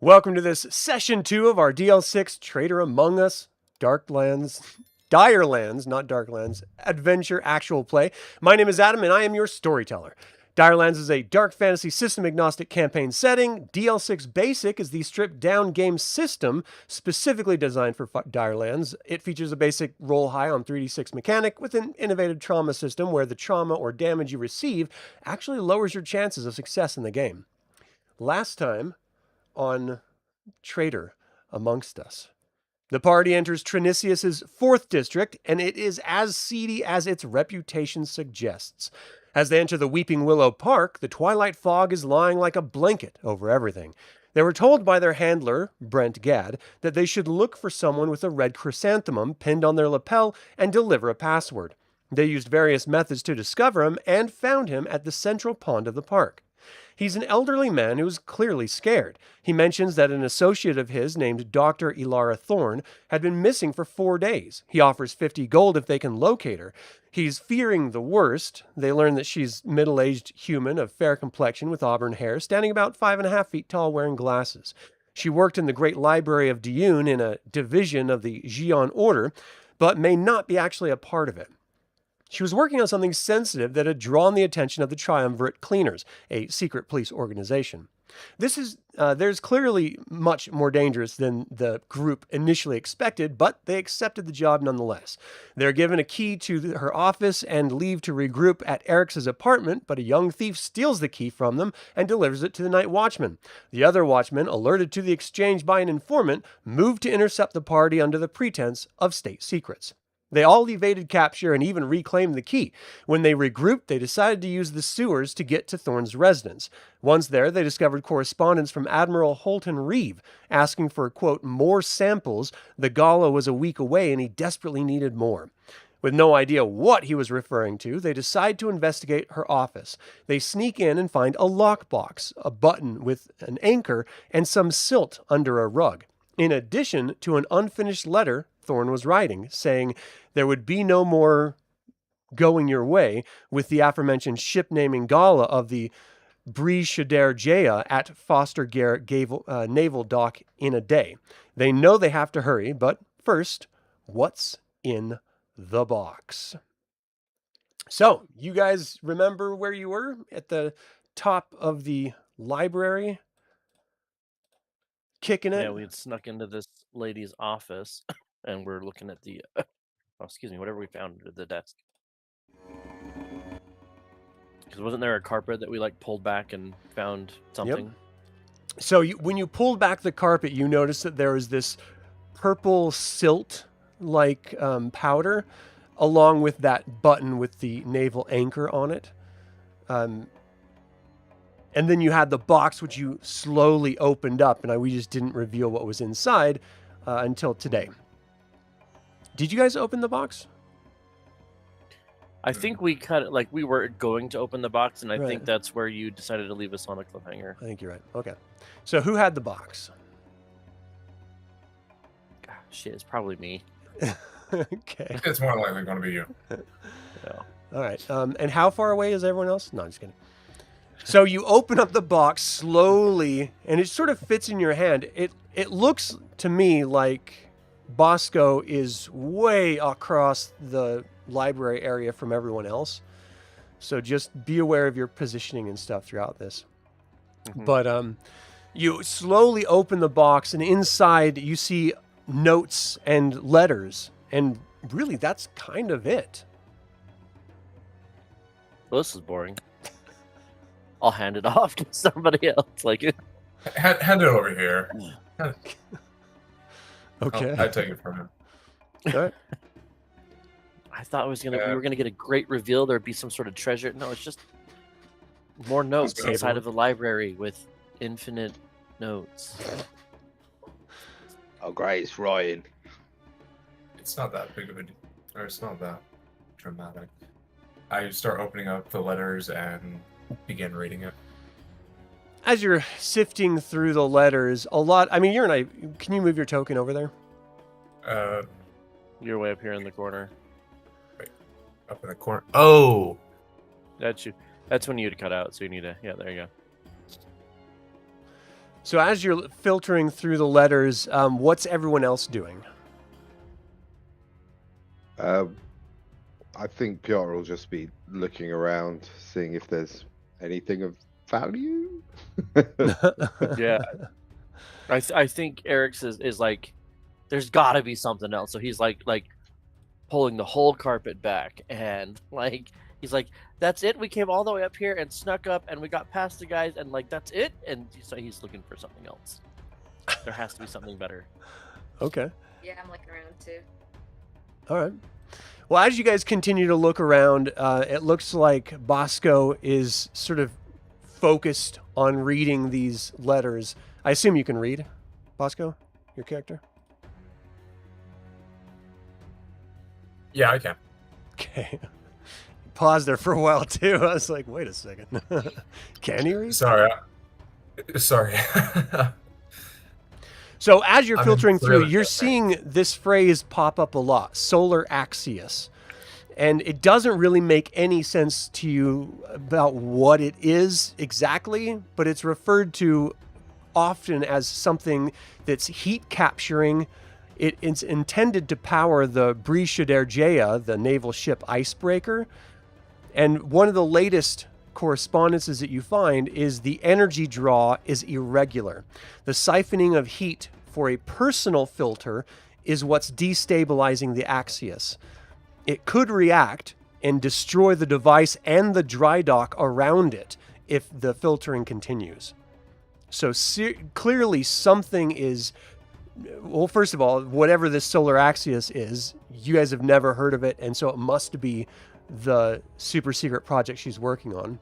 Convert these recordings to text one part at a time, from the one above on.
Welcome to this session 2 of our DL6 Traitor Among Us DireLands, not Darklands, adventure actual play. My name is Adam and I am your storyteller. DireLands is a dark fantasy system agnostic campaign setting. DL6 Basic is the stripped down game system specifically designed for DireLands. It features a basic roll high on 3d6 mechanic with an innovative trauma system where the trauma or damage you receive actually lowers your chances of success in the game. Last time on Traitor Amongst Us, the party enters Trinicius's 4th district, and it is as seedy as its reputation suggests. As they enter the Weeping Willow Park, the twilight fog is lying like a blanket over everything. They were told by their handler, Brent Gadd, that they should look for someone with a red chrysanthemum pinned on their lapel and deliver a password. They used various methods to discover him and found him at the central pond of the park. He's an elderly man who is clearly scared. He mentions that an associate of his named Dr. Ilara Thorne had been missing for 4 days. He offers 50 gold if they can locate her. He's fearing the worst. They learn that she's middle-aged human of fair complexion with auburn hair, standing about 5.5 feet tall, wearing glasses. She worked in the Great Library of Dune in a division of the Xion Order, but may not be actually a part of it. She was working on something sensitive that had drawn the attention of the Triumvirate Cleaners, a secret police organization. There's clearly much more dangerous than the group initially expected, but they accepted the job nonetheless. They're given a key to her office and leave to regroup at Arix's apartment, but a young thief steals the key from them and delivers it to the night watchman. The other watchman, alerted to the exchange by an informant, moved to intercept the party under the pretense of state secrets. They all evaded capture and even reclaimed the key. When they regrouped, they decided to use the sewers to get to Thorne's residence. Once there, they discovered correspondence from Admiral Holton Reeve, asking for, quote, more samples. The gala was a week away and he desperately needed more. With no idea what he was referring to, they decide to investigate her office. They sneak in and find a lockbox, a button with an anchor, and some silt under a rug. In addition to an unfinished letter Thorne was writing, saying there would be no more going your way with the aforementioned ship-naming gala of the Brigadier Jaya at Foster Garrett Naval Dock in a day. They know they have to hurry, but first, what's in the box? So, you guys remember where you were? At the top of the library? Kicking it? Yeah, we had snuck into this lady's office, and we're looking at the, whatever we found under the desk. Because wasn't there a carpet that we pulled back and found something? Yep. So when you pulled back the carpet, you noticed that there was this purple silt-like powder, along with that button with the naval anchor on it. And then you had the box, which you slowly opened up, and we just didn't reveal what was inside until today. Did you guys open the box? I think we cut it, we were going to open the box, and I Right. think that's where you decided to leave us on a cliffhanger. I think you're right. Okay. So who had the box? God, shit, it's probably me. Okay. It's more likely going to be you. Yeah. All right. And how far away is everyone else? No, I'm just kidding. So you open up the box slowly, and it sort of fits in your hand. It looks to me like Bosco is way across the library area from everyone else. So just be aware of your positioning and stuff throughout this. Mhm. But you slowly open the box, and inside you see notes and letters. And really, that's kind of it. Well, this is boring. I'll hand it off to somebody else. Hand it over here. Okay. I take it from him. All right. I thought we were gonna get a great reveal. There'd be some sort of treasure. No, it's just more notes Okay. inside of the library with infinite notes. Oh, great, it's Ryan. It's not that big of a deal. Or it's not that dramatic. I start opening up the letters and begin reading it. As you're sifting through the letters, can you move your token over there? You're way up here in the corner. Up in the corner. Oh! That's you. That's when you'd cut out. So you need to. Yeah, there you go. So as you're filtering through the letters, what's everyone else doing? I think Piotr will just be looking around, seeing if there's anything of value. Yeah. I think Arix is like, there's got to be something else. So he's like pulling the whole carpet back, and like he's like, that's it. We came all the way up here and snuck up, and we got past the guys, and like that's it. And so he's looking for something else. There has to be something better. Okay. Yeah, I'm looking around too. All right. Well, as you guys continue to look around, it looks like Bosco is sort of focused on reading these letters. I assume you can read, Bosco, your character? Yeah, I can. Okay. Paused there for a while, too. I was like, wait a second. Can he read? Sorry. So as you're filtering through, really you're different. seeing this phrase pop up a lot, solar axios. And it doesn't really make any sense to you about what it is exactly, but it's referred to often as something that's heat capturing. It's intended to power the DireLands, the naval ship icebreaker. And one of the latest correspondences that you find is the energy draw is irregular. The siphoning of heat for a personal filter is what's destabilizing the Axios. It could react and destroy the device and the dry dock around it if the filtering continues. So clearly something is, well, first of all, whatever this solar axios is, you guys have never heard of it, and so it must be the super secret project she's working on.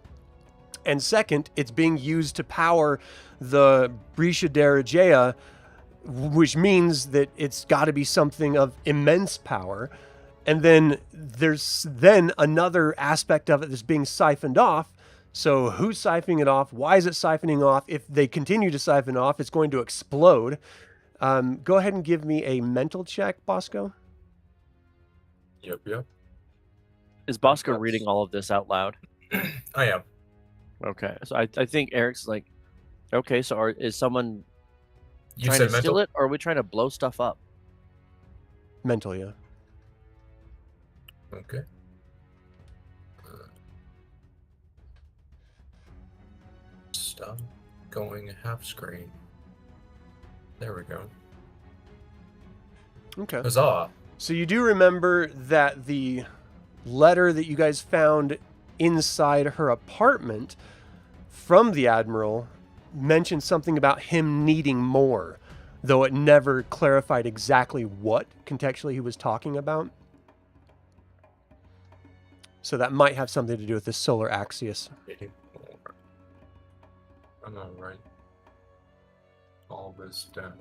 And second, it's being used to power the DireLands, which means that it's got to be something of immense power. And then there's another aspect of it that's being siphoned off. So who's siphoning it off? Why is it siphoning off? If they continue to siphon off, it's going to explode. Go ahead and give me a mental check, Bosco. Yep. Is Bosco reading all of this out loud? I am. Okay, so I think Eric's like, okay, so is someone You trying said to steal mental? it, or are we trying to blow stuff up? Mental, yeah. Okay. Stop going half screen. There we go. Okay. Huzzah. So you do remember that the letter that you guys found inside her apartment from the Admiral mentioned something about him needing more, though it never clarified exactly what contextually he was talking about. So that might have something to do with this solar axios. I'm gonna write all this down.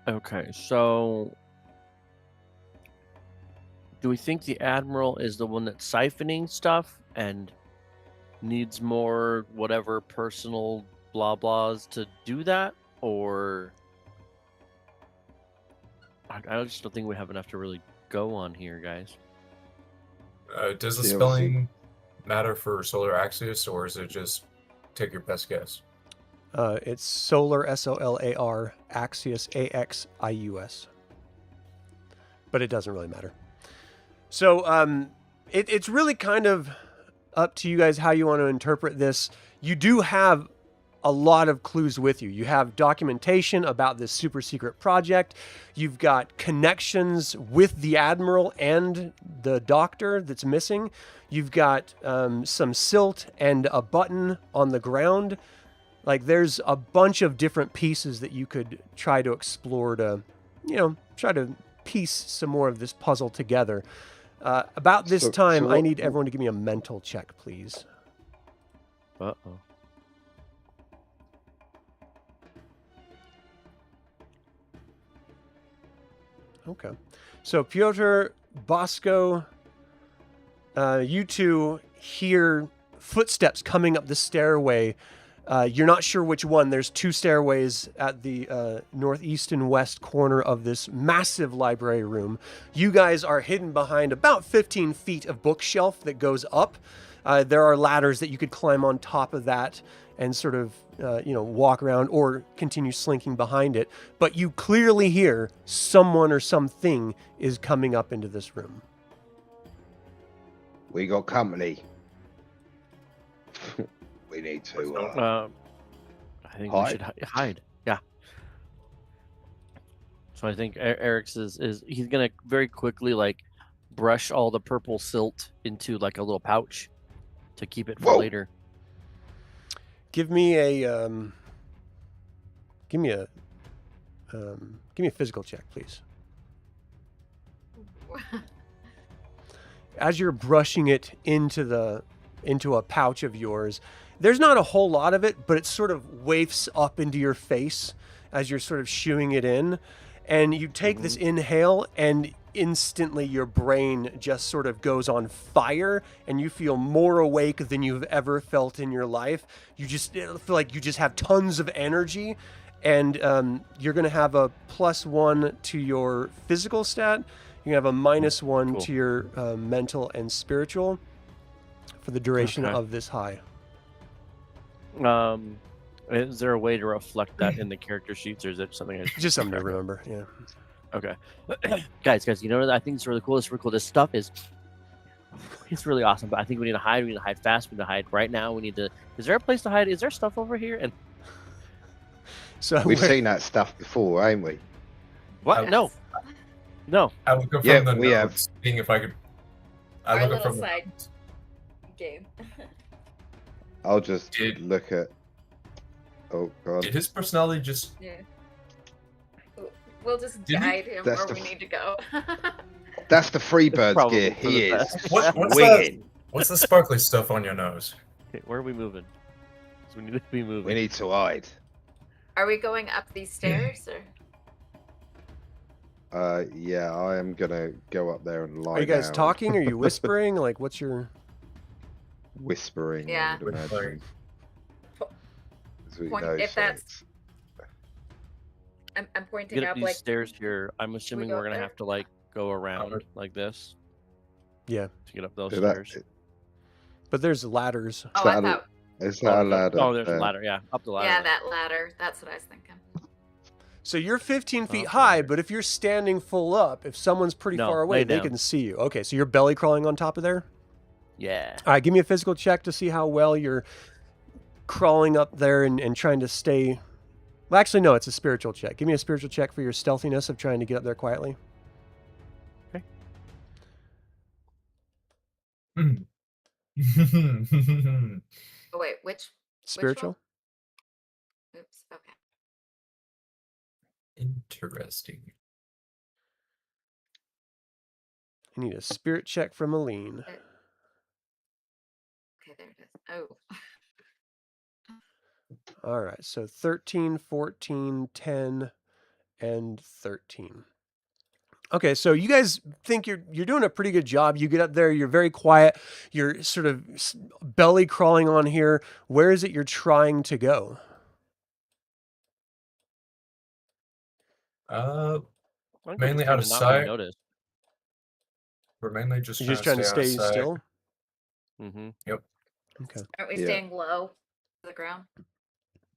Okay, so do we think the Admiral is the one that's siphoning stuff and needs more whatever personal blah blahs to do that? Or I just don't think we have enough to really go on here, guys. Does the DLC? spelling matter for solar axios, or is it just take your best guess? It's solar, S-O-L-A-R, axios, A-X-I-U-S. But it doesn't really matter. So it's really kind of up to you guys how you want to interpret this. You do have a lot of clues with you. You have documentation about this super secret project. You've got connections with the Admiral and the doctor that's missing. You've got some silt and a button on the ground. Like, there's a bunch of different pieces that you could try to explore to, try to piece some more of this puzzle together. About this time, I need everyone to give me a mental check, please. Uh-oh. Okay. So, Piotr, Bosco, you two hear footsteps coming up the stairway. You're not sure which one. There's two stairways at the northeast and west corner of this massive library room. You guys are hidden behind about 15 feet of bookshelf that goes up. There are ladders that you could climb on top of that and sort of, walk around or continue slinking behind it. But you clearly hear someone or something is coming up into this room. We got company. We need to I think hide? we should hide. Yeah. So I think Arix is he's gonna very quickly like brush all the purple silt into like a little pouch to keep it for Whoa. later. Give me a physical check, please. As you're brushing it into a pouch of yours, there's not a whole lot of it, but it sort of wafts up into your face as you're sort of shooing it in. And you take this inhale, and instantly your brain just sort of goes on fire, and you feel more awake than you've ever felt in your life. You just feel like you just have tons of energy, and you're going to have a +1 to your physical stat. You're going to have a -1 to your mental and spiritual for the duration of this high. Is there a way to reflect that in the character sheets, or is it something? Just something to remember, yeah. Okay, guys, you know what? I think it's really cool. It's really cool. This stuff it's really awesome. But I think we need to hide. We need to hide fast. We need to hide right now. We need to. Is there a place to hide? Is there stuff over here? And so We've seen that stuff before, ain't we? what? No. I look up Yeah, from the we have. notes, seeing if I could. Our I look up little from the side notes. game. I'll just Did- look at. Oh god. Did his personality just? Yeah. We'll just Did he- guide him That's where the we f- need to go. That's the Freebirds Probably gear. for He the is. best. What's Winged. that? What's the sparkly stuff on your nose? Okay, where are we moving? So we need to be moving. We need to hide. Are we going up these stairs or? Yeah, I am gonna go up there and lie Are you guys down. talking? Are you whispering? Like, what's your... Whispering. Yeah. I would imagine. As we Point- know, if so that's- it's- I'm pointing Get up up these like stairs here. I'm assuming go we're up gonna there? have to like go around like this Yeah, to get up those is that- stairs. but there's ladders. Oh, that I a- thought. Is that a ladder? Oh, there's a there? ladder. Yeah, up the ladder. Yeah, that ladder. That's what I was thinking. So you're 15 feet Okay. high, but if you're standing full up, if someone's pretty No, far away, lay they down. can see you. Okay, so you're belly crawling on top of there? Yeah. All right, give me a physical check to see how well you're crawling up there and trying to stay... Well, actually, no, it's a spiritual check. Give me a spiritual check for your stealthiness of trying to get up there quietly. Oh wait, which? Spiritual? Oops. Okay. Interesting. You need a spirit check from Aelene. Okay, there it is. Oh. All right, so 13, 14, 10, and 13. Okay, so you guys think you're doing a pretty good job. You get up there, you're very quiet. You're sort of belly crawling on here. Where is it you're trying to go? Mainly out of Not really sight. noticed. We're mainly just You're just trying to stay outside. still? Mm-hmm. Okay. Aren't we Yeah. staying low to the ground?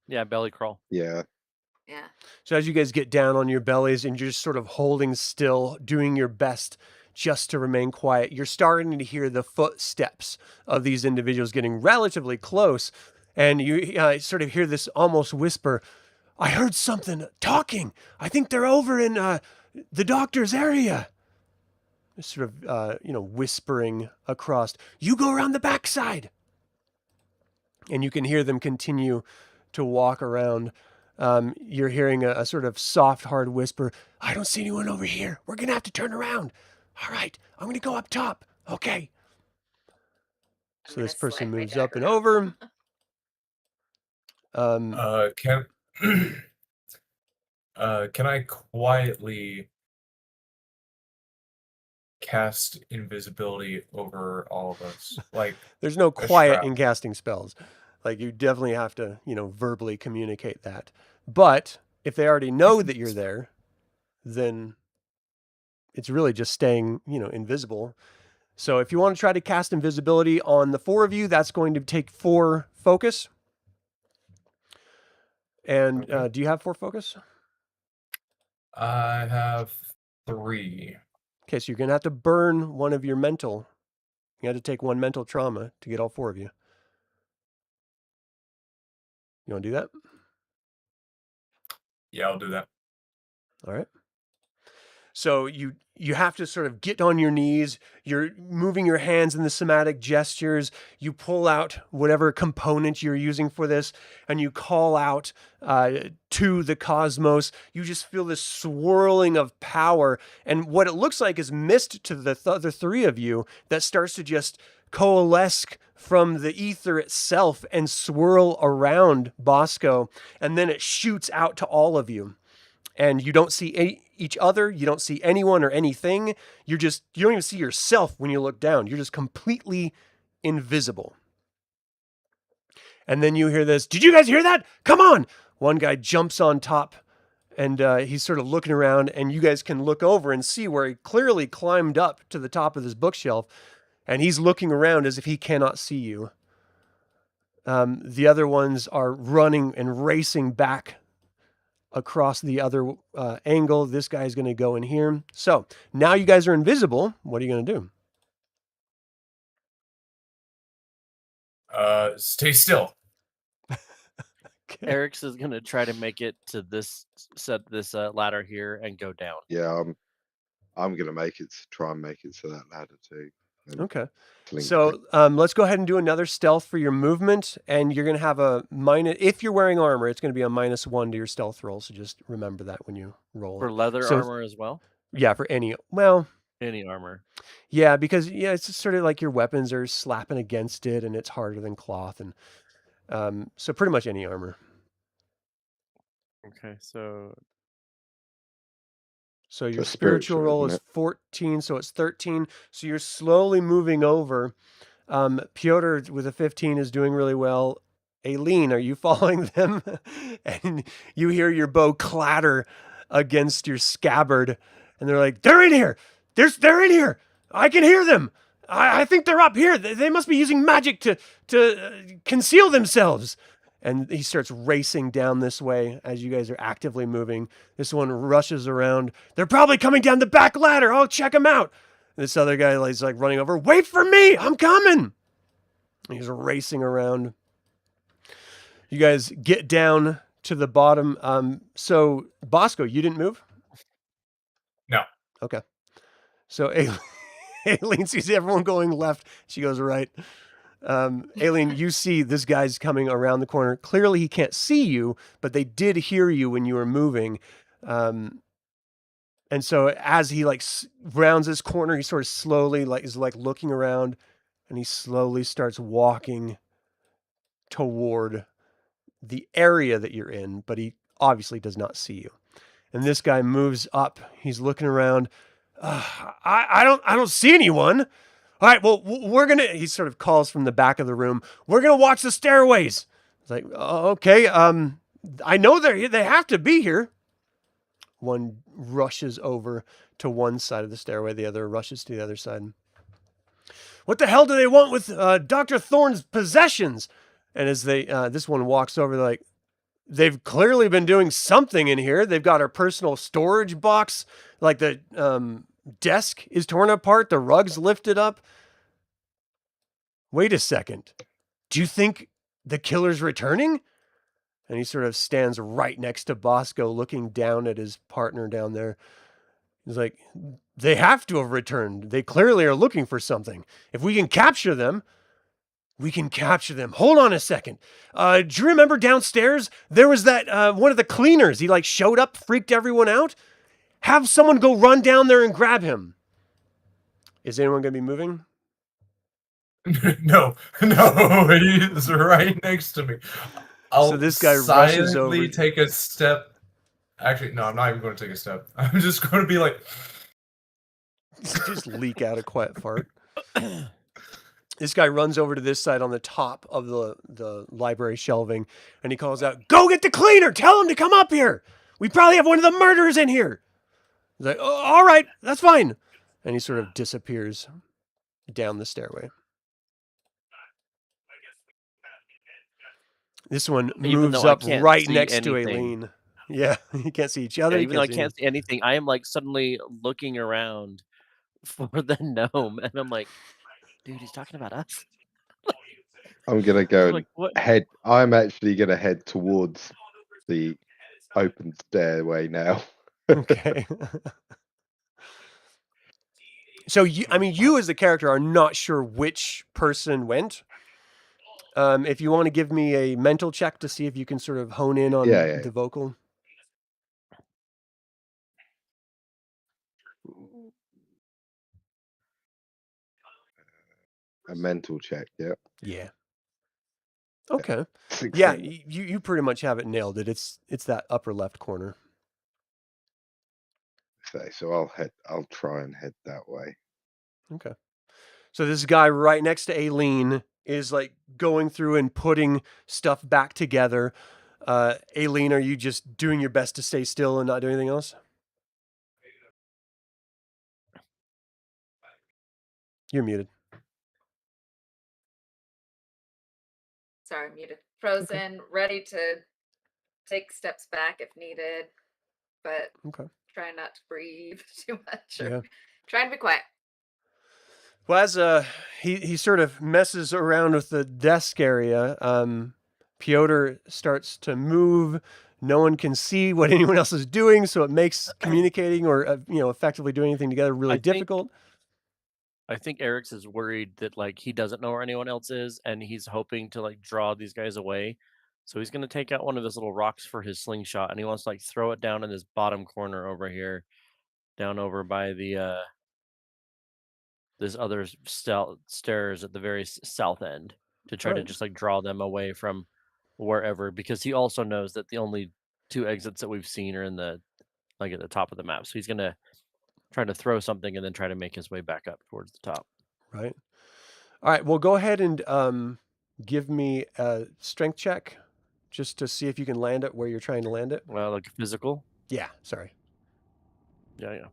Yeah, belly crawl. Yeah. Yeah. So as you guys get down on your bellies and you're just sort of holding still, doing your best just to remain quiet, you're starting to hear the footsteps of these individuals getting relatively close. And you sort of hear this almost whisper, I heard something talking. I think they're over in the doctor's area. Sort of, whispering across. You go around the backside. And you can hear them continue to walk around. You're hearing a sort of soft, hard whisper. I don't see anyone over here. We're going to have to turn around. All right, I'm going to go up top. Okay. I'm So this gonna person slide my moves dagger up and out. over. Can I quietly cast invisibility over all of us? Like, There's no quiet trap. in casting spells. Like, you definitely have to, verbally communicate that. But if they already know that you're there, then it's really just staying, invisible. So if you want to try to cast invisibility on the 4 of you, that's going to take 4 focus. And Okay. do you have 4 focus? I have 3. Okay, so you're going to have to burn one of your mental. You have to take 1 mental trauma to get all 4 of you. You want to do that? Yeah, I'll do that. All right. So you have to sort of get on your knees. You're moving your hands in the somatic gestures. You pull out whatever component you're using for this, and you call out to the cosmos. You just feel this swirling of power, and what it looks like is mist to the other 3 of you that starts to just coalesce from the ether itself and swirl around Bosco, and then it shoots out to all of you. And you don't see each other. You don't see anyone or anything. You don't even see yourself when you look down. You're just completely invisible. And then you hear this, "Did you guys hear that? Come on!" One guy jumps on top, and he's sort of looking around, and you guys can look over and see where he clearly climbed up to the top of this bookshelf, and he's looking around as if he cannot see you. The other ones are running and racing back across the other angle. This guy's going to go in here. So now you guys are invisible. What are you going to do? Stay still. Okay. Arix is gonna try to make it to this ladder here and go down. Yeah, I'm gonna try and make it to that ladder too. and Okay. clink So back. let's go ahead and do another stealth for your movement. And you're going to have a minus, if you're wearing armor, it's going to be a -1 to your stealth roll. So just remember that when you roll. For leather So- armor as well? Yeah, for any, well, Any armor. yeah, because it's just sort of like your weapons are slapping against it and it's harder than cloth. And so pretty much any armor. Okay, so So your It's spiritual spiritual, roll isn't is 14, so it's 13. So you're slowly moving over. Piotr with a 15 is doing really well. Aelene, are you following them? And you hear your bow clatter against your scabbard, and they're like, "They're in here! They're in here! I can hear them! I think they're up here! They must be using magic to conceal themselves!" And he starts racing down this way as you guys are actively moving. This one rushes around. "They're probably coming down the back ladder. I'll check them out." This other guy is like running over. "Wait for me. I'm coming." He's racing around. You guys get down to the bottom. So Bosco, you didn't move? No. Okay. So Aelene sees everyone going left. She goes right. Aelene, you see this guy's coming around the corner. Clearly he can't see you, but they did hear you when you were moving. And so as he rounds this corner, he sort of slowly is looking around, and he slowly starts walking toward the area that you're in, but he obviously does not see you. And this guy moves up. He's looking around. I don't see anyone. All right, well, he sort of calls from the back of the room, "We're going to watch the stairways." It's like, "Oh, okay. I know they have to be here." One rushes over to one side of the stairway. The other rushes to the other side. "What the hell do they want with Dr. Thorne's possessions?" And as this one walks over, they're like, "They've clearly been doing something in here. They've got our personal storage box. Like the desk is torn apart. The rug's lifted up. Wait a second. Do you think the killer's returning?" And he sort of stands right next to Bosco, looking down at his partner down there. He's like, "They have to have returned. They clearly are looking for something. If we can capture them, we can capture them. Hold on a second. Do you remember downstairs? There was that one of the cleaners. He showed up, freaked everyone out. Have someone go run down there and grab him." Is anyone going to be moving? No, he's right next to me. I'll So this guy rushes silently over. take a step. Actually, no, I'm not even going to take a step. I'm just going to be like, Just leak out a quiet fart. This guy runs over to this side on the top of the library shelving, and he calls out, "Go get the cleaner! Tell him to come up here! We probably have one of the murderers in here!" He's like, "Oh, all right, that's fine." And he sort of disappears. down the stairway. This one Even moves though I up can't right see next to anything. Aelene. Yeah, you can't see each other. Yeah, you even though I see can't see anything, I am like suddenly looking around for the gnome, and I'm like, dude, he's talking about us. I'm gonna go I'm and like, what? head. I'm actually gonna head towards the open stairway now. Okay. So you as the character are not sure which person went. If you want to give me a mental check to see if you can sort of hone in on Yeah. the vocal. A mental check. Yeah. Yeah. Okay. 16. Yeah, you pretty much have it nailed. It's that upper left corner. Okay, so I'll try and head that way. Okay. So this guy right next to Aelene is like going through and putting stuff back together. Aelene, are you just doing your best to stay still and not do anything else? You're muted. Sorry, muted. Frozen, ready to take steps back if needed, but Okay. trying not to breathe too much or Yeah. trying to be quiet. Well, as he sort of messes around with the desk area, Piotr starts to move. No one can see what anyone else is doing, so it makes communicating or effectively doing anything together really difficult. I think Arix is worried that like he doesn't know where anyone else is, and he's hoping to like draw these guys away. So he's gonna take out one of his little rocks for his slingshot, and he wants to like throw it down in this bottom corner over here, down over by the this other stairs at the very south end, to try to just like draw them away from wherever, because he also knows that the only two exits that we've seen are in the like at the top of the map. So he's gonna try to throw something and then try to make his way back up towards the top. Right. All right. Well, go ahead and give me a strength check just to see if you can land it where you're trying to land it. Well, like physical. Yeah. Sorry. Yeah.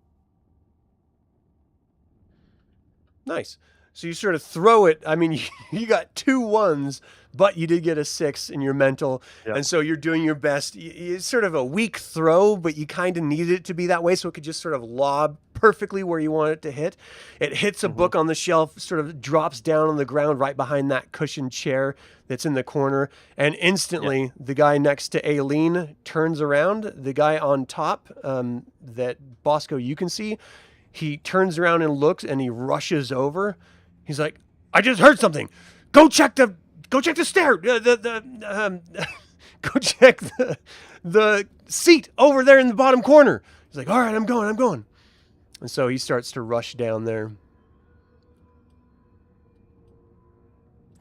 Nice. So you sort of throw it. I mean, you got 2 1s, but you did get a 6 in your mental. Yep. And so you're doing your best. It's sort of a weak throw, but you kind of needed it to be that way so it could just sort of lob perfectly where you want it to hit. It hits a book on the shelf, sort of drops down on the ground right behind that cushioned chair that's in the corner. And instantly, the guy next to Aelene turns around. The guy on top that Bosco you can see, he turns around and looks, and he rushes over. He's like, "I just heard something. Go check the stair. Go check the seat over there in the bottom corner." He's like, "All right, I'm going." And so he starts to rush down there.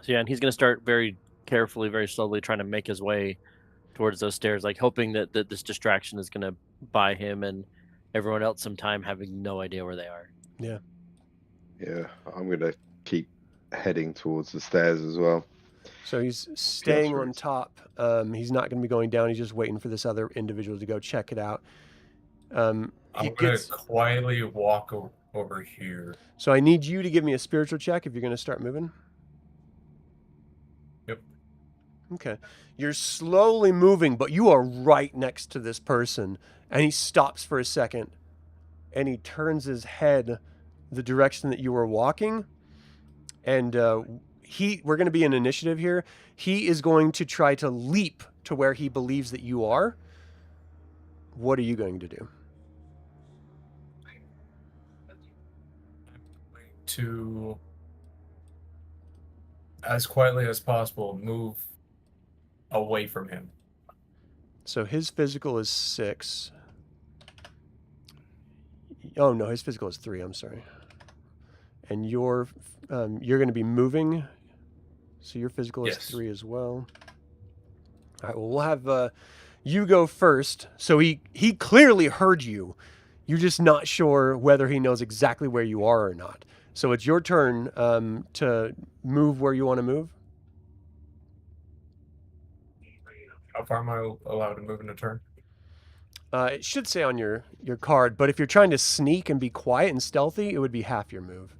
So yeah, and he's gonna start very carefully, very slowly, trying to make his way towards those stairs, like hoping that this distraction is gonna buy him and everyone else some time, having no idea where they are. Yeah. Yeah, I'm gonna keep heading towards the stairs as well. So he's staying Piotr on is. top. He's not going to be going down. He's just waiting for this other individual to go check it out. I'm gonna quietly walk over here. So I need you to give me a spiritual check if you're going to start moving. Yep. Okay. You're slowly moving, but you are right next to this person. And he stops for a second. And he turns his head the direction that you were walking. And we're going to be in initiative here. He is going to try to leap to where he believes that you are. What are you going to do? To, as quietly as possible, move away from him. So his physical is 6. Oh no, his physical is 3. I'm sorry. And you're going to be moving. So your physical is 3 as well. All right. Well, we'll have you go first. So he clearly heard you. You're just not sure whether he knows exactly where you are or not. So it's your turn to move where you want to move. How far am I allowed to move in a turn? It should say on your card, but if you're trying to sneak and be quiet and stealthy, it would be half your move.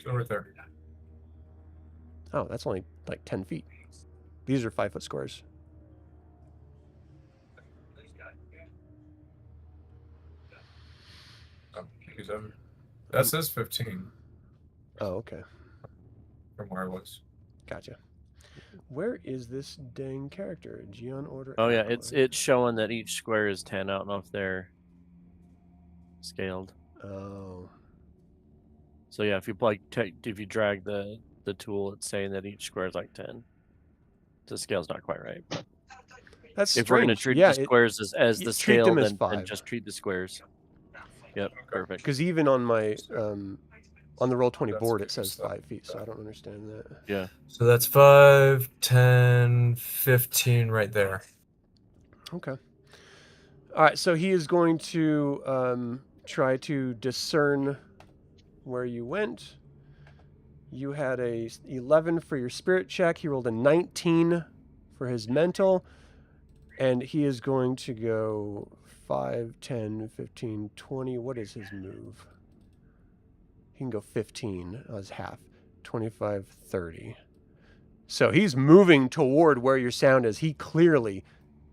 Go right there. Oh, that's only like 10 feet. These are 5-foot squares. Oh, he's over. That says 15 Oh, okay. from where I was. Gotcha. Where is this dang character? Geon Order. Oh yeah, Acolyte. it's showing that each square is 10. I don't know if they're scaled. Oh. So yeah, if you if you drag the tool, it's saying that each square is like 10. The scale's not quite right. But That's if we're going to strange. treat Yeah, the squares as you the treat scale, them as then 5. just treat the squares. Yep, perfect. Because even on my on the Roll20 That's board, good it says stuff. 5 feet, so I don't understand that. Yeah. So that's 5, 10, 15 right there. Okay. All right, so he is going to try to discern where you went. You had a 11 for your spirit check. He rolled a 19 for his mental. And he is going to go 5, 10, 15, 20. What is his move? He can go 15 as half. 25, 30. So he's moving toward where your sound is. He clearly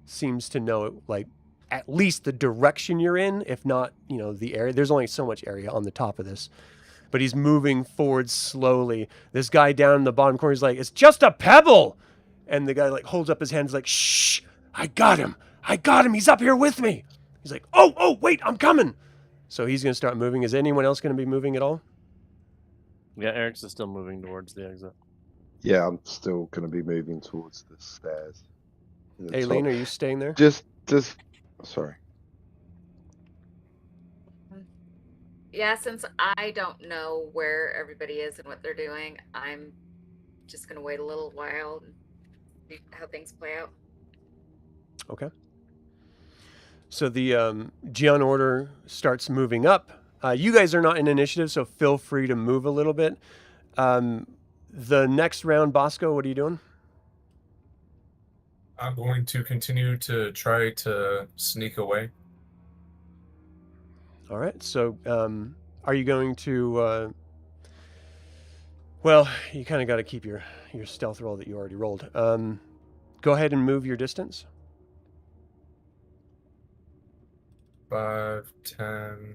seems to know, like, at least the direction you're in, if not, the area. There's only so much area on the top of this. But he's moving forward slowly. This guy down in the bottom corner is like, it's just a pebble. And the guy, like, holds up his hands like, shh, I got him. He's up here with me. He's like, oh, wait, I'm coming. So he's going to start moving. Is anyone else going to be moving at all? Yeah, Arix is still moving towards the exit. Yeah, I'm still going to be moving towards the stairs. Aelene, are you staying there? Just, sorry. Yeah, since I don't know where everybody is and what they're doing, I'm just gonna wait a little while and see how things play out. Okay. So the Geon Order starts moving up. You guys are not in initiative, so feel free to move a little bit. The next round, Bosco, what are you doing? I'm going to continue to try to sneak away. All right. So are you going to... well, you kind of got to keep your stealth roll that you already rolled. Go ahead and move your distance. 5, 10,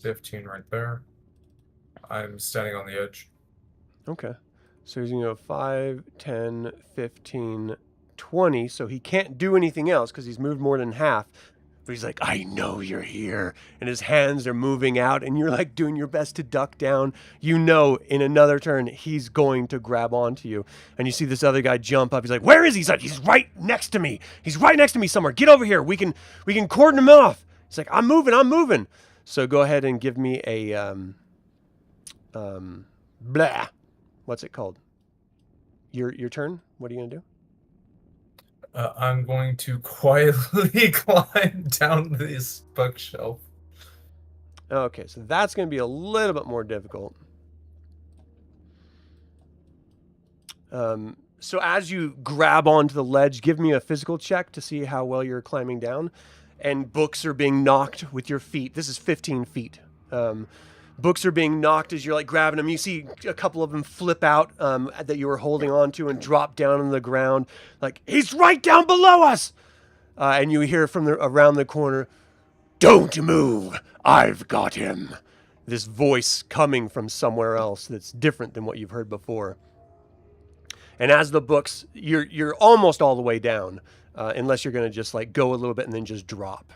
15 right there. I'm standing on the edge. Okay. So he's going to go 5, 10, 15, 20. So he can't do anything else because he's moved more than half. But he's like, I know you're here. And his hands are moving out, and you're like doing your best to duck down. You know, in another turn, he's going to grab onto you. And you see this other guy jump up. He's like, where is he? He's like, he's right next to me. He's right next to me somewhere. Get over here. We can cordon him off. He's like, I'm moving. So go ahead and give me a, blah. What's it called? Your turn? What are you going to do? I'm going to quietly climb down this bookshelf. Okay, so that's going to be a little bit more difficult. So as you grab onto the ledge, give me a physical check to see how well you're climbing down. And books are being knocked with your feet. This is 15 feet. Books are being knocked as you're like grabbing them. You see a couple of them flip out that you were holding on to and drop down on the ground. Like, he's right down below us. And you hear from around the corner, don't move. I've got him. This voice coming from somewhere else that's different than what you've heard before. And as the books, you're almost all the way down, unless you're going to just like go a little bit and then just drop.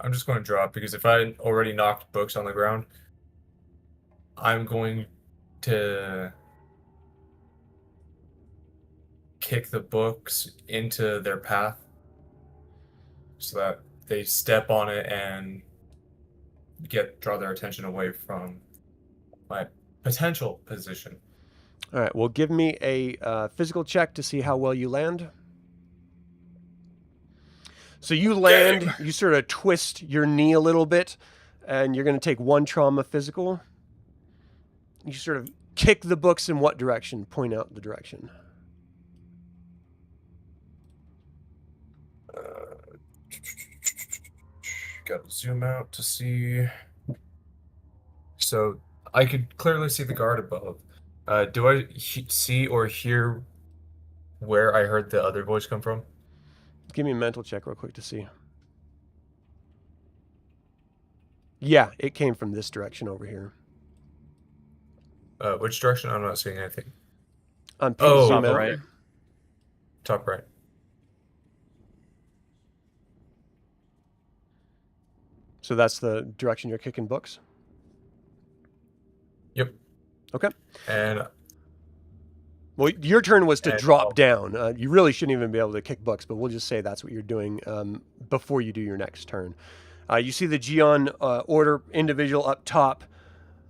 I'm just going to drop because if I already knocked books on the ground, I'm going to kick the books into their path so that they step on it and draw their attention away from my potential position. All right, well, give me a physical check to see how well you land. So you land, you sort of twist your knee a little bit, and you're going to take 1 trauma physical. You sort of kick the books in what direction? Point out the direction. Got to zoom out to see. So I could clearly see the guard above. Do I see or hear where I heard the other voice come from? Give me a mental check real quick to see. Yeah, it came from this direction over here. Which direction? I'm not seeing anything. Zoom top out. right. Top right. So that's the direction you're kicking books? Yep. Okay. And Well, your turn was to And drop I'll- down. You really shouldn't even be able to kick books, but we'll just say that's what you're doing before you do your next turn. You see the Geon Order individual up top,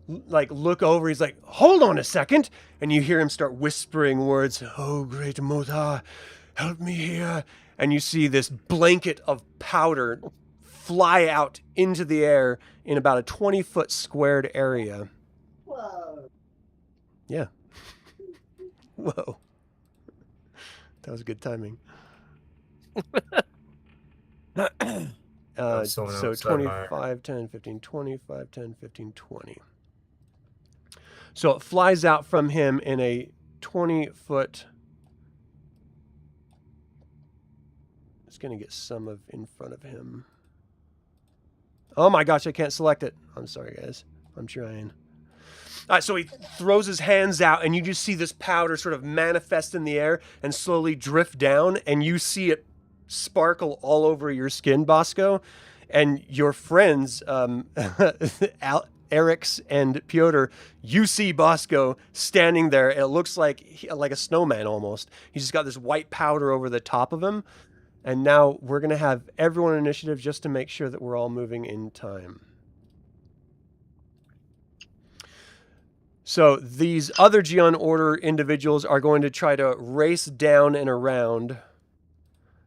like, look over. He's like, hold on a second. And you hear him start whispering words. Oh, great Mortar, help me here. And you see this blanket of powder fly out into the air in about a 20-foot squared area. Whoa. Yeah. Whoa. That was good timing. someone So else that might- 25, 10, 15, 25, 10, 15, 20. So it flies out from him in a 20-foot... It's going to get some of in front of him. Oh my gosh, I can't select it. I'm sorry, guys. I'm trying. All right, so he throws his hands out, and you just see this powder sort of manifest in the air and slowly drift down, and you see it sparkle all over your skin, Bosco. And your friends, Arix and Piotr, you see Bosco standing there. It looks like a snowman almost. He's just got this white powder over the top of him. And now we're going to have everyone in initiative just to make sure that we're all moving in time. So these other Geon Order individuals are going to try to race down and around.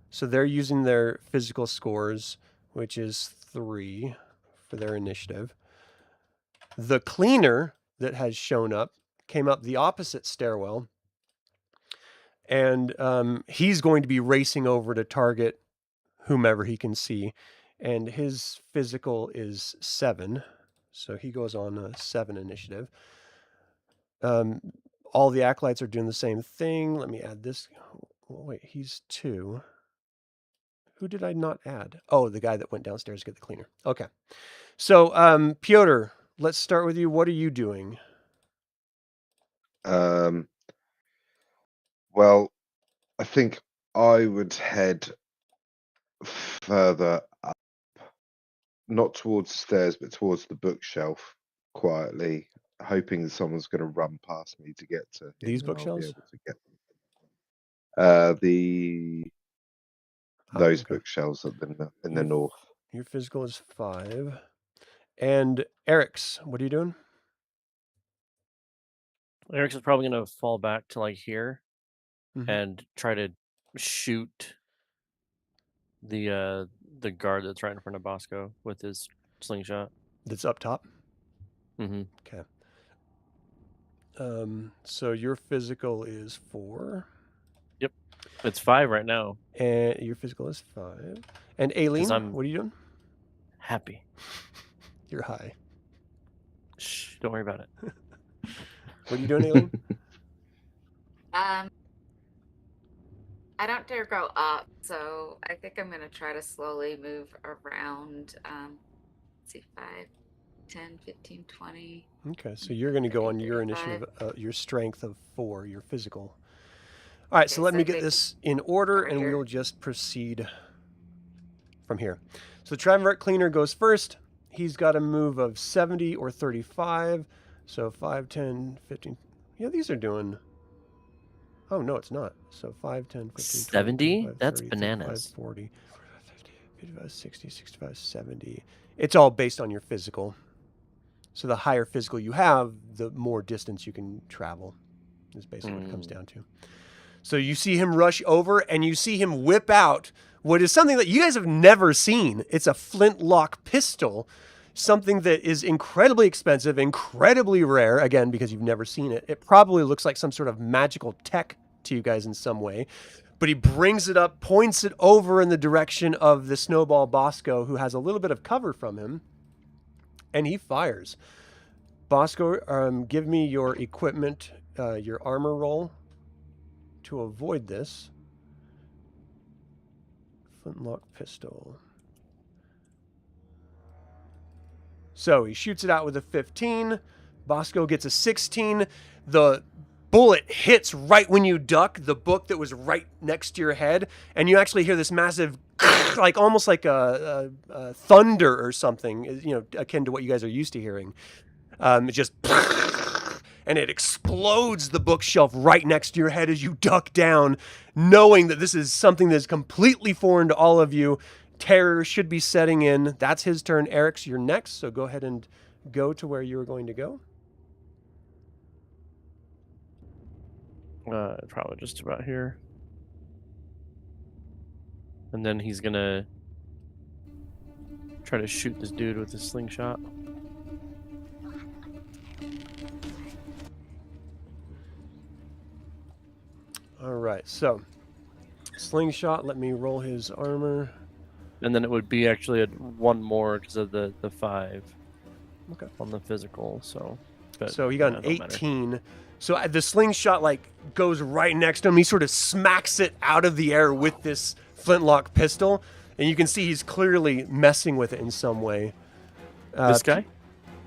So they're using their physical scores, which is 3 for their initiative. The cleaner that has shown up came up the opposite stairwell. And he's going to be racing over to target whomever he can see. And his physical is 7. So he goes on a 7 initiative. All the acolytes are doing the same thing. Let me add this. Oh, wait, he's 2. Who did I not add? Oh, the guy that went downstairs to get the cleaner. Okay. So, Piotr, let's start with you. What are you doing? Well, I think I would head further up, not towards the stairs, but towards the bookshelf quietly, hoping that someone's going to run past me to get to him, These and I'll be bookshelves? able to get them. Those okay. bookshelves up in the north. Your physical is 5. And Arix, what are you doing? Arix is probably gonna fall back to like here Mhm. and try to shoot the guard that's right in front of Bosco with his slingshot. That's up top? Mm-hmm. Okay. So your physical is 4. It's 5 right now. And your physical is 5. And Aelene, I'm- what are you doing? Happy. You're high. Shh, don't worry about it. What are you doing, Aelene? I don't dare go up, so I think I'm gonna try to slowly move around. Let's see, 5, 10, 15, 20. Okay, so you're going to go on your 35. initiative, your strength of 4, your physical. All right, so Okay, let so me get maybe this in order, over and here. we'll just proceed from here. So Triumvirate Cleaner goes first. He's got a move of 70 or 35. So 5, 10, 15. Yeah, these are doing... Oh, no, it's not. So 5, 10, 15, 70? 25, That's 30, 35, bananas. 40, 50, 55, 60, 65, 70. It's all based on your physical. So the higher physical you have, the more distance you can travel. Is basically what it comes down to. So you see him rush over, and you see him whip out what is something that you guys have never seen. It's a flintlock pistol, something that is incredibly expensive, incredibly rare, again, because you've never seen it. It probably looks like some sort of magical tech to you guys in some way. But he brings it up, points it over in the direction of the snowball Bosco, who has a little bit of cover from him, and he fires. Bosco, give me your equipment, your armor roll to avoid this. Flintlock pistol. So he shoots it out with a 15. Bosco gets a 16. The bullet hits right when you duck the book that was right next to your head, and you actually hear this massive, like almost like a thunder or something, akin to what you guys are used to hearing. It just, and it explodes the bookshelf right next to your head as you duck down, knowing that this is something that's completely foreign to all of you. Terror should be setting in. That's his turn. Arix, you're next, so go ahead and go to where you were going to go. Probably just about here. And then he's gonna try to shoot this dude with his slingshot. All right, so slingshot, let me roll his armor. And then it would be actually one more because of the 5 on the physical. So he got an 18. So the slingshot goes right next to him. He sort of smacks it out of the air with this flintlock pistol, and you can see he's clearly messing with it in some way. This guy?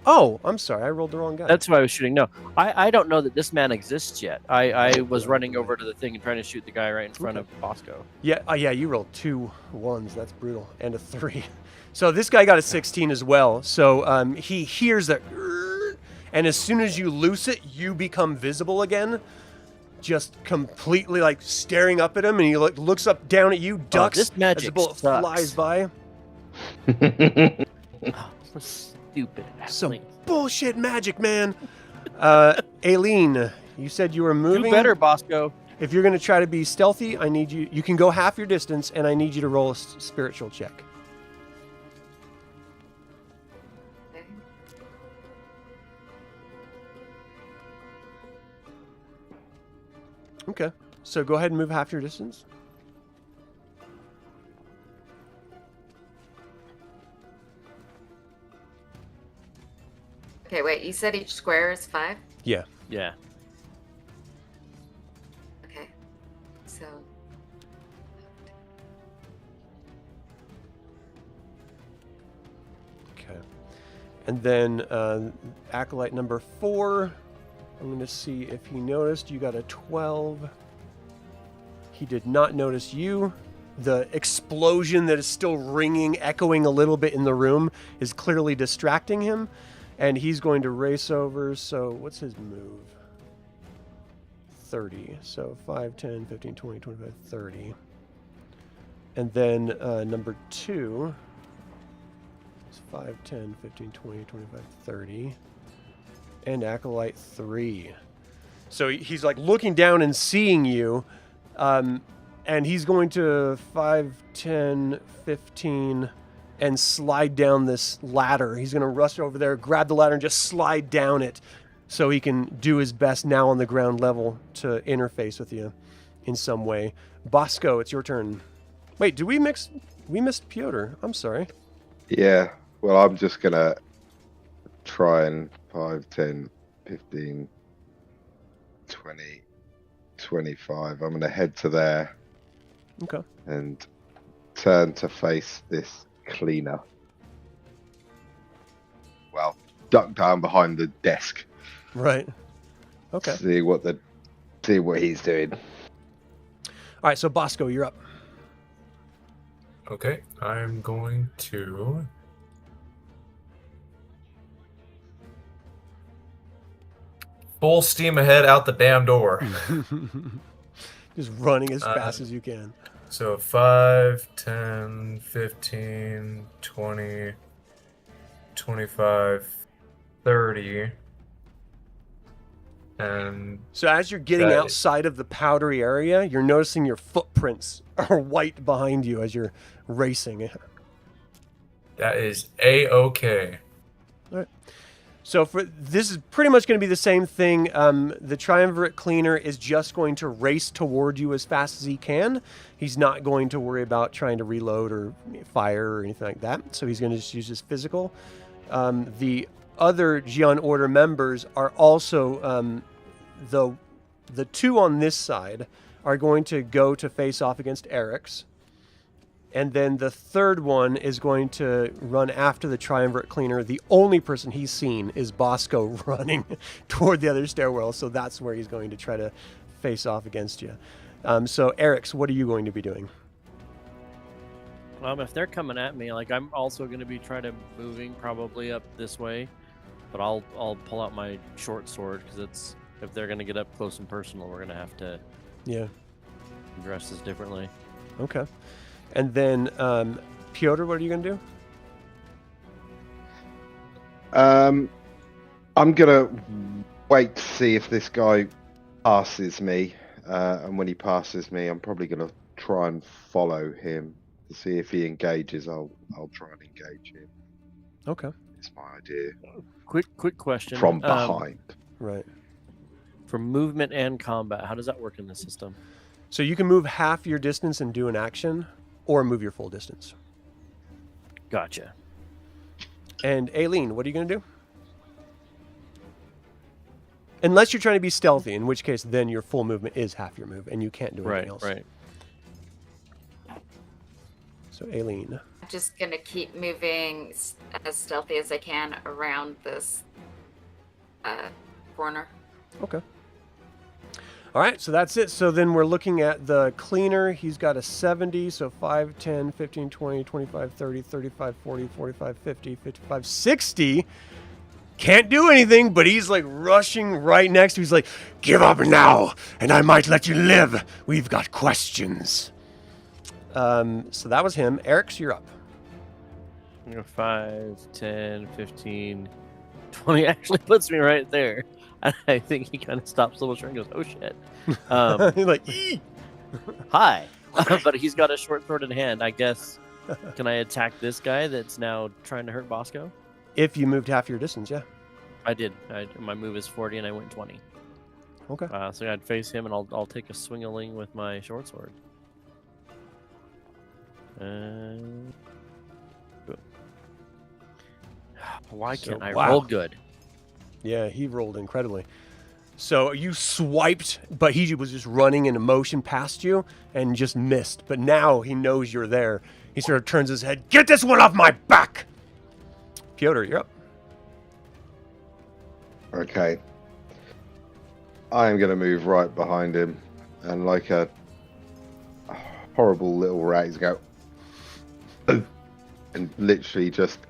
Oh, I'm sorry. I rolled the wrong guy. That's why I was shooting. No, I don't know that this man exists yet. I was running over to the thing and trying to shoot the guy right in front of Bosco. Yeah, you rolled 2 1s. That's brutal. And a 3. So this guy got a 16 as well. So he hears that, and as soon as you loose it, you become visible again. Just completely staring up at him, and he looks up down at you, ducks this magic as the bullet sucks. flies by. Stupid. Some bullshit magic, man. Aelene, you said you were moving. Do better, Bosco. If you're going to try to be stealthy, I need you. You can go half your distance, and I need you to roll a spiritual check. Okay. So go ahead and move half your distance. Okay, wait, you said each square is 5? Yeah. Yeah. Okay. So Okay. And then acolyte number 4. I'm going to see if he noticed. You got a 12. He did not notice you. The explosion that is still ringing, echoing a little bit in the room is clearly distracting him. And he's going to race over. So what's his move? 30. So 5, 10, 15, 20, 25, 30. And then number 2 is 5, 10, 15, 20, 25, 30. And acolyte 3. So he's looking down and seeing you. And he's going to 5, 10, 15... and slide down this ladder. He's going to rush over there, grab the ladder, and just slide down it so he can do his best now on the ground level to interface with you in some way. Bosco, it's your turn. Wait, we missed Piotr. I'm sorry. Yeah, well, I'm just going to try and 5, 10, 15, 20, 25. I'm going to head to there. Okay. And turn to face this cleaner. Well, duck down behind the desk. Right. Okay. See what he's doing. All right, so Bosco, you're up. Okay, I'm going to full steam ahead out the damn door. Just running as fast as you can. So 5, 10, 15, 20, 25, 30. And so as you're getting outside of the powdery area, you're noticing your footprints are white behind you as you're racing. that is A-okay. All right. So this is pretty much going to be the same thing. The Triumvirate cleaner is just going to race toward you as fast as he can. He's not going to worry about trying to reload or fire or anything like that. So he's going to just use his physical. The other Gian Order members are also the two on this side are going to go to face off against Arix. And then the third one is going to run after the Triumvirate cleaner. The only person he's seen is Bosco running toward the other stairwell, so that's where he's going to try to face off against you. So, Arix, what are you going to be doing? If they're coming at me, like I'm also going to be trying to moving probably up this way, but I'll pull out my short sword because it's if they're going to get up close and personal, we're going to have to address this differently. Okay. And then, Piotr, what are you going to do? I'm going to wait to see if this guy passes me. And when he passes me, I'm probably going to try and follow him to see if he engages. I'll try and engage him. Okay. It's my idea. Quick question. From behind. Right. For movement and combat, how does that work in the system? So you can move half your distance and do an action, or move your full distance. Gotcha. And Aelene, what are you going to do? Unless you're trying to be stealthy, in which case then your full movement is half your move, and you can't do anything else. Right. So Aelene. I'm just going to keep moving as stealthy as I can around this corner. Okay. All right, so that's it. So then we're looking at the cleaner. He's got a 70, so 5, 10, 15, 20, 25, 30, 35, 40, 45, 50, 55, 60. Can't do anything, but he's like rushing right next to you. He's like, give up now, and I might let you live. We've got questions. So that was him. Arix, you're up. 5, 10, 15, 20 actually puts me right there. I think he kind of stops a little short and goes, oh shit. You're like, ee! Hi. But he's got a short sword in hand. I guess, can I attack this guy that's now trying to hurt Bosco? If you moved half your distance, yeah. I did. My move is 40 and I went 20. Okay. So I'd face him and I'll take a swing-a-ling with my short sword. Why can't I roll good? Yeah, he rolled incredibly. So you swiped, but he was just running in motion past you and just missed. But now he knows you're there. He sort of turns his head. Get this one off my back! Piotr, you're up. Okay. I am going to move right behind him. And like a horrible little rat, he's go... and literally just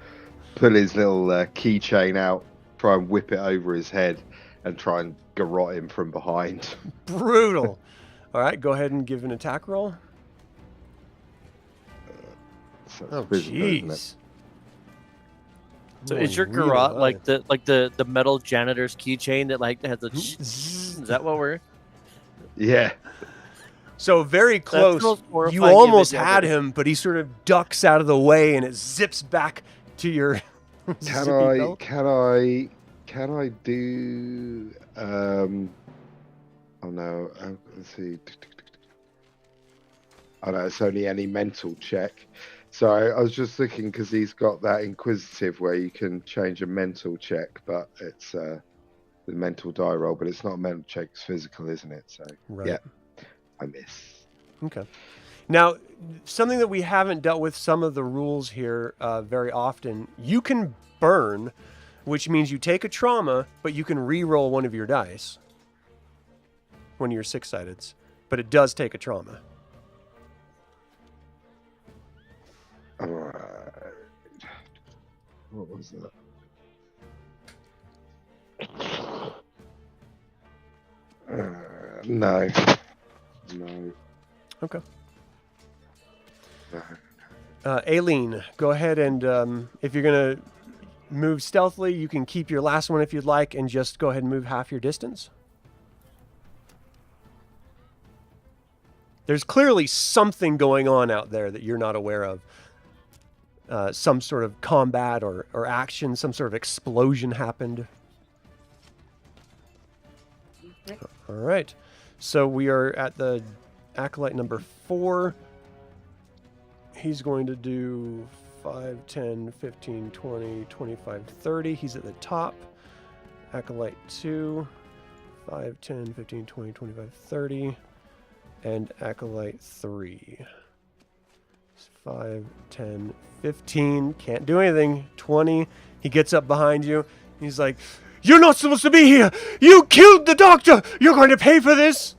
pull his little keychain out, try and whip it over his head, and try and garrote him from behind. Brutal. All right, go ahead and give an attack roll. So Oh, physical, isn't it? jeez. So is your garrote like the metal janitor's keychain that like has a is that what we're? Yeah. So very close. the most horrifying You almost image had ever. him, but he sort of ducks out of the way and it zips back to your Can zippy belt. Can I do oh no, let's see. Oh no, it's only any mental check. Sorry, I was just looking because he's got that inquisitive where you can change a mental check, but it's the mental die roll, but it's not a mental check, it's physical, isn't it? So Right. yeah, I miss. Okay. Now, something that we haven't dealt with some of the rules here very often, you can burn, which means you take a trauma, but you can re-roll one of your dice. One of your 6-sideds. But it does take a trauma. Alright. What was that? No. No. Okay. No. Aelene, go ahead and if you're going to move stealthily, you can keep your last one if you'd like and just go ahead and move half your distance. There's clearly something going on out there that you're not aware of. Some sort of combat or action, some sort of explosion happened. All right. So we are at the Acolyte number 4. He's going to do 5, 10, 15, 20, 25, 30. He's at the top. Acolyte 2, 5, 10, 15, 20, 25, 30. And Acolyte 3. 5, 10, 15. Can't do anything. 20. He gets up behind you. He's like, "You're not supposed to be here! You killed the doctor! You're going to pay for this!"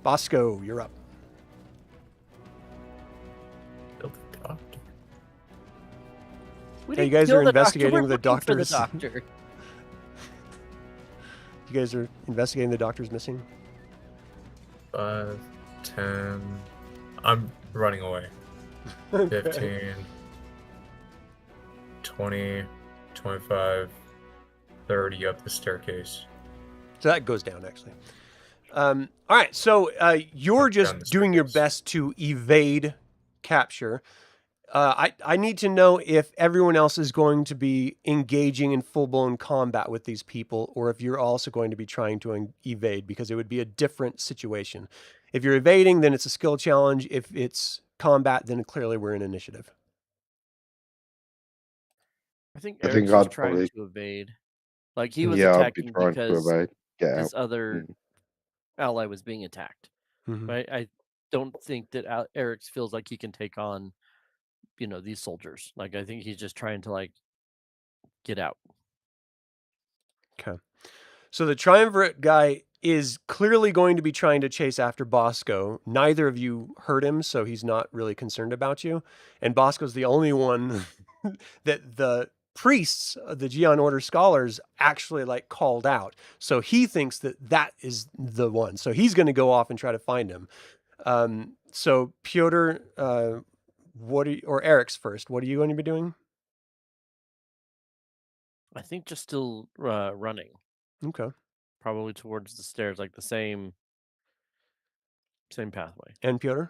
Bosco, you're up. Kill the doctor. We Hey, you didn't guys kill are the doctor, investigating we're the looking for doctor's- the doctor. You guys are investigating the doctor's missing? 5, 10. I'm running away. 15, 20, 25, 30 up the staircase. So that goes down, actually. All right, so you're Down the just doing your staircase. best to evade capture. I need to know if everyone else is going to be engaging in full-blown combat with these people, or if you're also going to be trying to evade, because it would be a different situation. If you're evading, then it's a skill challenge. If it's combat, then clearly we're in initiative. I think I Arix think was I'd trying probably- to evade. Like he was Yeah, I'll be attacking trying to because evade. Get this out. other ally was being attacked. Mhm. Right? I don't think that Arix feels like he can take on, these soldiers. Like I think he's just trying to get out. Okay. So the Triumvirate guy is clearly going to be trying to chase after Bosco. Neither of you hurt him, so he's not really concerned about you. And Bosco's the only one that the priests, the Gion Order scholars, actually called out. So he thinks that is the one. So he's going to go off and try to find him. So Piotr, or Arix first, what are you going to be doing? I think just still running, Okay. probably towards the stairs, like the same pathway. And Piotr?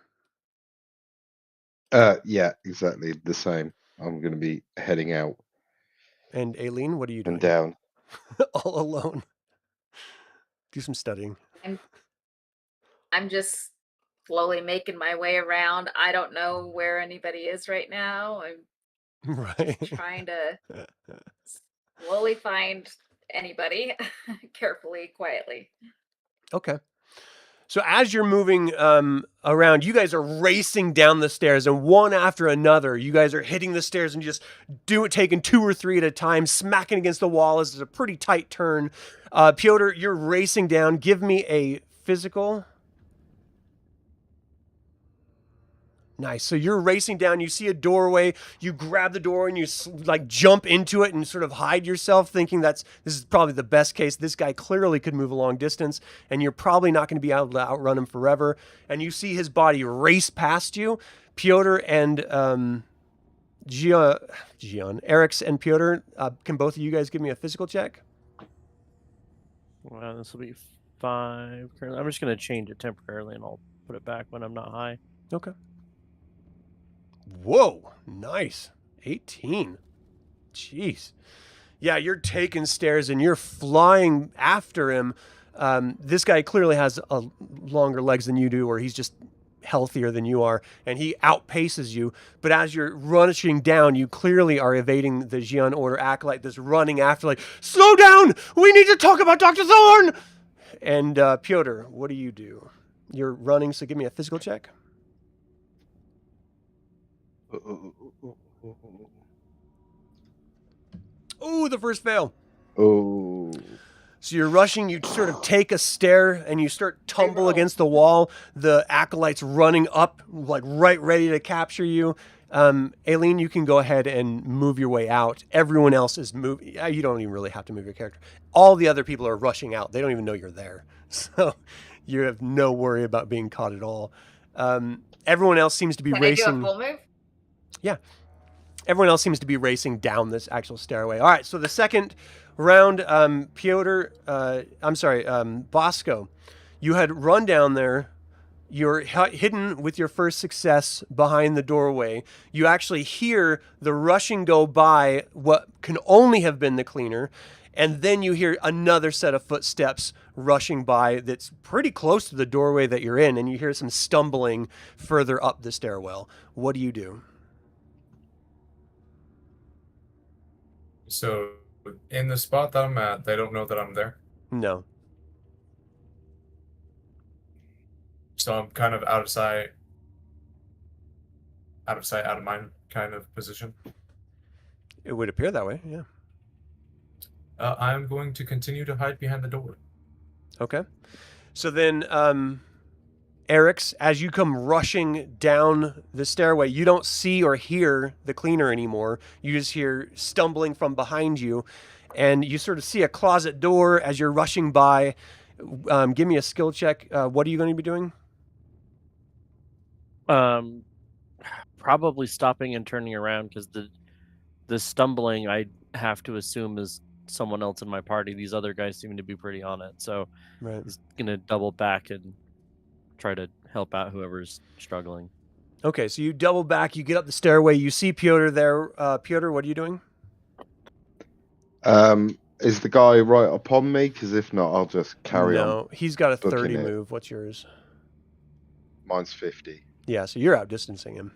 Yeah, exactly the same. I'm going to be heading out And Aelene, what are you doing? and down. All alone. Do some studying. I'm just slowly making my way around. I don't know where anybody is right now. I'm Right. trying to slowly find anybody carefully, quietly. Okay. So as you're moving around, you guys are racing down the stairs, and one after another, you guys are hitting the stairs and just taking 2 or 3 at a time, smacking against the wall. This is a pretty tight turn. Piotr, you're racing down. Give me a physical. Nice. So you're racing down. You see a doorway. You grab the door and you jump into it and sort of hide yourself, thinking this is probably the best case. This guy clearly could move a long distance, and you're probably not going to be able to outrun him forever. And you see his body race past you. Piotr and Arix and Piotr, can both of you guys give me a physical check? Well, this will be 5 currently. I'm just going to change it temporarily, and I'll put it back when I'm not high. Okay. Whoa, nice. 18. Jeez. Yeah, you're taking stairs and you're flying after him. This guy clearly has longer legs than you do, or he's just healthier than you are, and he outpaces you. But as you're rushing down, you clearly are evading the Gion Order acolyte that's running after, slow down! We need to talk about Dr. Thorne! And Piotr, what do you do? You're running, so give me a physical check. Ooh, the first fail. Oh. So you're rushing, you sort of take a stair and you start tumble against the wall. The acolyte's running up, right ready to capture you. Aelene, you can go ahead and move your way out. Everyone else is moving. You don't even really have to move your character. All the other people are rushing out. They don't even know you're there. So you have no worry about being caught at all. Everyone else seems to be Can racing. I do a full move? Yeah. Everyone else seems to be racing down this actual stairway. All right, so the second round, Bosco, you had run down there. You're hidden with your first success behind the doorway. You actually hear the rushing go by what can only have been the cleaner, and then you hear another set of footsteps rushing by that's pretty close to the doorway that you're in, and you hear some stumbling further up the stairwell. What do you do? So, in the spot that I'm at, they don't know that I'm there. No. So I'm kind of out of sight, out of mind kind of position. It would appear that way, yeah. I'm going to continue to hide behind the door. Okay. So then, Arix, as you come rushing down the stairway, you don't see or hear the cleaner anymore. You just hear stumbling from behind you, and you sort of see a closet door as you're rushing by. Give me a skill check. What are you going to be doing? Probably stopping and turning around, because the stumbling I have to assume is someone else in my party. These other guys seem to be pretty on it, so Right. he's gonna double back and try to help out whoever's struggling. Okay, so you double back, you get up the stairway, you see Piotr there. Piotr, what are you doing? Is the guy right upon me? Because if not, I'll just carry on. No, he's got a booking 30 it. move. What's yours? Mine's 50. Yeah, so you're outdistancing him.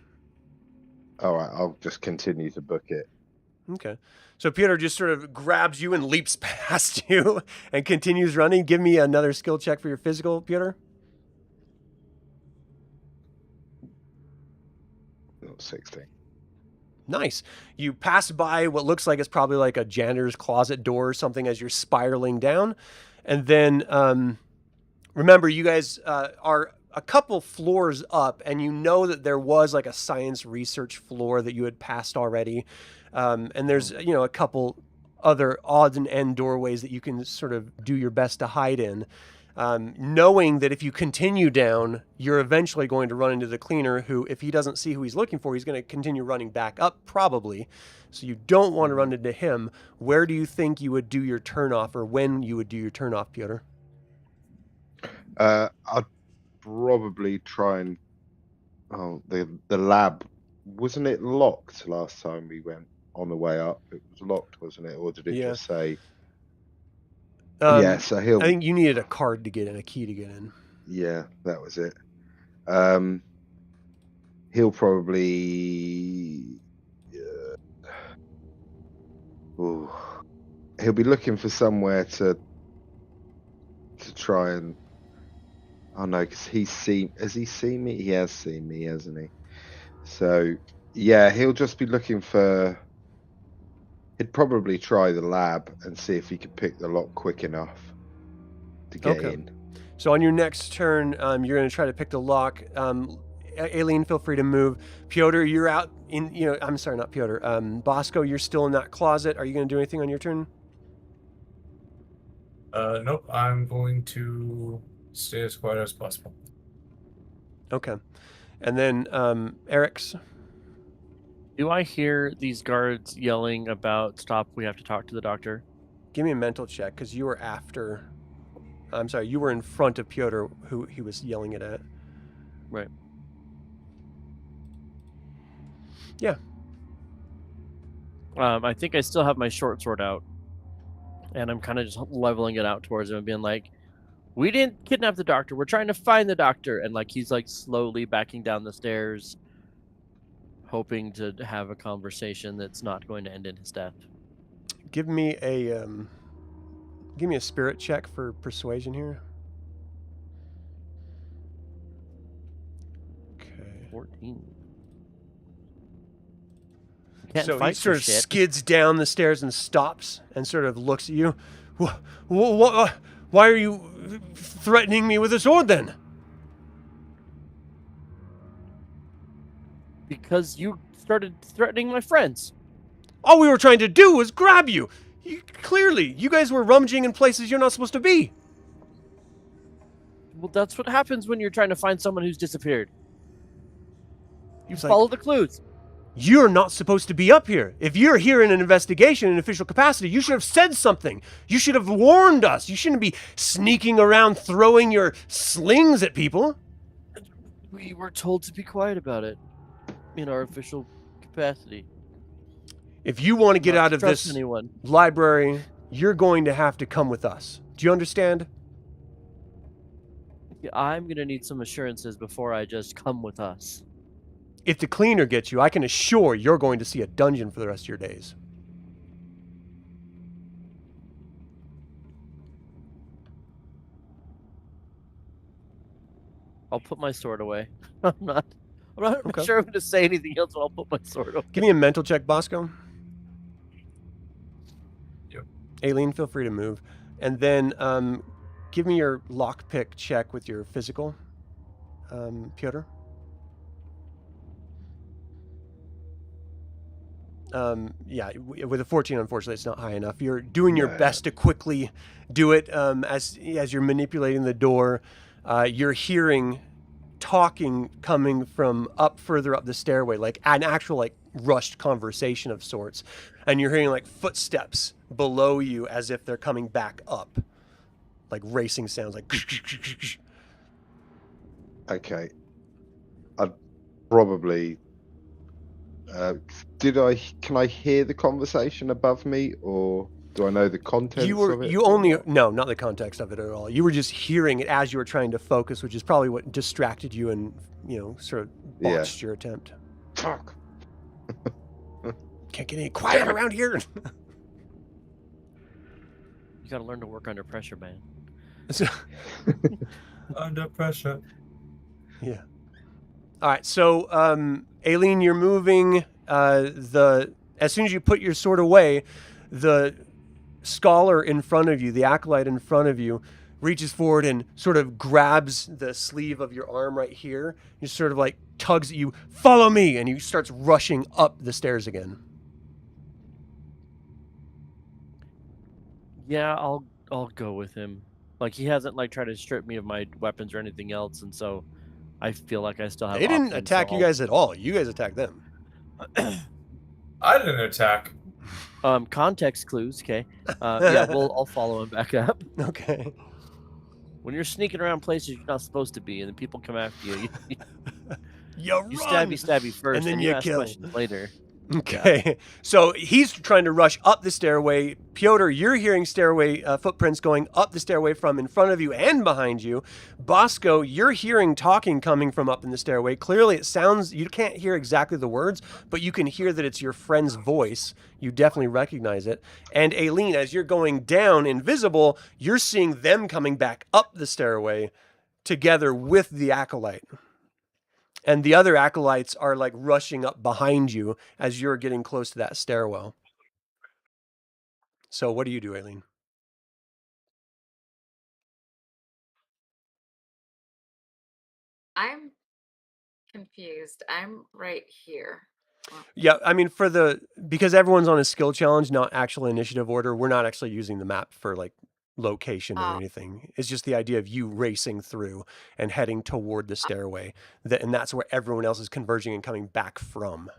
All right, I'll just continue to book it. Okay. So Piotr just sort of grabs you and leaps past you and continues running. Give me another skill check for your physical, Piotr. 60. Nice. You pass by what looks like it's probably like a janitor's closet door or something as you're spiraling down. And then remember, you guys are a couple floors up, and you know that there was like a science research floor that you had passed already. And there's, a couple other odds and end doorways that you can sort of do your best to hide in. Knowing that if you continue down, you're eventually going to run into the cleaner who, if he doesn't see who he's looking for, he's going to continue running back up probably. So you don't want to run into him. Where do you think you would do your turnoff, or when you would do your turnoff, Piotr? I'd probably try and... Oh, the lab. Wasn't it locked last time we went on the way up? It was locked, wasn't it? Or did it just say... yeah, so he'll... I think you needed a card to get in, a key to get in. Yeah, that was it. He'll probably... he'll be looking for somewhere to try and... Oh no, because has he seen me? He has seen me, hasn't he? So, yeah, he'll just be looking for... He'd probably try the lab and see if he could pick the lock quick enough to get in. So on your next turn, you're going to try to pick the lock. Aelene, feel free to move. Piotr, you're out in, I'm sorry, not Piotr. Bosco, you're still in that closet. Are you going to do anything on your turn? Nope, I'm going to stay as quiet as possible. Okay. And then, Arix. Do I hear these guards yelling about, stop, we have to talk to the doctor? Give me a mental check, because you were you were in front of Piotr, who he was yelling it at. Right. Yeah. I think I still have my short sword out, and I'm kind of just leveling it out towards him and being like, we didn't kidnap the doctor, we're trying to find the doctor. And like he's like slowly backing down the stairs, hoping to have a conversation that's not going to end in his death. Give me a spirit check for persuasion here. Okay. 14. So he sort of skids down the stairs and stops and sort of looks at you. Why are you threatening me with a sword then? Because you started threatening my friends. All we were trying to do was grab you. Clearly, you guys were rummaging in places you're not supposed to be. Well, that's what happens when you're trying to find someone who's disappeared. You It's follow the clues. You're not supposed to be up here. If you're here in an investigation in official capacity, you should have said something. You should have warned us. You shouldn't be sneaking around throwing your slings at people. We were told to be quiet about it in our official capacity. If you want to get Not out of trust this anyone. library, you're going to have to come with us. Do you understand? I'm going to need some assurances before I just come with us. If the cleaner gets you, I can assure you're going to see a dungeon for the rest of your days. I'll put my sword away. I'm not Okay. sure I'm going to say anything else, but I'll put my sword away. Give me a mental check, Bosco. Yep. Aelene, feel free to move. And then give me your lockpick check with your physical, Piotr. Yeah, with a 14, unfortunately, it's not high enough. You're doing your best to quickly do it. As you're manipulating the door, you're hearing talking coming from further up the stairway, like an actual like rushed conversation of sorts, and you're hearing like footsteps below you as if they're coming back up, like racing sounds, like. Okay. I'd probably. Can I hear the conversation above me, or do I know the contents of it? No, not the context of it at all. You were just hearing it as you were trying to focus, which is probably what distracted you and, sort of botched your attempt. Fuck. Can't get any quiet around here. You got to learn to work under pressure, man. Under pressure. Yeah. All right. So, Aelene, you're moving. As soon as you put your sword away, the scholar in front of you, the acolyte in front of you, reaches forward and sort of grabs the sleeve of your arm right here. He sort of like tugs at you. Follow me, and he starts rushing up the stairs again. Yeah, I'll go with him. Like, he hasn't like tried to strip me of my weapons or anything else, and so I feel like I still have. They didn't attack you guys at all. You guys attacked them. I didn't attack. Context clues, okay. Yeah, I'll follow him back up. Okay. When you're sneaking around places you're not supposed to be, and then people come after you, you stabby first, and then you ask kill questions later. Okay, yeah. So he's trying to rush up the stairway. Piotr, you're hearing stairway footprints going up the stairway from in front of you and behind you. Bosco, you're hearing talking coming from up in the stairway. Clearly, it sounds, you can't hear exactly the words, but you can hear that it's your friend's voice. You definitely recognize it. And Aelene, as you're going down invisible, you're seeing them coming back up the stairway together with the acolyte. And the other acolytes are like rushing up behind you as you're getting close to that stairwell. So what do you do, Aelene? I'm confused. I'm right here. Yeah, I mean, because everyone's on a skill challenge, not actual initiative order, we're not actually using the map for like location or anything. It's just the idea of you racing through and heading toward the stairway, and that's where everyone else is converging and coming back from.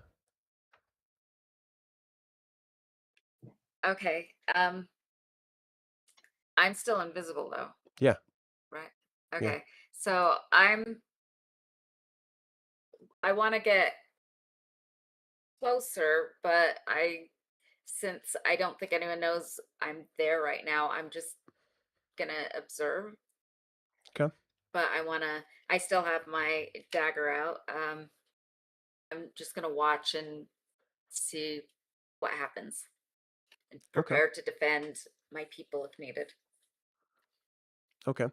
Okay. I'm still invisible though. Yeah. Right. Okay. Yeah. So I want to get closer, but since I don't think anyone knows I'm there right now, I'm just gonna observe. Okay. But I still have my dagger out. I'm just gonna watch and see what happens and prepare to defend my people if needed. Okay.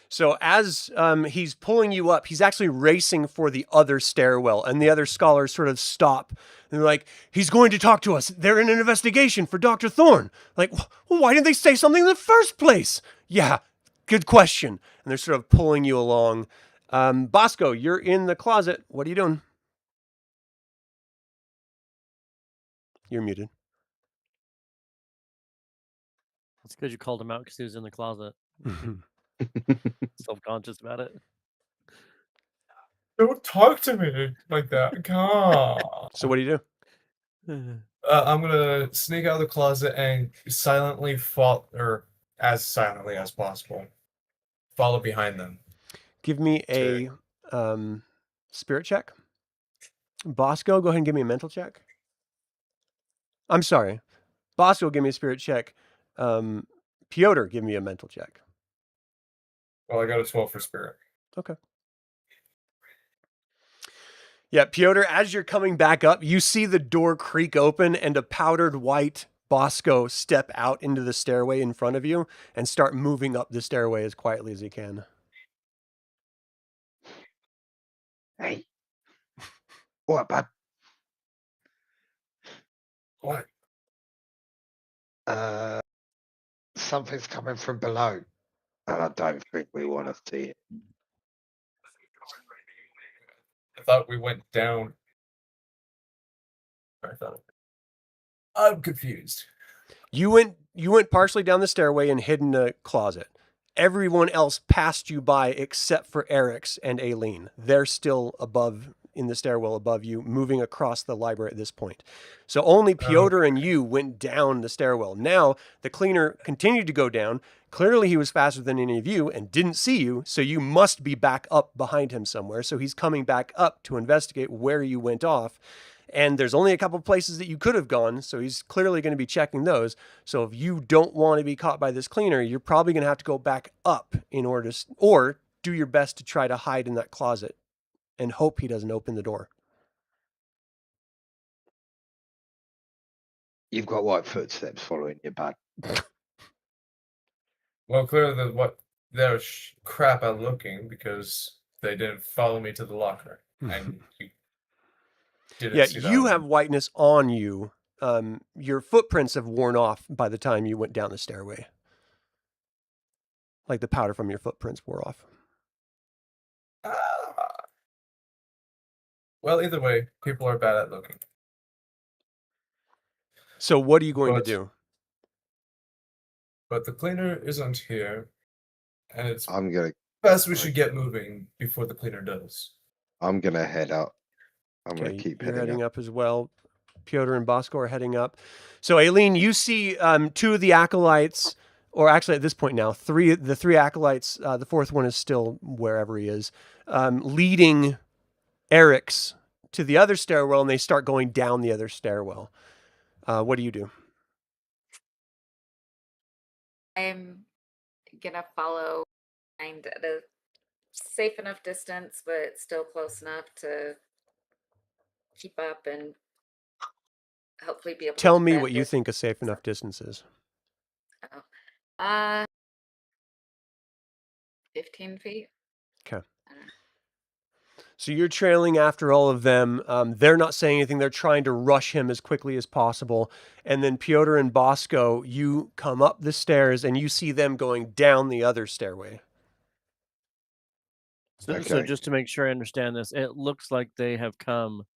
So as he's pulling you up, he's actually racing for the other stairwell, and the other scholars sort of stop. And they're like, he's going to talk to us. They're in an investigation for Dr. Thorne. Like, well, why didn't they say something in the first place? Yeah, good question. And they're sort of pulling you along. Bosco, you're in the closet. What are you doing? You're muted. It's good you called him out because he was in the closet. Self-conscious about it. Don't talk to me like that. God. So what do you do? I'm gonna sneak out of the closet and silently as silently as possible, follow behind them. Give me a spirit check. Bosco, go ahead and give me a mental check. I'm sorry. Bosco, give me a spirit check. Piotr, give me a mental check. Well, I got a 12 for spirit. Okay. Yeah, Piotr, as you're coming back up, you see the door creak open and a powdered white Bosco step out into the stairway in front of you and start moving up the stairway as quietly as he can. Hey. What, bud? What? Something's coming from below. And I don't think we want to see it. I thought we went down. I thought. I'm confused. You went partially down the stairway and hid in a closet. Everyone else passed you by except for Arix and Aelene. They're still above in the stairwell above you, moving across the library at this point. So only Piotr and you went down the stairwell. Now the cleaner continued to go down. Clearly he was faster than any of you and didn't see you, so you must be back up behind him somewhere. So he's coming back up to investigate where you went off. And there's only a couple places that you could have gone, so he's clearly going to be checking those. So if you don't want to be caught by this cleaner, you're probably going to have to go back up in order to, or do your best to try to hide in that closet and hope he doesn't open the door. You've got white footsteps following you, bud. Well, clearly they're crap at looking because they didn't follow me to the locker. And you didn't see that you one. have whiteness on you. Your footprints have worn off by the time you went down the stairway. Like the powder from your footprints wore off. Well, either way, people are bad at looking. So what are you going to do? But the cleaner isn't here, and it's best we should get moving before the cleaner does. I'm gonna head up. I'm Okay, gonna keep you're heading up as well. Piotr and Bosco are heading up. So Aelene, you see two of the acolytes, or actually at this point now, the three acolytes, the fourth one is still wherever he is, leading Arix to the other stairwell, and they start going down the other stairwell. What do you do? I'm gonna follow behind at a safe enough distance, but still close enough to keep up and hopefully be able to Tell me defend what you it. think a safe enough distance is. 15 feet. Okay. So you're trailing after all of them. They're not saying anything. They're trying to rush him as quickly as possible. And then Piotr and Bosco, you come up the stairs and you see them going down the other stairway. So just to make sure I understand this, it looks like they have come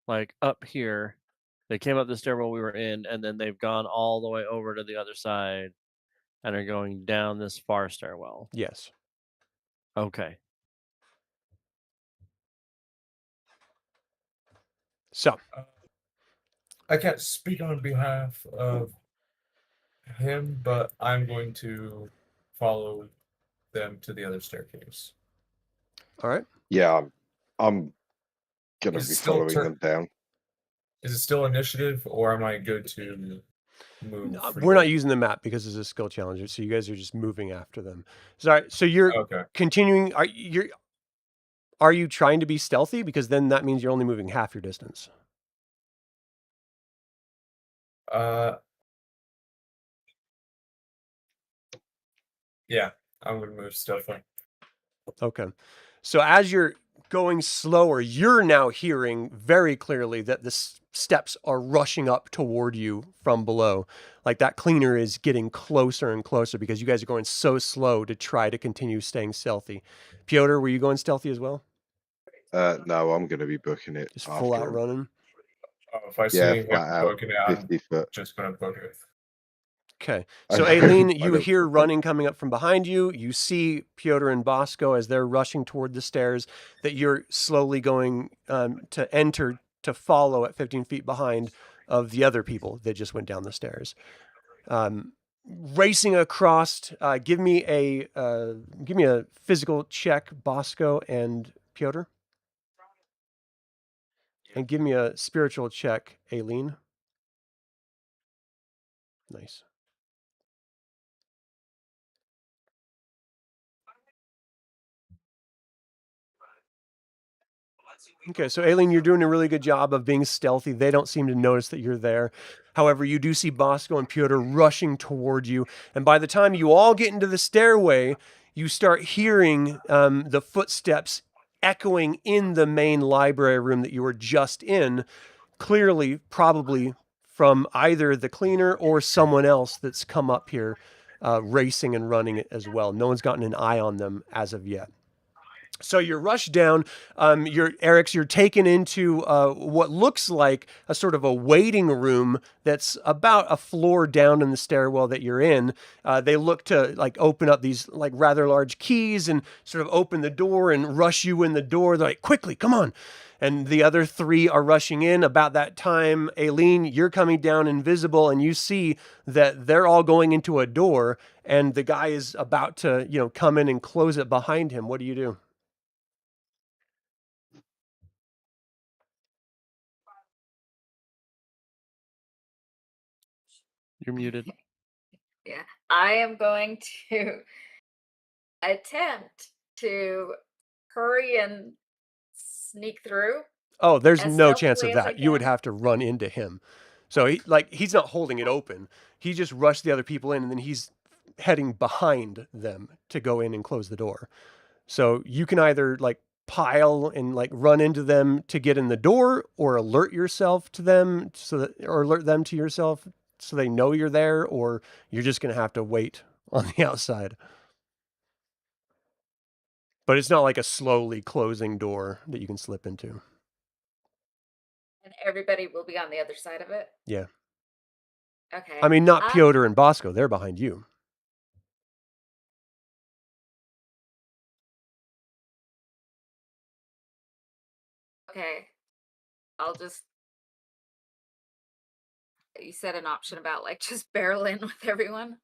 like up here. They came up the stairwell we were in, and then they've gone all the way over to the other side and are going down this far stairwell. Yes. Okay. So I can't speak on behalf of him, but I'm going to follow them to the other staircase. All right. Yeah, I'm gonna be following them down. Is it still initiative, or am I good to move? We're not using the map because it's a skill challenge, so you guys are just moving after them. Sorry. So you're continuing. Are you trying to be stealthy? Because then that means you're only moving half your distance. Yeah, I'm gonna move stealthily. Okay. So as you're going slower, you're now hearing very clearly that the steps are rushing up toward you from below. Like that cleaner is getting closer and closer because you guys are going so slow to try to continue staying stealthy. Piotr, were you going stealthy as well? No, I'm going to be booking it. Just full out running? If I see him booking it, I'm just going to book it. Okay. So Aelene, you hear running coming up from behind you. You see Piotr and Bosco as they're rushing toward the stairs that you're slowly going to enter to follow at 15 feet behind of the other people that just went down the stairs. Racing across, give me a physical check, Bosco and Piotr. And give me a spiritual check, Aelene. Nice. Okay, so Aelene, you're doing a really good job of being stealthy. They don't seem to notice that you're there. However, you do see Bosco and Piotr rushing toward you. And by the time you all get into the stairway, you start hearing the footsteps echoing in the main library room that you were just in, clearly probably from either the cleaner or someone else that's come up here racing and running it as well. No one's gotten an eye on them as of yet. So you're rushed down. Arix, you're taken into what looks like a sort of a waiting room that's about a floor down in the stairwell that you're in. They look to like open up these like rather large keys and sort of open the door and rush you in the door. They're like, quickly, come on. And the other three are rushing in. About that time, Aelene, you're coming down invisible, and you see that they're all going into a door, and the guy is about to, come in and close it behind him. What do you do? You're muted. Yeah, I am going to attempt to hurry and sneak through. Oh, there's as no chance of stealthily as I that. You would can. have to run into him. So he's not holding it open. He just rushed the other people in, and then he's heading behind them to go in and close the door. So you can either like pile and like run into them to get in the door, or alert yourself to them or alert them to yourself so they know you're there, or you're just going to have to wait on the outside. But it's not like a slowly closing door that you can slip into. And everybody will be on the other side of it. Yeah. Okay. I mean, not Piotr and Bosco. They're behind you. Okay. I'll just. You said an option about like just barrel in with everyone.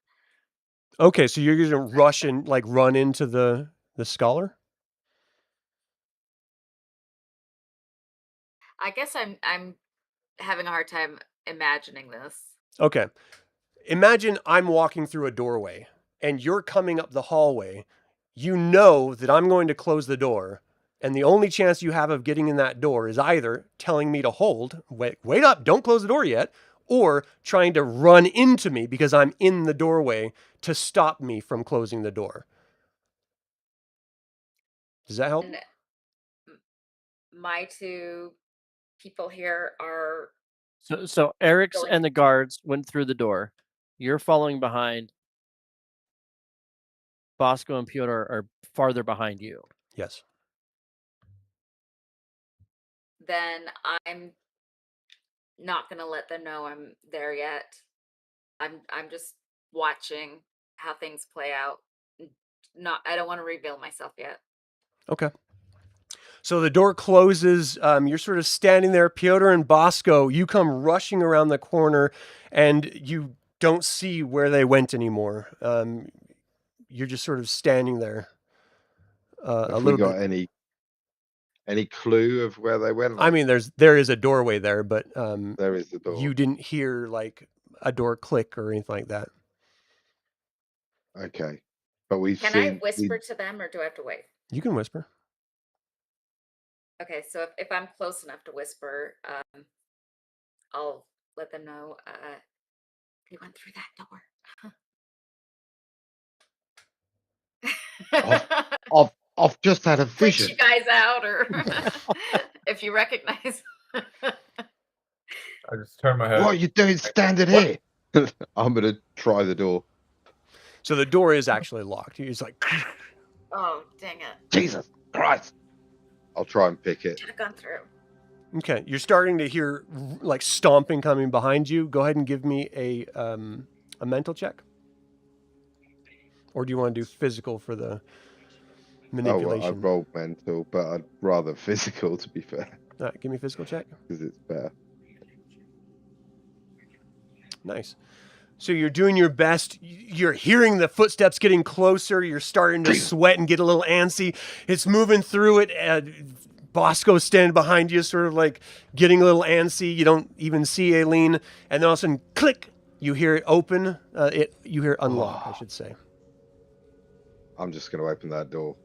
Okay, so you're going to rush and like run into the scholar? I guess I'm having a hard time imagining this. Okay. Imagine I'm walking through a doorway and you're coming up the hallway. You know that I'm going to close the door, and the only chance you have of getting in that door is either telling me to hold, wait up, don't close the door yet, or trying to run into me because I'm in the doorway to stop me from closing the door. Does that help? And my two people here are So Arix Going- and the guards went through the door. You're following behind. Bosco and Piotr are farther behind you. Yes. then I'm not gonna let them know I'm there yet. I'm just watching how things play out. I don't want to reveal myself yet. Okay. So the door closes. You're sort of standing there, Piotr and Bosco. You come rushing around the corner, and you don't see where they went anymore. You're just sort of standing there. Have we got any clue of where they went? I mean, there is a doorway there, but there is the door. you didn't hear like a door click or anything like that. Okay, but we've Can seen. I whisper to them, or do I have to wait? You can whisper. Okay, so if I'm close enough to whisper, I'll let them know they went through that door. I've just had a Freaks vision. you guys out, or if you recognize. I just turn my head. What are you doing standing here? I'm gonna try the door. So the door is actually locked. He's like, Oh, dang it. Jesus Christ! I'll try and pick it. Should have gone through. okay, you're starting to hear like stomping coming behind you. Go ahead and give me a mental check. Or do you want to do physical for the manipulation? I rolled mental, but I'd rather physical, to be fair, All right, give me a physical check. because it's better. Nice. So you're doing your best. You're hearing the footsteps getting closer. You're starting to sweat and get a little antsy. It's moving through it. Bosco's standing behind you, sort of like getting a little antsy. You don't even see Aelene. And then all of a sudden, click, you hear it open. You hear it unlock, I should say. I'm just going to open that door.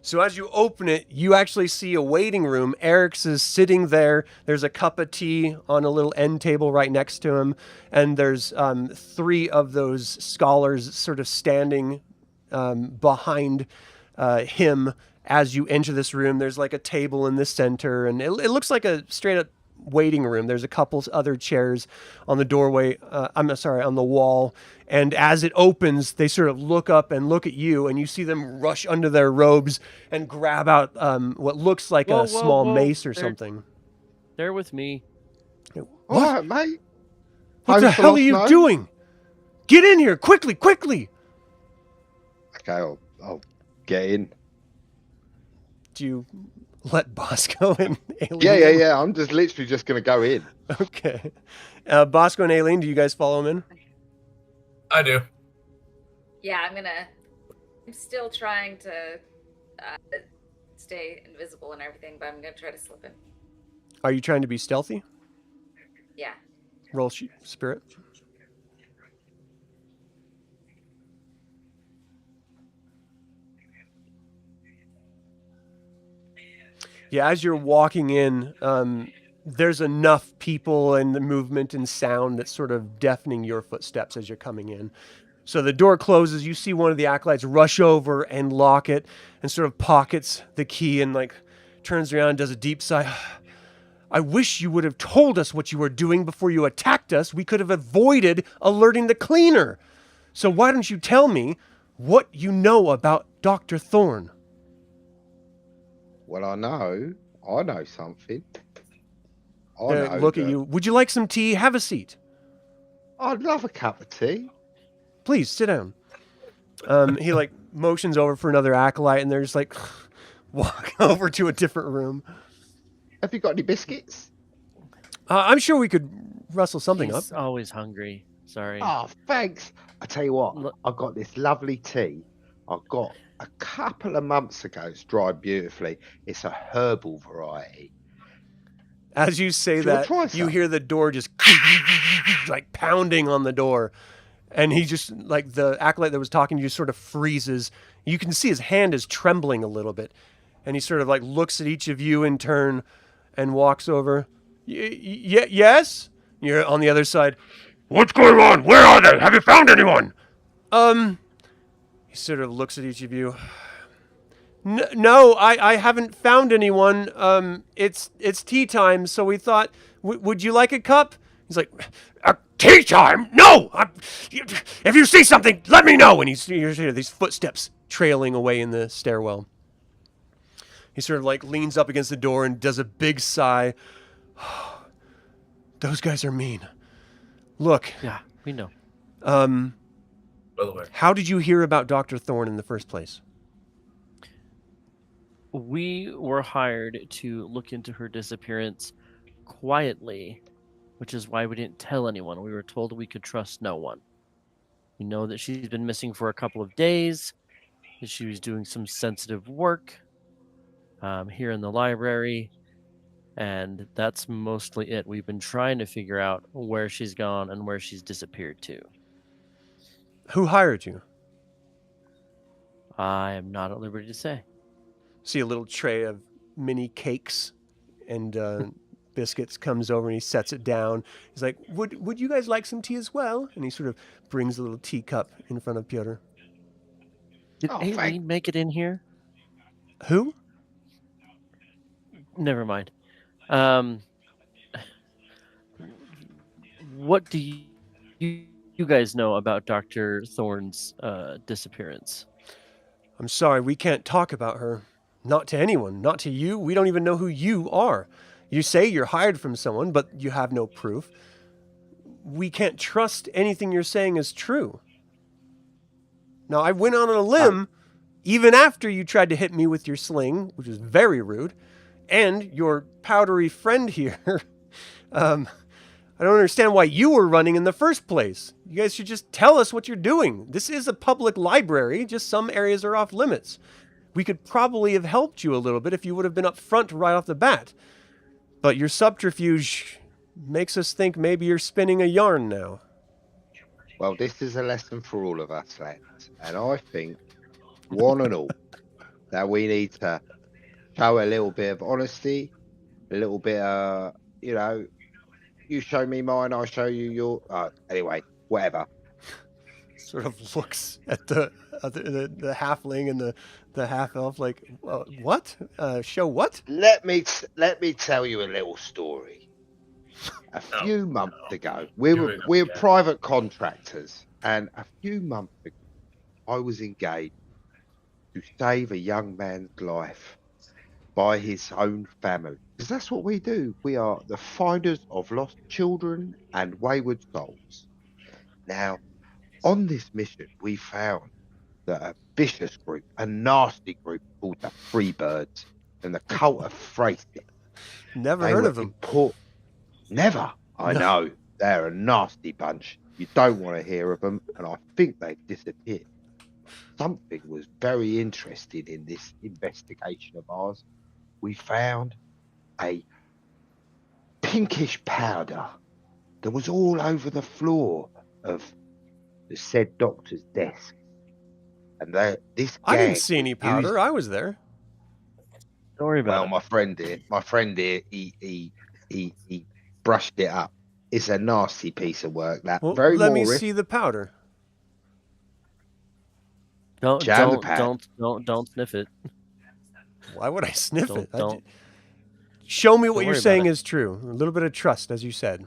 So as you open it, you actually see a waiting room. Arix is sitting there. There's a cup of tea on a little end table right next to him. And there's 3 of those scholars sort of standing behind him as you enter this room, there's like a table in the center, and it looks like a straight up waiting room. There's a couple other chairs on the doorway. On the wall. And as it opens, they sort of look up and look at you, and you see them rush under their robes and grab out what looks like a small mace or something. They're with me. All right, mate. What the hell are you doing? Get in here, quickly! Okay, I'll get in. Do you let Bosco and Aelene? Yeah. I'm literally just going to go in. Okay. Bosco and Aelene, do you guys follow him in? I do. Yeah, I'm still trying to stay invisible and everything, but I'm gonna try to slip in. Are you trying to be stealthy? Yeah. Roll spirit. Yeah, as you're walking in, there's enough people and the movement and sound that's sort of deafening your footsteps as you're coming in. So the door closes. You see one of the acolytes rush over and lock it and sort of pockets the key and like turns around and does a deep sigh. I wish you would have told us what you were doing before you attacked us. We could have avoided alerting the cleaner. So why don't you tell me what you know about Dr. Thorne? Well, I know something. Look at you. Would you like some tea? Have a seat. I'd love a cup of tea. Please sit down. He like motions over for another acolyte, and they're just like walk over to a different room. Have you got any biscuits? I'm sure we could rustle something He's up. always hungry. Sorry. Oh, thanks. I tell you what, I got this lovely tea. I got a couple of months ago. It's dried beautifully. It's a herbal variety. As you say that, you hear the door just like pounding on the door. And he just, like the acolyte that was talking to you sort of freezes. You can see his hand is trembling a little bit. And he sort of like looks at each of you in turn and walks over. Yes? You're on the other side. What's going on? Where are they? Have you found anyone? He sort of looks at each of you. No, I haven't found anyone. It's tea time, so we thought, would you like a cup? He's like, tea time? No! If you see something, let me know. And you hear these footsteps trailing away in the stairwell. He sort of like leans up against the door and does a big sigh. Those guys are mean. Look. Yeah, we know. How did you hear about Dr. Thorne in the first place? We were hired to look into her disappearance quietly, which is why we didn't tell anyone. We were told we could trust no one. We know that she's been missing for a couple of days, that she was doing some sensitive work here in the library, and that's mostly it. We've been trying to figure out where she's gone and where she's disappeared to. Who hired you? I am not at liberty to say. See a little tray of mini cakes and biscuits comes over and he sets it down. He's like, would you guys like some tea as well? And he sort of brings a little teacup in front of Piotr. Did Aelene make it in here? Who? Never mind. What do you guys know about Dr. Thorne's disappearance? I'm sorry, we can't talk about her. Not to anyone, not to you. We don't even know who you are. You say you're hired from someone, but you have no proof. We can't trust anything you're saying is true. Now, I went on a limb even after you tried to hit me with your sling, which was very rude, and your powdery friend here. I don't understand why you were running in the first place. You guys should just tell us what you're doing. This is a public library, just some areas are off limits. We could probably have helped you a little bit if you would have been up front right off the bat. But your subterfuge makes us think maybe you're spinning a yarn now. Well, this is a lesson for all of us, lads. And I think, one and all, that we need to show a little bit of honesty, a little bit of, you show me mine, I'll show you your... anyway, whatever. Sort of looks at the halfling and the half elf like, what? Show what? Let me tell you a little story. A few months ago, we're private contractors, and a few months ago, I was engaged to save a young man's life by his own family, because that's what we do. We are the finders of lost children and wayward souls. Now, on this mission, we found that a vicious group, a nasty group called the Freebirds and the Cult of Freighting. Never heard of them. Never. I know. They're a nasty bunch. You don't want to hear of them, and I think they've disappeared. Something was very interesting in this investigation of ours. We found a pinkish powder that was all over the floor of the said doctor's desk. And this gang, I didn't see any powder. I was there. Don't worry about it. My friend here, he brushed it up. It's a nasty piece of work. That Well, very let me Morris. see the powder. Don't sniff it. Why would I sniff it? Don't. Show me what Don't you're worry saying about it. is true. A little bit of trust, as you said.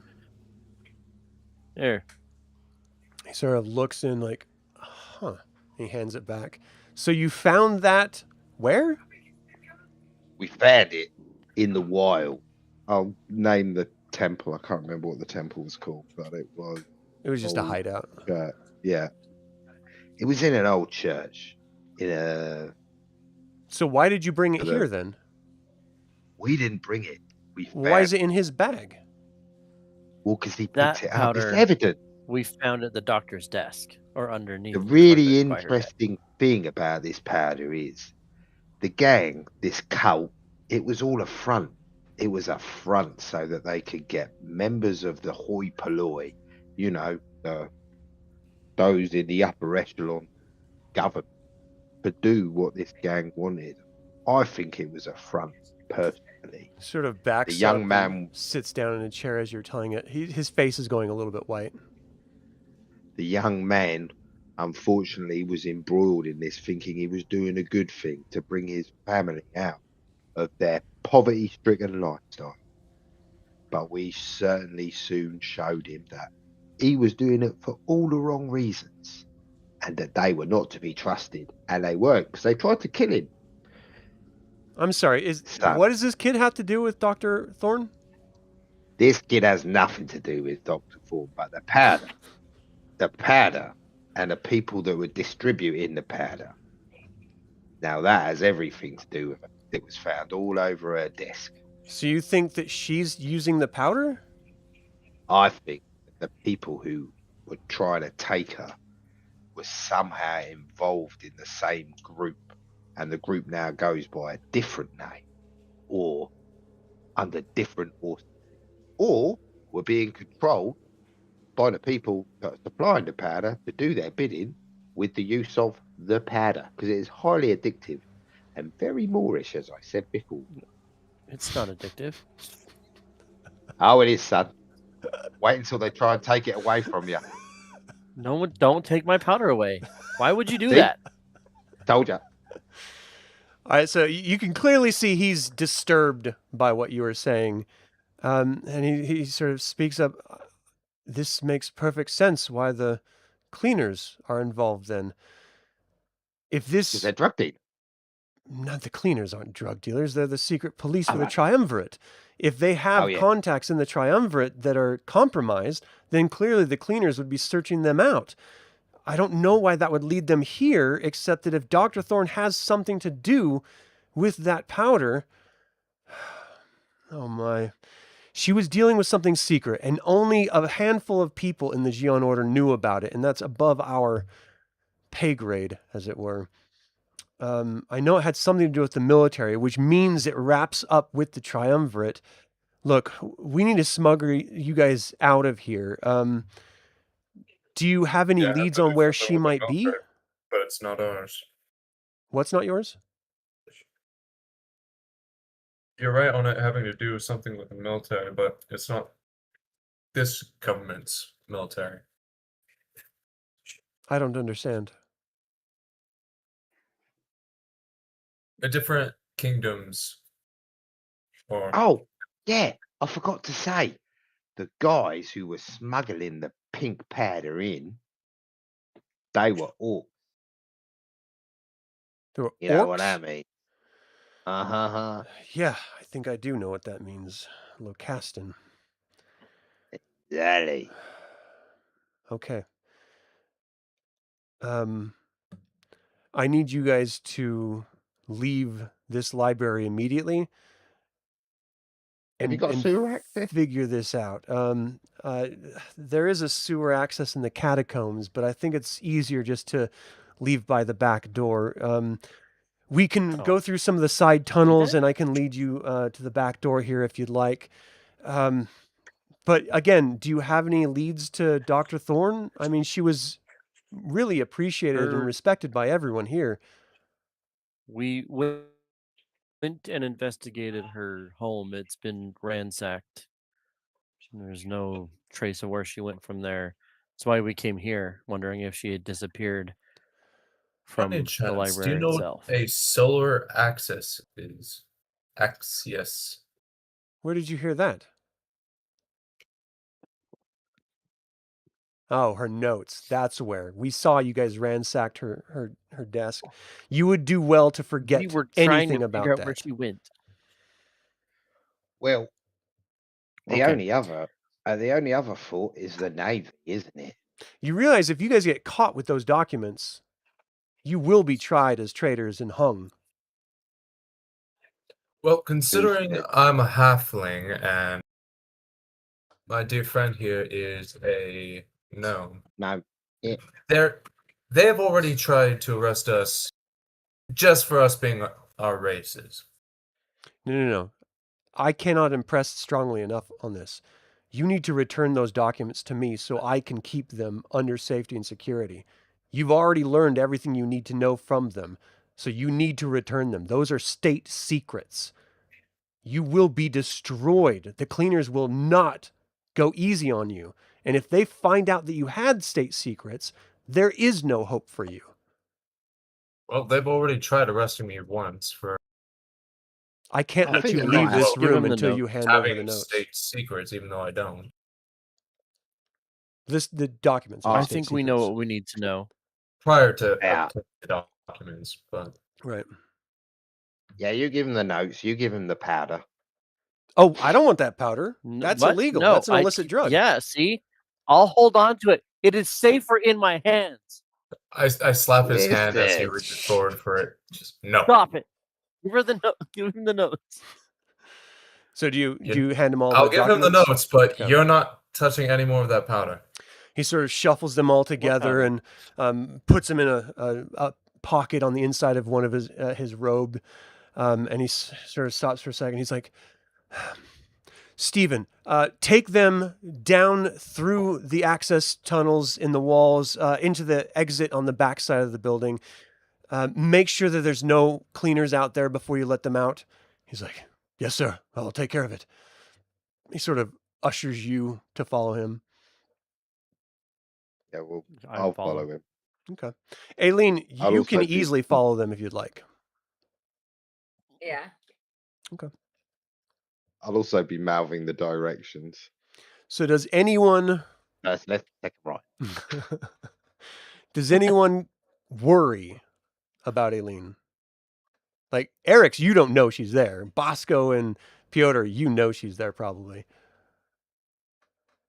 Here. He sort of looks in like, huh. He hands it back. So you found that where? We found it in the wild. I'll name the temple. I can't remember what the temple was called, but it was just a hideout. Yeah. It was in an old church. So why did you bring it here then? We didn't bring it. Why is it in his bag? Well, because he That picked it up. powder- It's evident. We found it at the doctor's desk or underneath. The really by her desk. interesting thing about this powder is the gang, this cult, it was all a front. It was a front so that they could get members of the hoi polloi, those in the upper echelon government, to do what this gang wanted. I think it was a front, personally. Sort of backs The young up man and sits down in a chair as you're telling it. His face is going a little bit white. The young man, unfortunately, was embroiled in this, thinking he was doing a good thing to bring his family out of their poverty-stricken lifestyle. But we certainly soon showed him that he was doing it for all the wrong reasons, and that they were not to be trusted, and they weren't, because they tried to kill him. I'm sorry. What does this kid have to do with Dr. Thorne? This kid has nothing to do with Dr. Thorne, but the powder, and the people that were distributing the powder. Now that has everything to do with it. It was found all over her desk. So you think that she's using the powder? I think that the people who were trying to take her were somehow involved in the same group, and the group now goes by a different name, or under different authors, or were being controlled by the people that are supplying the powder to do their bidding with the use of the powder, because it is highly addictive and very Moorish, as I said before. It's not addictive. Oh, it is, son. Wait until they try and take it away from you. No one, don't take my powder away. Why would you do See? that? Told you. All right, so you can clearly see he's disturbed by what you were saying. And he sort of speaks up. This makes perfect sense why the cleaners are involved then. If this... Because they're drug dealers. Not the cleaners aren't drug dealers. They're the secret police for the Alright. Triumvirate. If they have contacts in the Triumvirate that are compromised, then clearly the cleaners would be searching them out. I don't know why that would lead them here, except that if Dr. Thorne has something to do with that powder... Oh my... She was dealing with something secret, and only a handful of people in the Gion Order knew about it, and that's above our pay grade, as it were. I know it had something to do with the military, which means it wraps up with the Triumvirate. Look, we need to smuggle you guys out of here. Do you have any leads on where she might be? But it's not ours. What's not yours? You're right on it having to do with something with the military, but it's not this government's military. I don't understand. The different kingdoms. Or Oh, yeah, I forgot to say, the guys who were smuggling the pink powder in, they were orcs. There were You know what I orcs? mean? Uh-huh. Yeah, I think I do know what that means. Locastin. Exactly. Okay. I need you guys to leave this library immediately Have you got and sewer access? figure this out. There is a sewer access in the catacombs, but I think it's easier just to leave by the back door. We can go through some of the side tunnels, and I can lead you to the back door here if you'd like. But again, do you have any leads to Dr. Thorne? I mean, she was really appreciated and respected by everyone here. We went and investigated her home. It's been ransacked. There's no trace of where she went from there. That's why we came here, wondering if she had disappeared from any the chance, library do you know itself. what a solar axis is? Axios. Where did you hear that? Oh, her notes. That's where. We saw you guys ransacked her desk. You would do well to We forget were trying anything to about figure out that. where she went. Well, the Okay. only other thought is the Navy, isn't it? You realize if you guys get caught with those documents, you will be tried as traitors and hung. Well, considering said? I'm a halfling and my dear friend here is a gnome, No. Yeah. they have already tried to arrest us just for us being our races. No. I cannot impress strongly enough on this. You need to return those documents to me so I can keep them under safety and security. You've already learned everything you need to know from them, so you need to return them. Those are state secrets. You will be destroyed. The cleaners will not go easy on you. And if they find out that you had state secrets, there is no hope for you. Well, they've already tried arresting me once for I can't I let think you they leave might this have- Give room him the until note. you hand over the having notes. state secrets, even though I don't. The documents. Are I state think we know secrets. what we need to know. Prior to Yeah. the documents, but Right. Yeah, you give him the notes, you give him the powder. Oh, I don't want that powder. That's What? illegal. No, That's an illicit drug. Yeah, see? I'll hold on to it. It is safer in my hands. I slap his hand as he Listen. reaches forward for it. Just no. Stop it. Give her the note. Give him the notes. So do you hand him all I'll the give him the documents? notes, but Okay. you're not touching any more of that powder. He sort of shuffles them all together and puts them in a pocket on the inside of one of his robe. And he sort of stops for a second. He's like, Stephen, take them down through the access tunnels in the walls into the exit on the back side of the building. Make sure that there's no cleaners out there before you let them out. He's like, yes, sir. I'll take care of it. He sort of ushers you to follow him. Yeah, well, I I'll follow. follow him. Okay. Aelene, I'll you also can do- easily follow them if you'd like. Yeah. I'll also be mouthing the directions. So does anyone First left, second right. does anyone worry about Aelene? Like Arix, you don't know she's there. Bosco and Piotr, you know she's there probably.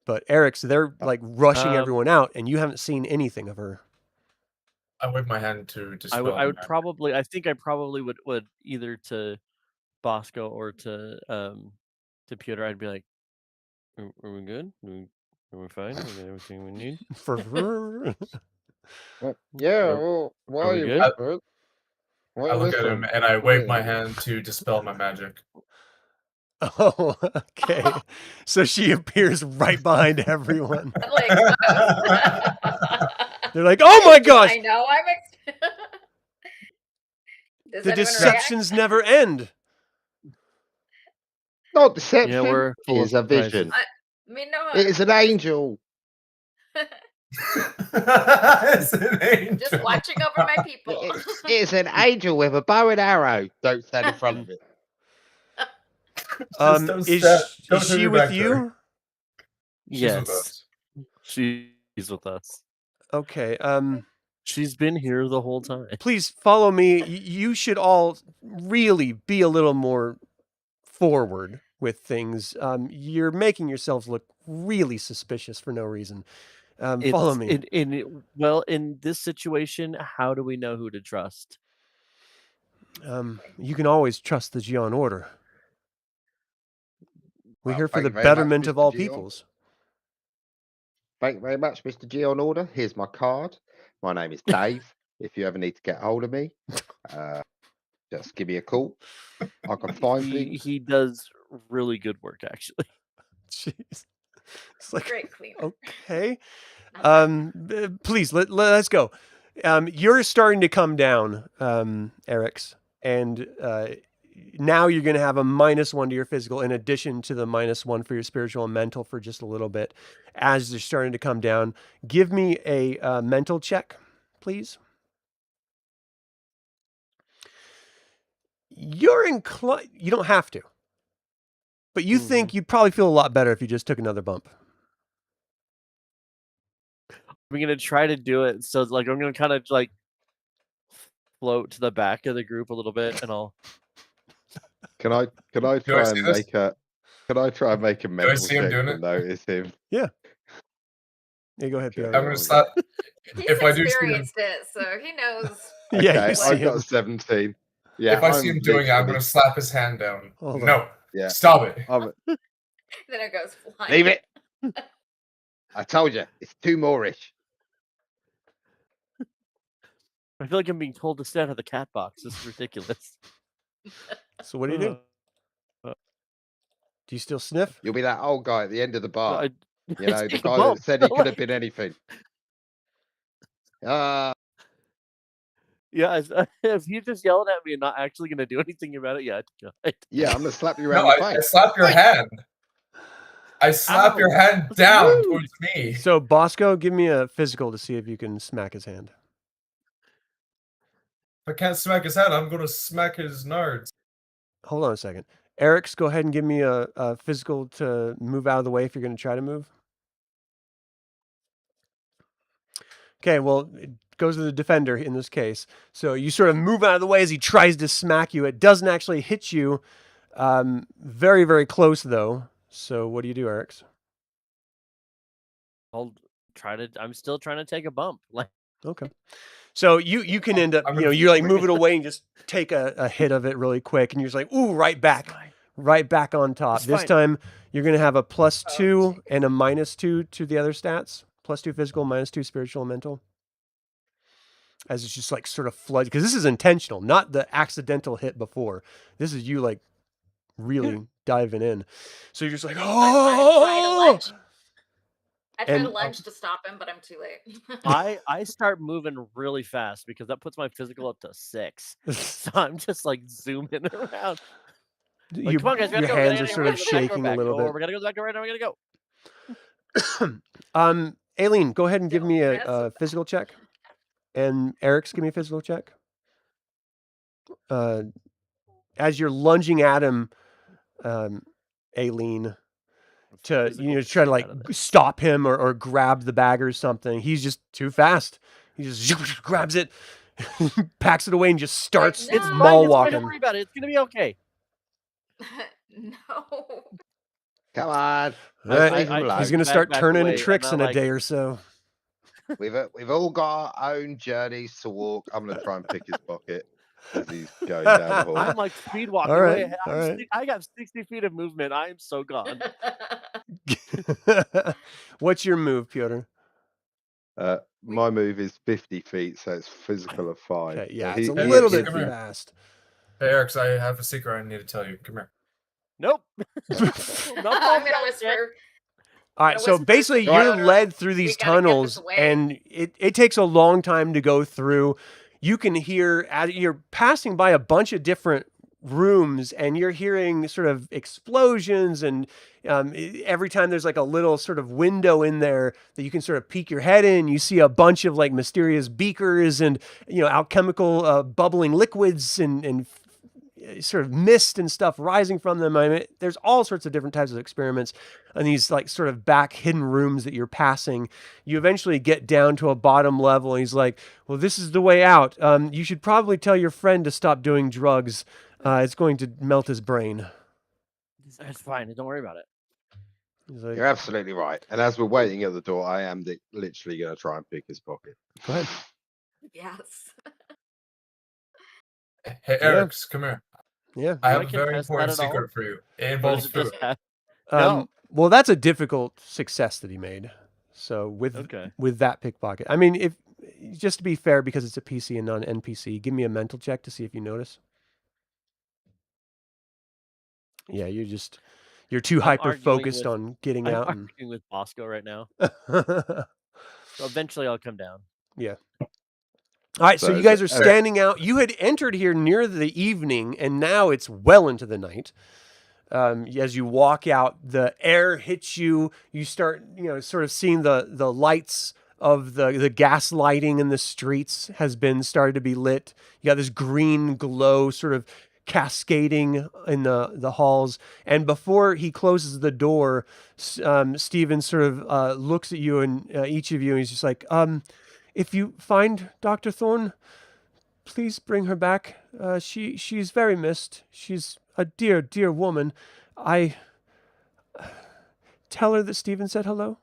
But Arix, they're like rushing everyone out, and you haven't seen anything of her. I wave my hand to dispel. I would the probably. I think I probably would either to Bosco or to Piotr. I'd be like, "Are we good? Are we fine? We got everything we need." For her. Yeah, Are- well, why are are we you good? whispered? I look at him and I wave my hand to dispel my magic. Oh, okay. So she appears right behind everyone. Like, They're like, "Oh my gosh, I know. Does the anyone deceptions never end." Not deception. Yeah, we're It full of is a surprises. vision. react? I mean, no. It is an angel. It's an angel. Just watching over my people. It's an angel with a bow and arrow. Don't stand in front of it. Just don't Is turn she your with back to her. you? She's with Yes, us. she's with us. Okay. She's been here the whole time. Please follow me. You should all really be a little more forward with things. You're making yourselves look really suspicious for no reason. Follow me. In this situation, how do we know who to trust? You can always trust the Geon Order. We're Well, here for thank the you very much, betterment of Mr. all Geon. peoples. Thank you very much, Mr. Geon Order. Here's my card. My name is Dave. If you ever need to get hold of me, just give me a call. I can find things. He does really good work, actually. Jeez. It's like, Great cleaner. okay. Please, let's go. You're starting to come down, Arix, and now you're going to have a -1 to your physical in addition to the -1 for your spiritual and mental for just a little bit. As they're starting to come down, give me a mental check, please. You're inclined. You don't have to, but you think you'd probably feel a lot better if you just took another bump. I'm gonna try to do it. So like I'm gonna kind of like float to the back of the group a little bit, and I'll. Can I Do I try see and this? make a? Can I try and make a mental see him check doing to it? notice him? Yeah, go ahead, Okay. Piotr. I'm gonna slap. He's If I do see him, experienced it, so he knows. Yeah, Okay, you see I got him. a 17. Yeah, if I see I'm him doing it, I'm literally- gonna slap his hand down. Hold No, on. Yeah, stop it. I'm- Then it goes flying. leave it. I told you, it's too Moorish. I feel like I'm being told to stay out of the cat box. This is ridiculous. So what do you do? Do you still sniff? You'll be that old guy at the end of the bar. You know, the take a guy bump. that said he could have been anything. Yeah, if you just yelling at me and not actually gonna do anything about it, yeah, Yeah, I'm gonna slap you No, around the I face. slap your hand. I slap Ow, your hand that's down rude. towards me. So Bosco, give me a physical to see if you can smack his hand. If I can't smack his hand, I'm gonna smack his nards. Hold on a second. Arix, go ahead and give me a physical to move out of the way if you're going to try to move. Okay, well, it goes to the defender in this case. So you sort of move out of the way as he tries to smack you. It doesn't actually hit you. Very, very close, though. So what do you do, Arix? I'm still trying to take a bump. Like, Okay. So you can end up, I'm you gonna know, you're like keep move it away and just take a hit of it really quick. And you're just like, ooh, right back on top. It's This fine. time you're going to have a +2 and a -2 to the other stats. +2 physical, -2 spiritual and mental. As it's just like sort of flood. Because this is intentional, not the accidental hit before. This is you like really diving in. So you're just like, oh! I try to And- lunge to stop him, but I'm too late. I start moving really fast because that puts my physical up to 6. So I'm just like zooming around. Like, come on, guys, we your gotta go. hands are sort of shaking a little bit. We gotta go back right now. We gotta go. Aelene, go ahead and give Don't me mess a with physical check. And Arix, give me a physical check. As you're lunging at him, Aelene, to Physical try to shit like out of this. stop him or grab the bag or something. He's just too fast. He just grabs it, packs it away, and just starts It's It's mall fine. walking. Don't worry about it. It's gonna be okay. No. Come on. Right. Leave him alone. He's gonna back start turning away, in tricks and in I'm a day or so. We've all got our own journeys to walk. I'm gonna try and pick his pocket as he's going down the hall. I'm like speed walking. All right, Way ahead. all right. I got 60 feet of movement. I am so gone. What's your move, Piotr? My move is 50 feet, so it's physical of 5. Okay, So yeah, he- it's a he- little he- bit come here. fast. Hey, Arix, I have a secret I need to tell you. Come here. Nope. I'm gonna whisper. All right, Gonna so whisper basically to you're Piotr, led through "We these gotta get this tunnels, away." and it takes a long time to go through. You can hear, as you're passing by a bunch of different rooms, and you're hearing sort of explosions, and every time there's like a little sort of window in there that you can sort of peek your head in, you see a bunch of like mysterious beakers and alchemical bubbling liquids and sort of mist and stuff rising from them. I mean, there's all sorts of different types of experiments in these like sort of back hidden rooms that you're passing. You eventually get down to a bottom level, and he's like, well, this is the way out. You should probably tell your friend to stop doing drugs. It's going to melt his brain. It's fine. Don't worry about it. He's like, You're absolutely right. And as we're waiting at the door, I am literally going to try and pick his pocket. go ahead. Yes. Hey, Arix, come here. Yeah. I have I a can very test that important at all? secret for you. It Or involves is it just food. No. Well, that's a difficult success that he made. So Okay. with that pickpocket, I mean, if just to be fair, because it's a PC and not an NPC, give me a mental check to see if you notice. Yeah, you're too I'm hyper arguing focused with- on getting I'm out. And... arguing with Bosco right now. So eventually I'll come down. Yeah. All right, so So you is guys it- are standing out. You had entered here near the evening, and now it's well into the night. As you walk out, the air hits you. You start, sort of seeing the lights of the gas lighting in the streets has been started to be lit. You got this green glow sort of cascading in the halls. And before he closes the door, Steven sort of looks at you and each of you, and he's just like, if you find Dr. Thorne, please bring her back. She's very missed. She's a dear, dear woman. I tell her that Steven said hello.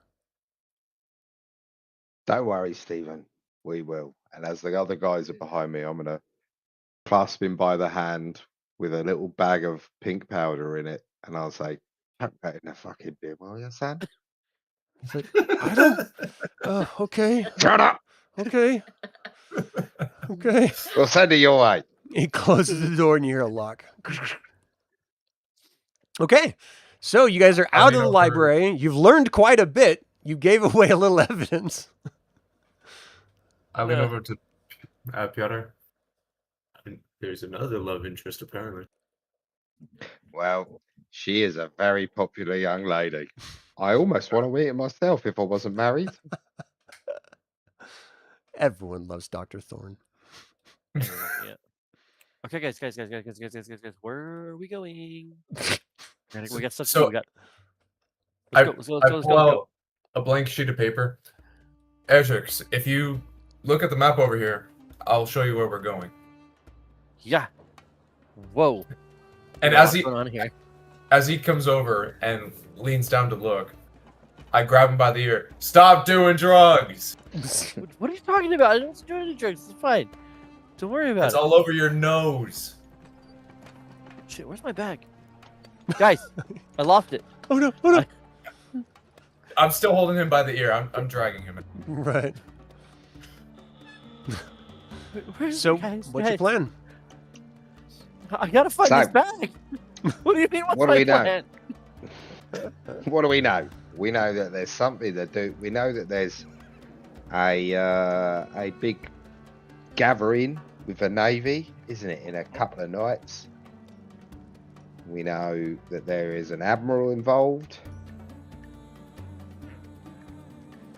Don't worry, Stephen. We will. And as the other guys are behind me, I'm going to clasp him by the hand with a little bag of pink powder in it. And I'll say, chuck that in the fucking bin, will you, son? He's like, I don't. Okay. Shut up! Okay. Okay. We'll send it your way. He closes the door and you hear a lock. Okay. So you guys are out of the library. You've learned quite a bit. You gave away a little evidence. I lean Yeah. over to Piotr. There's another love interest, apparently. Well, she is a very popular young lady. I almost want to meet her myself if I wasn't married. Everyone loves Dr. Thorne. Yeah. Okay, guys. Where are we going? We got stuff to So, do. We got. I Let's go. pull out a blank sheet of paper. Arix, if you look at the map over here, I'll show you where we're going. Yeah. Whoa. And What's going on here? as he comes over and leans down to look, I grab him by the ear. Stop doing drugs! What are you talking about? I don't do any drugs. It's fine. Don't worry about It's it. all over your nose. Shit, where's my bag? Guys, I lost it. Oh no! Oh no! I'm still holding him by the ear. I'm dragging him. Right. Where's So, guys? what's your plan? I gotta find So- this bag. What do you mean? What's What do my we know? plan? What do we know? We know that there's something that do. We know that there's a big gathering with the Navy, isn't it, in a couple of nights? We know that there is an Admiral involved.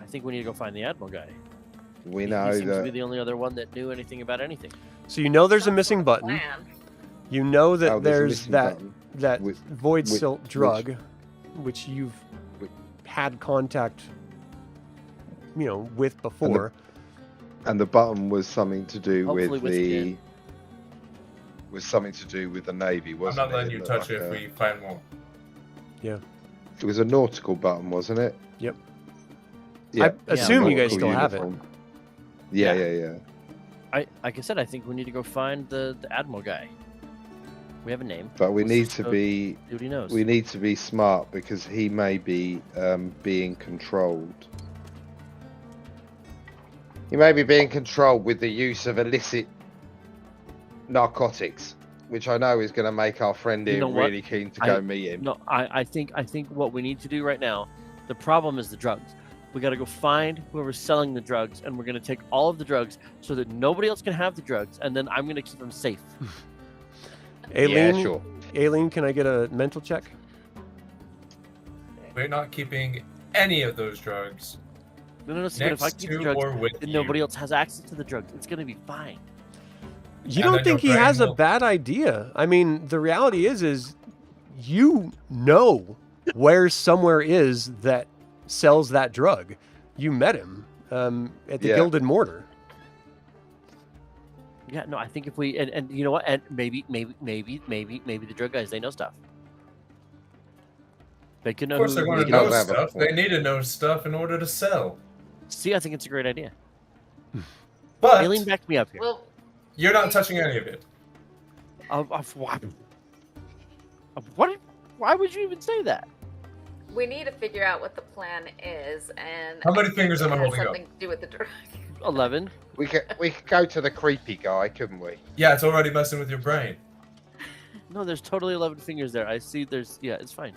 I think we need to go find the Admiral guy. We He know seems to be that. the only other one that knew anything about anything. So you know there's a Sounds missing like a button. plan. You know that Oh, there's a missing that button. that Which- void which- silt drug, which you've Which- had contact, with before. And the button was something to do Hopefully with with the. skin. Was something to do with the Navy, I'm wasn't not it? letting you looked touch like it if we find more. It was a nautical button, wasn't it? Yep. Yeah. I assume you nautical guys still have it. uniform. Yeah, Yeah. yeah, yeah. Like I said, I think we need to go find the Admiral guy. We have a name. But we Let's need just to go be. see what he knows. We need to be smart because he may be being controlled. He may be being controlled with the use of illicit narcotics, which I know is going to make our friend You here know what? really keen to go meet him. No, I think what we need to do right now, the problem is the drugs. We got to go find whoever's selling the drugs, and we're going to take all of the drugs so that nobody else can have the drugs, and then I'm going to keep them safe. Aelene, Yeah, sure. Aelene, can I get a mental check? We're not keeping any of those drugs No, see, but if I next keep the to drugs, or with then you. nobody else has access to the drugs. It's gonna be fine. You And don't then think he your brain has a will- bad idea. I mean, the reality is you know where somewhere is that sells that drug. You met him at the Yeah. Gilded Mortar. Yeah, no, I think if we and you know what, and maybe the drug guys, they know stuff. They can know Of course, who they're going He to does know have a stuff. They point. need to know stuff in order to sell. See, I think it's a great idea. But Aelene, back me up here. Well, you're not touching any of it. Why would you even say that? we need to figure out what the plan is, and How many fingers am I it has holding up? something to do with the drug. 11. We could go to the creepy guy, couldn't we? Yeah, it's already messing with your brain. No, there's totally 11 fingers there. I see. Yeah, it's fine.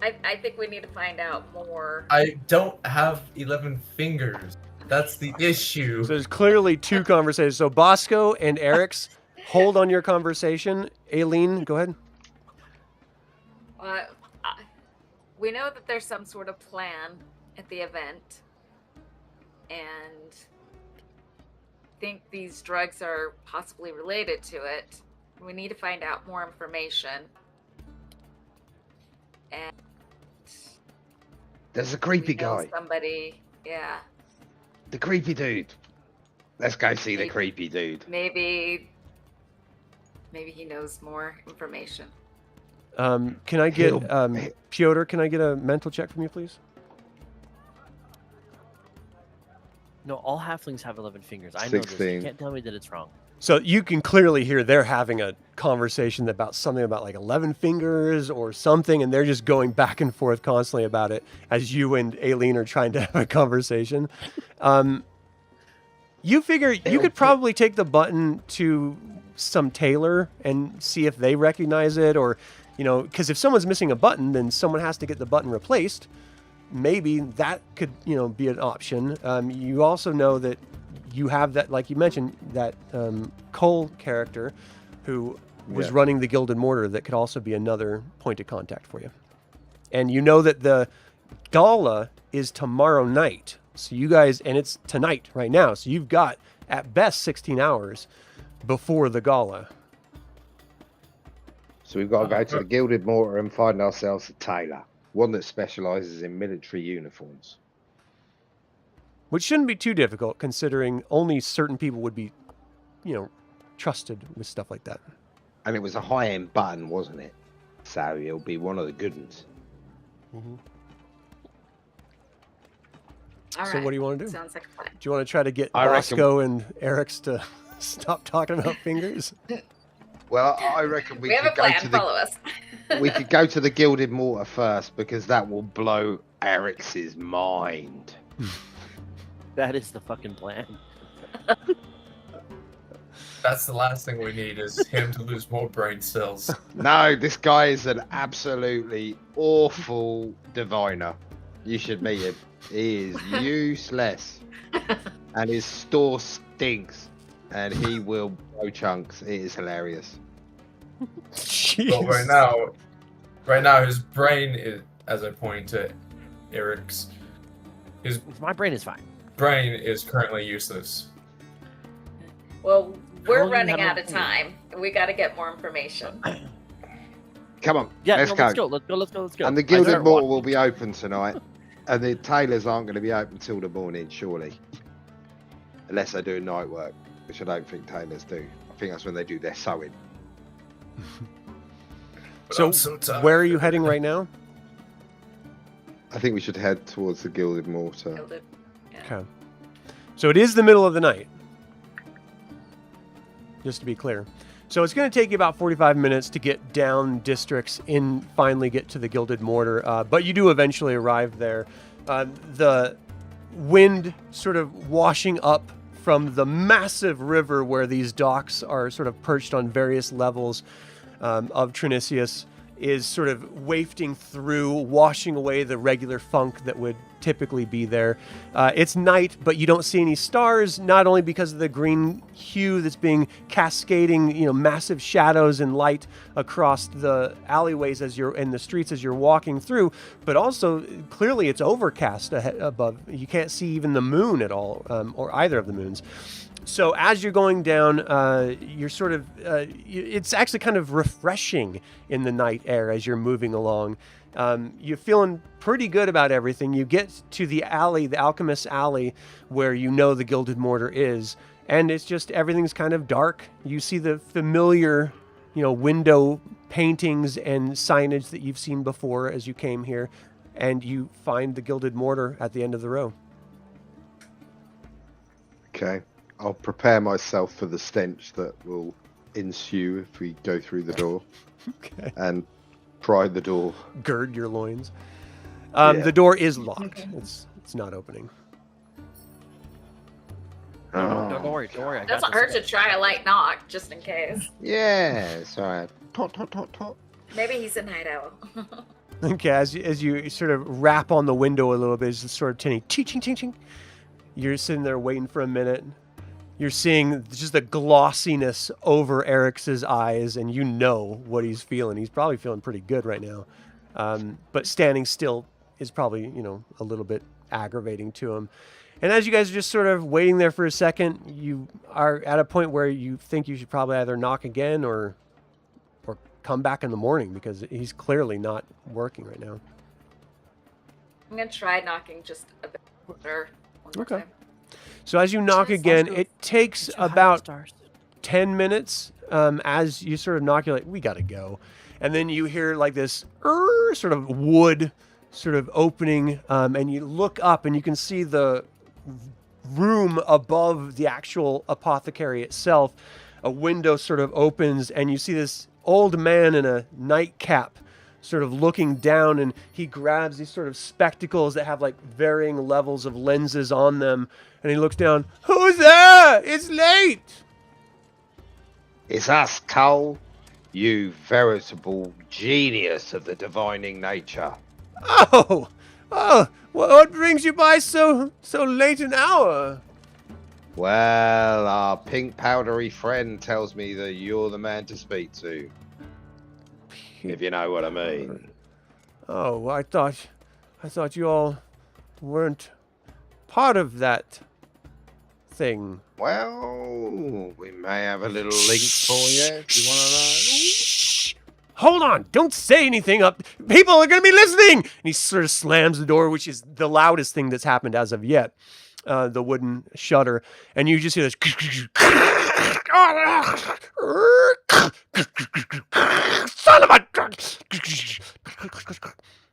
I think we need to find out more. I don't have 11 fingers. That's the issue. So there's clearly two conversations. So Bosco and Arix, hold on your conversation. Aelene, go ahead. We know that there's some sort of plan at the event, and think these drugs are possibly related to it. We need to find out more information. And There's a we creepy know guy. somebody, yeah, The creepy dude. Let's go see the Maybe- creepy dude. maybe he knows more information. Can I get He'll- Piotr? Can I get a mental check from you, please? No, all halflings have 11 fingers. I know this. 16. You can't tell me that it's wrong. So you can clearly hear they're having a conversation about something about like 11 fingers or something, and they're just going back and forth constantly about it as you and Aelene are trying to have a conversation. You figure you could probably take the button to some tailor and see if they recognize it, or, you know, because if someone's missing a button, then someone has to get the button replaced. Maybe that could, you know, be an option. You also know that you have that, like you mentioned, that Cole character who was Yeah. running the Gilded Mortar that could also be another point of contact for you. And you know that the gala is tomorrow night. So you guys, and it's tonight right now. So you've got at best 16 hours before the gala. So we've got to go to the Gilded Mortar and find ourselves a tailor, one that specialises in military uniforms. Which shouldn't be too difficult considering only certain people would be, you know, trusted with stuff like that. And it was a high-end button, wasn't it? So it'll be one of the good ones. All So right. what do you want to do? Sounds like a plan. Do you want to try to get I reckon- Bosco and Arix to stop talking about fingers? Well, I reckon We have a could go plan. to Follow us. we could go to the Gilded Mortar first because that will blow Arix's mind. That is the fucking plan. That's the last thing we need is him to lose more brain cells. No, this guy is an absolutely awful diviner. You should meet him. He is useless. And his store stinks. And he will blow chunks. It is hilarious. But right now, his brain is, as I point to Eric's, his My brain is fine. brain is currently useless. Well, How we're long do you running have out of left? time. We got to get more information. Come on. Yeah, let's no, go. Let's go. And the I Gilded start Mortar walking. will be open tonight. And the tailors aren't going to be open till the morning, surely. Unless they do night work, which I don't think tailors do. I think that's when they do their sewing. But So, I'm so tired. where are you heading right now? I think we should head towards the Gilded Mortar. Gilded. Okay. So it is the middle of the night. Just to be clear. So it's going to take you about 45 minutes to get down districts and finally get to the Gilded Mortar. But you do eventually arrive there. The wind sort of washing up from the massive river where these docks are sort of perched on various levels of Trinicius is sort of wafting through, washing away the regular funk that would typically be there. It's night, but you don't see any stars, not only because of the green hue that's being cascading, massive shadows and light across the alleyways as you're in the streets as you're walking through, but also clearly it's overcast above. You can't see even the moon at all, or either of the moons. So as you're going down, you're sort of, it's actually kind of refreshing in the night air as you're moving along. You're feeling pretty good about everything. You get to the alley, the Alchemist's Alley, where the Gilded Mortar is, and it's just, everything's kind of dark. You see the familiar, window paintings and signage that you've seen before as you came here, and you find the Gilded Mortar at the end of the row. Okay. I'll prepare myself for the stench that will ensue if we go through the door. Okay. And pry the door. Gird your loins. Yeah. The door is locked. It's not opening. No, don't worry. I got Doesn't this. hurt to try a light knock, just in case. Yeah, it's alright. Tot, tot, tot, tot. Maybe he's a night owl. Okay, as you sort of rap on the window a little bit, it's sort of tinny, ching, ching, ching, ching. You're sitting there waiting for a minute. You're seeing just the glossiness over Arix's eyes, and you know what he's feeling. He's probably feeling pretty good right now. But standing still is probably, a little bit aggravating to him. And as you guys are just sort of waiting there for a second, you are at a point where you think you should probably either knock again or come back in the morning, because he's clearly not working right now. I'm going to try knocking just a bit harder one more time. So as you knock again, it takes about Stars. 10 minutes as you sort of knock. You're like, we got to go. And then you hear like this sort of wood sort of opening, and you look up and you can see the room above the actual apothecary itself. A window sort of opens, and you see this old man in a nightcap sort of looking down, and he grabs these sort of spectacles that have like varying levels of lenses on them, and he looks down. Who's there? It's late. It's us, Cole. You veritable genius of the divining nature. Oh, what brings you by so late an hour? Well, our pink powdery friend tells me that you're the man to speak to. If you know what I mean. Oh, I thought you all weren't part of that thing. Well, we may have a little link for you if you want to know. Shh! Hold on! Don't say anything up. People are going to be listening! And he sort of slams the door, which is the loudest thing that's happened as of yet. The wooden shutter. And you just hear this. Son of a...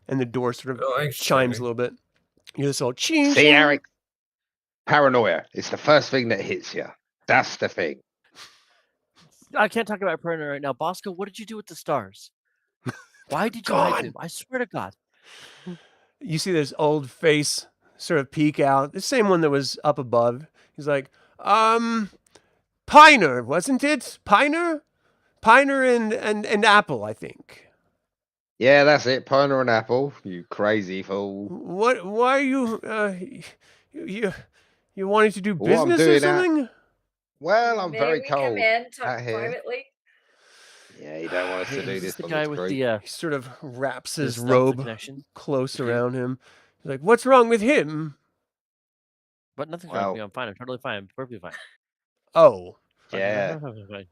And the door sort of chimes a little bit. You just all ching. See, Arix? Paranoia. It's the first thing that hits you. That's the thing. I can't talk about paranoia right now. Bosco, what did you do with the stars? Why did you hide them? I swear to God. You see this old face sort of peek out. The same one that was up above. He's like, Piner, wasn't it? Piner and Apple, I think. Yeah, that's it. Piner and Apple. You crazy fool. What? Why are you? You wanting to do Well, what I'm business or doing something? Well, I'm May very we cold. come in, talk out here. privately? Yeah, you don't want us to do Is this the on guy the with street. the He sort of wraps the his stealth robe connection? close Okay. around him. He's like, "What's wrong with him?" But nothing's wrong with me. I'm fine. I'm totally fine. I'm perfectly fine. Oh, Fine. Yeah. Fine.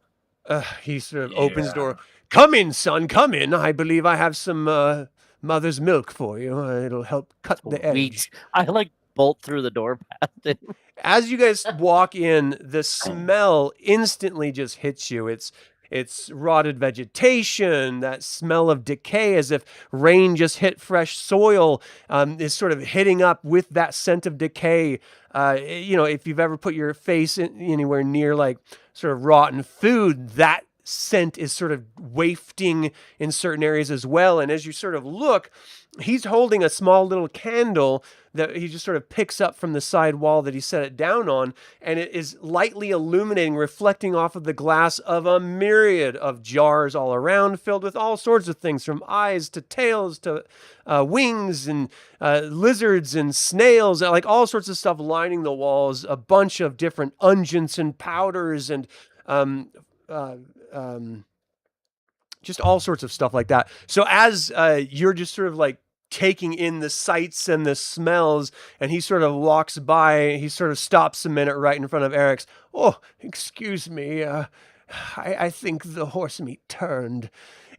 he sort of opens the door. Come in, son. Come in. I believe I have some mother's milk for you. It'll help cut the edge. Sweet. I like bolt through the door past it. As you guys walk in, the smell instantly just hits you. It's rotted vegetation, that smell of decay as if rain just hit fresh soil is sort of hitting up with that scent of decay. If you've ever put your face anywhere near like sort of rotten food, that scent is sort of wafting in certain areas as well. And as you sort of look, he's holding a small little candle that he just sort of picks up from the side wall that he set it down on, and it is lightly illuminating, reflecting off of the glass of a myriad of jars all around, filled with all sorts of things, from eyes to tails to wings and lizards and snails, like all sorts of stuff lining the walls, a bunch of different unguents and powders and just all sorts of stuff like that. So as you're just sort of like taking in the sights and the smells, and he sort of walks by, he sort of stops a minute right in front of Arix. Oh, excuse me, I think the horse meat turned.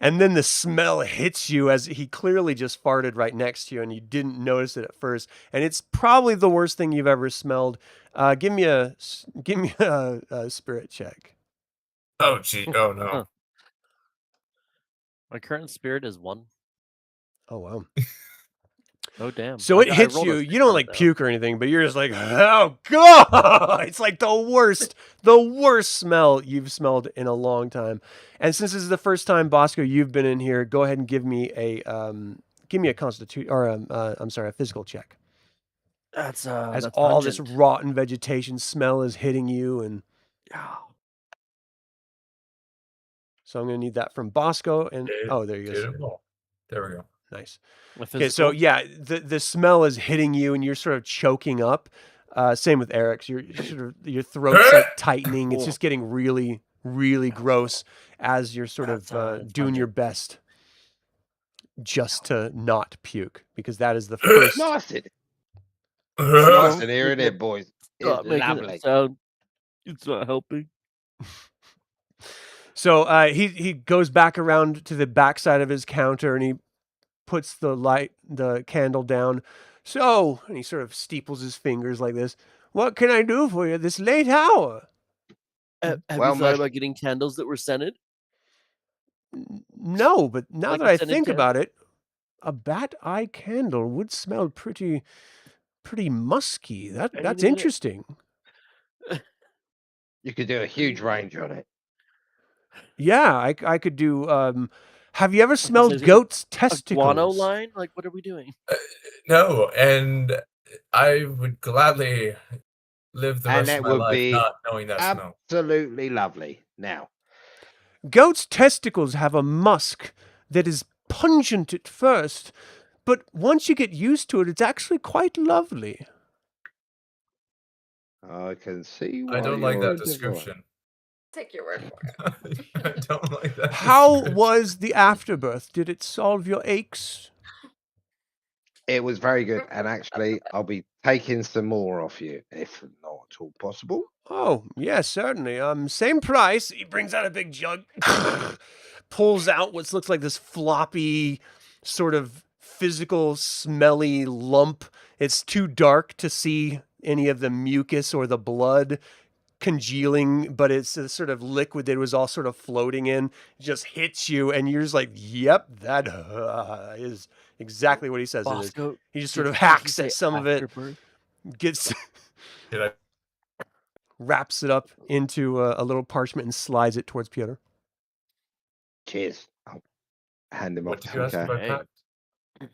And then the smell hits you as he clearly just farted right next to you, and you didn't notice it at first. And it's probably the worst thing you've ever smelled. Give me a spirit check. Oh, gee. Oh, no. Huh. My current spirit is 1. Oh, wow. Oh, damn. So it hits you. You don't like puke or anything, but you're just like, oh, God. It's like the worst smell you've smelled in a long time. And since this is the first time, Bosco, you've been in here, go ahead and give me a constitution, or a physical check. That's As that's all this pungent. rotten vegetation smell is hitting you, and so I'm going to need that from Bosco. And there you go. There we go. Nice. My Okay, so physical? yeah, the smell is hitting you, and you're sort of choking up. Same with Arix. Your throat's like tightening. It's Cool. just getting really, really gross as you're sort That's, of that's doing your pungent. best just to not puke, because that is the first. Nice it. Don't Nice in here, make isn't it it, boys? Stop It's making lovely. it sound. It's not helping. So he goes back around to the backside of his counter, and he puts the candle down. So, and he sort of steeples his fingers like this. What can I do for you this late hour? Have Well, you thought my- about getting candles that were scented? No, but now Like that a I scented think candle? about it, a bat eye candle would smell pretty musky. Hang on That's a minute. interesting. You could do a huge range on it. Yeah, I could do. Have you ever say, smelled is it goat's A guano testicles? line? Like, what are we doing? No, and I would gladly live the And rest that of my would life be not knowing that smell. absolutely lovely. Now, Goat's testicles have a musk that is pungent at first, but once you get used to it, it's actually quite lovely. I can see why I don't like you're that a divine. description. Take your word for it. I don't like that. How description. was the afterbirth? Did it solve your aches? It was very good, and actually, I'll be taking some more off you, if not at all possible. Oh, yes, certainly. Same price. He brings out a big jug, pulls out what looks like this floppy, sort of physical, smelly lump. It's too dark to see any of the mucus or the blood congealing, but it's a sort of liquid that was all sort of floating in. It just hits you, and you're just like, yep, that is exactly what he says it is. Bosco, He just sort did- of did you hacks say at some of it, afterbirth? gets Did I? wraps it up into a little parchment and slides it towards Piotr. Cheers. I'll hand him What off did to you ask him. about Hey. that?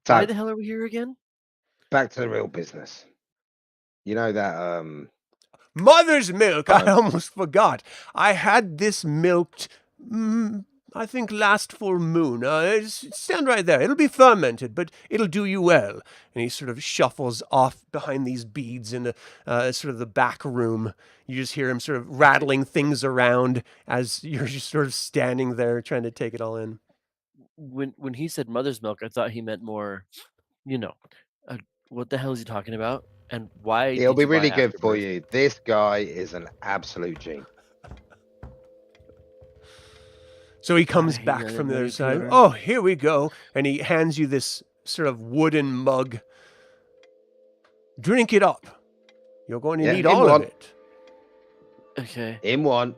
Why So, the hell are we here again? back to the real business. You know that, Mother's milk! I Oh. almost forgot. I had this milked, I think, last full moon. Stand right there. It'll be fermented, but it'll do you well. And he sort of shuffles off behind these beads in sort of the back room. You just hear him sort of rattling things around as you're just sort of standing there trying to take it all in. When he said mother's milk, I thought he meant more, what the hell is he talking about? And why? it'll did be you buy really good for afterbirth? you. This guy is an absolute gene. So he comes hate back that from the about other you, side. Piotr. Oh, here we go. And he hands you this sort of wooden mug. Drink it up. You're going to Yeah, need in all of one. it. Okay. In one.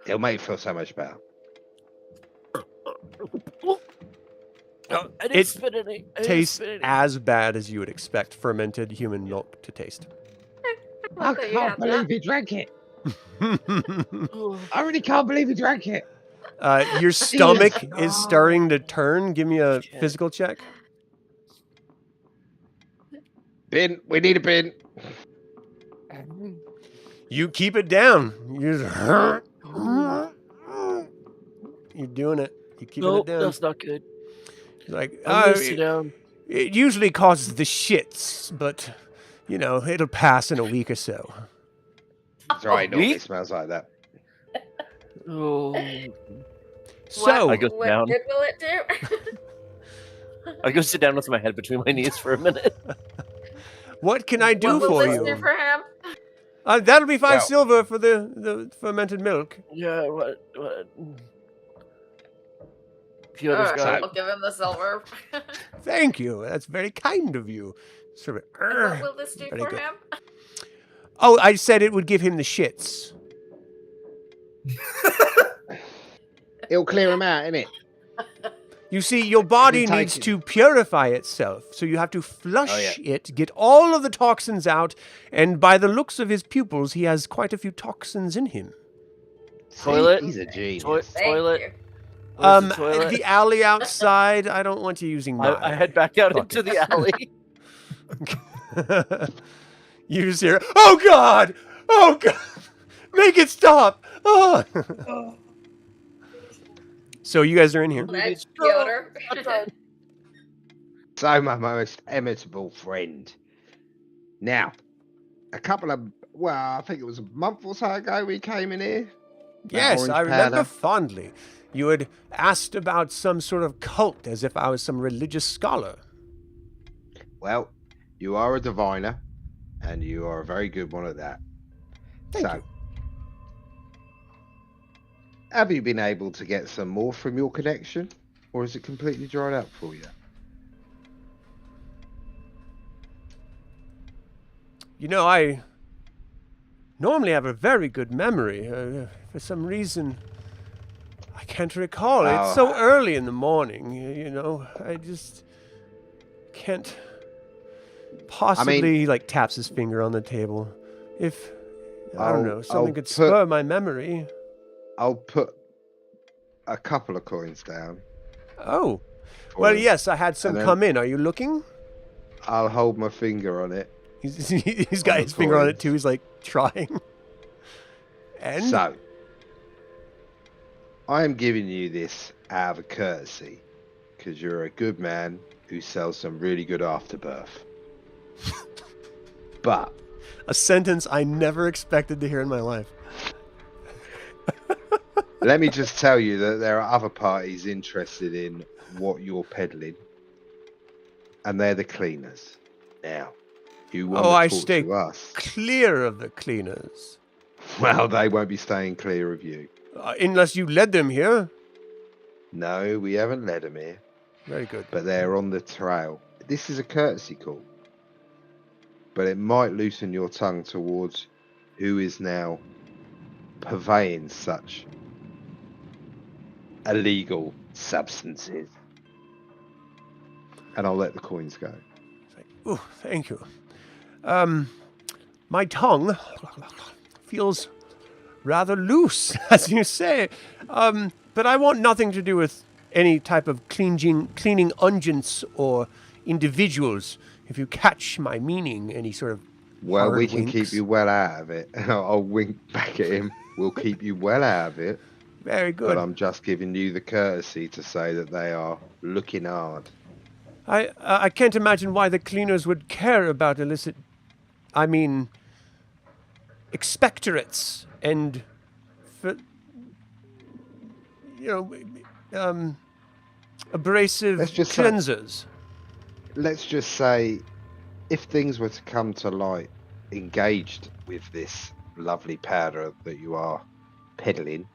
It'll make you feel so much better. I didn't It spit any. I didn't Tastes spit any. as bad as you would expect fermented human milk to taste. Love that you have that. you drank it. I really can't believe he drank it. Your stomach is starting to turn. Give me a Shit. physical check. Bin, we need a bin. You keep it down. You're doing it. You keeping Nope, it down. that's not good. You're like, I'm gonna sit down. it usually causes the shits, but you know it'll pass in a week or so. It's all right. It normally Week? smells like that. Oh, So I go what down. good will it do? I go sit down with my head between my knees for a minute. what can I do What will for this you? do for him? That'll be 5 Well- silver for the fermented milk. Yeah, what? Piotr's Alright, got I'll give him the silver. Thank you. That's very kind of you. Sort of. And what will this do Very for good. him? Oh, I said it would give him the shits. It'll clear him out, innit? You see, your body Take needs it. to purify itself, so you have to flush it, get all of the toxins out, and by the looks of his pupils, he has quite a few toxins in him. Toilet? He's a genius. Thank toilet. you. Where's the toilet? The alley outside, I don't want you using mine. I head back out Fuck into the alley. You just hear, oh God! Oh God! Make it stop! Oh. So you guys are in here. That's Piotr. So, my most imitable friend. Now, I think it was a month or so ago we came in here. Yes, orange I remember powder. fondly. You had asked about some sort of cult as if I was some religious scholar. Well, you are a diviner, and you are a very good one at that. Thank you. Have you been able to get some more from your connection, or is it completely dried up for you? You know, I normally have a very good memory. For some reason, I can't recall. It's so early in the morning, you know. I just can't possibly, he like taps his finger on the table. If, I don't know, something could spur my memory. I'll put a couple of coins down. Oh, for well, him. yes, I had some And then- come in. Are you looking? I'll hold my finger on it. He's got his finger on it too. He's like trying. And So, I am giving you this out of a courtesy, because you're a good man who sells some really good afterbirth. But a sentence I never expected to hear in my life. let me just tell you that there are other parties interested in what you're peddling, and they're the cleaners. Now, you want I to talk stay to us? clear of the cleaners. Well, they won't be staying clear of you. Unless you led them here. No, we haven't led them here, Very good. but they're on the trail. This is a courtesy call, but it might loosen your tongue towards who is now purveying such illegal substances. And I'll let the coins go. Oh, thank you. My tongue feels rather loose, as you say. But I want nothing to do with any type of cleaning unguents or individuals. If you catch my meaning, any sort of Well, hard we can winks. keep you well out of it. I'll wink back at him. We'll keep you well out of it. Very good. But I'm just giving you the courtesy to say that they are looking hard. I can't imagine why the cleaners would care about illicit, I mean, expectorates and, abrasive Let's just say- cleansers. Let's just say, if things were to come to light engaged with this lovely powder that you are peddling,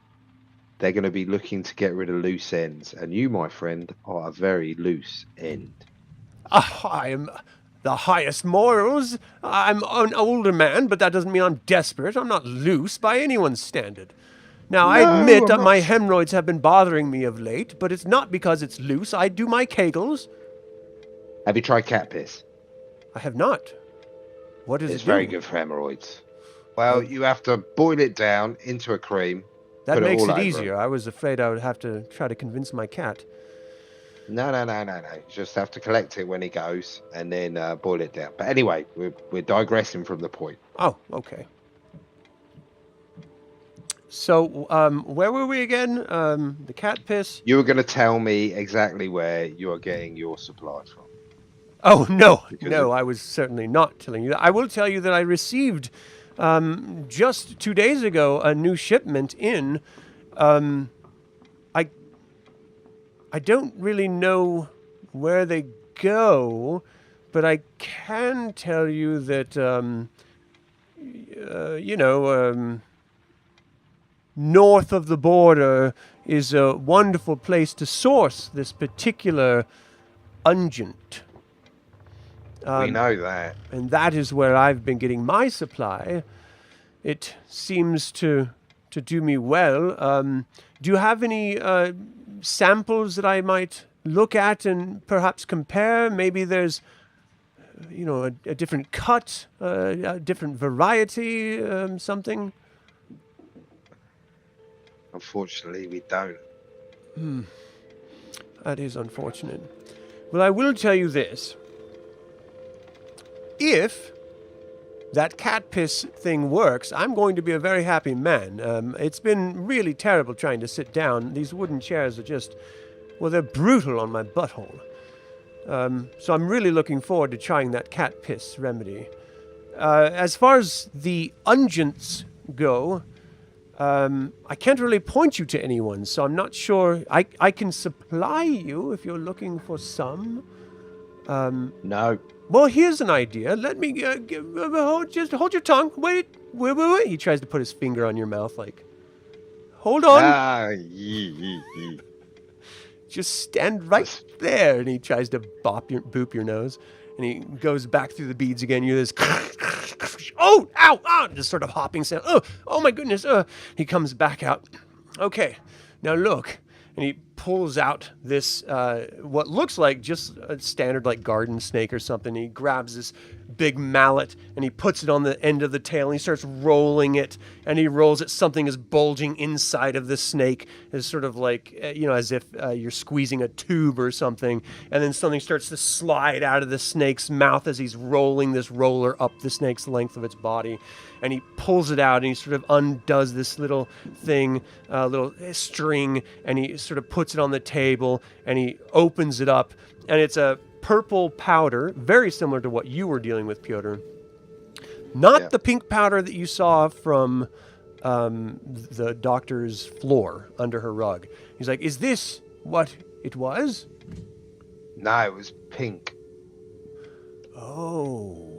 they're going to be looking to get rid of loose ends. And you, my friend, are a very loose end. I am the highest morals. I'm an older man, but that doesn't mean I'm desperate. I'm not loose by anyone's standard. Now, I No, admit I'm that not my s- hemorrhoids have been bothering me of late, but it's not because it's loose. I do my kegels. Have you tried cat piss? I have not. What does It's it do? very good for hemorrhoids. Well, you have to boil it down into a cream. That put makes all it over easier. I was afraid I would have to try to convince my cat. No. You just have to collect it when he goes and then boil it down. But anyway, we're digressing from the point. Oh, okay. So, where were we again? The cat piss? You were going to tell me exactly where you are getting your supplies from. Oh, no. Because No, I was certainly not telling you that. I will tell you that I received, just 2 days ago, a new shipment in. I don't really know where they go, but I can tell you that, north of the border is a wonderful place to source this particular unguent. We know that. And that is where I've been getting my supply. It seems to do me well. Do you have any samples that I might look at and perhaps compare? Maybe there's, a different cut, a different variety, something? Unfortunately, we don't. That is unfortunate. Well, I will tell you this. If that cat piss thing works, I'm going to be a very happy man. It's been really terrible trying to sit down. These wooden chairs are just, well, they're brutal on my butthole. So I'm really looking forward to trying that cat piss remedy. As far as the unguents go, I can't really point you to anyone, so I'm not sure. I can supply you if you're looking for some. No. Well, here's an idea. Let me just hold your tongue. Wait. He tries to put his finger on your mouth, like, hold on. Just stand right there. And he tries to boop your nose, and he goes back through the beads again. You hear this, oh, ow, just sort of hopping sound. Oh my goodness. He comes back out. Okay, now look. And he pulls out this, what looks like just a standard like garden snake or something. He grabs this big mallet and he puts it on the end of the tail and he starts rolling it. And he rolls it. Something is bulging inside of the snake. It's sort of like, as if you're squeezing a tube or something. And then something starts to slide out of the snake's mouth as he's rolling this roller up the snake's length of its body. And he pulls it out and he sort of undoes this little thing, little string, and he sort of puts it on the table and he opens it up. And it's a purple powder, very similar to what you were dealing with, Piotr. Not the pink powder that you saw from the doctor's floor under her rug. He's like, is this what it was? No, it was pink. Oh.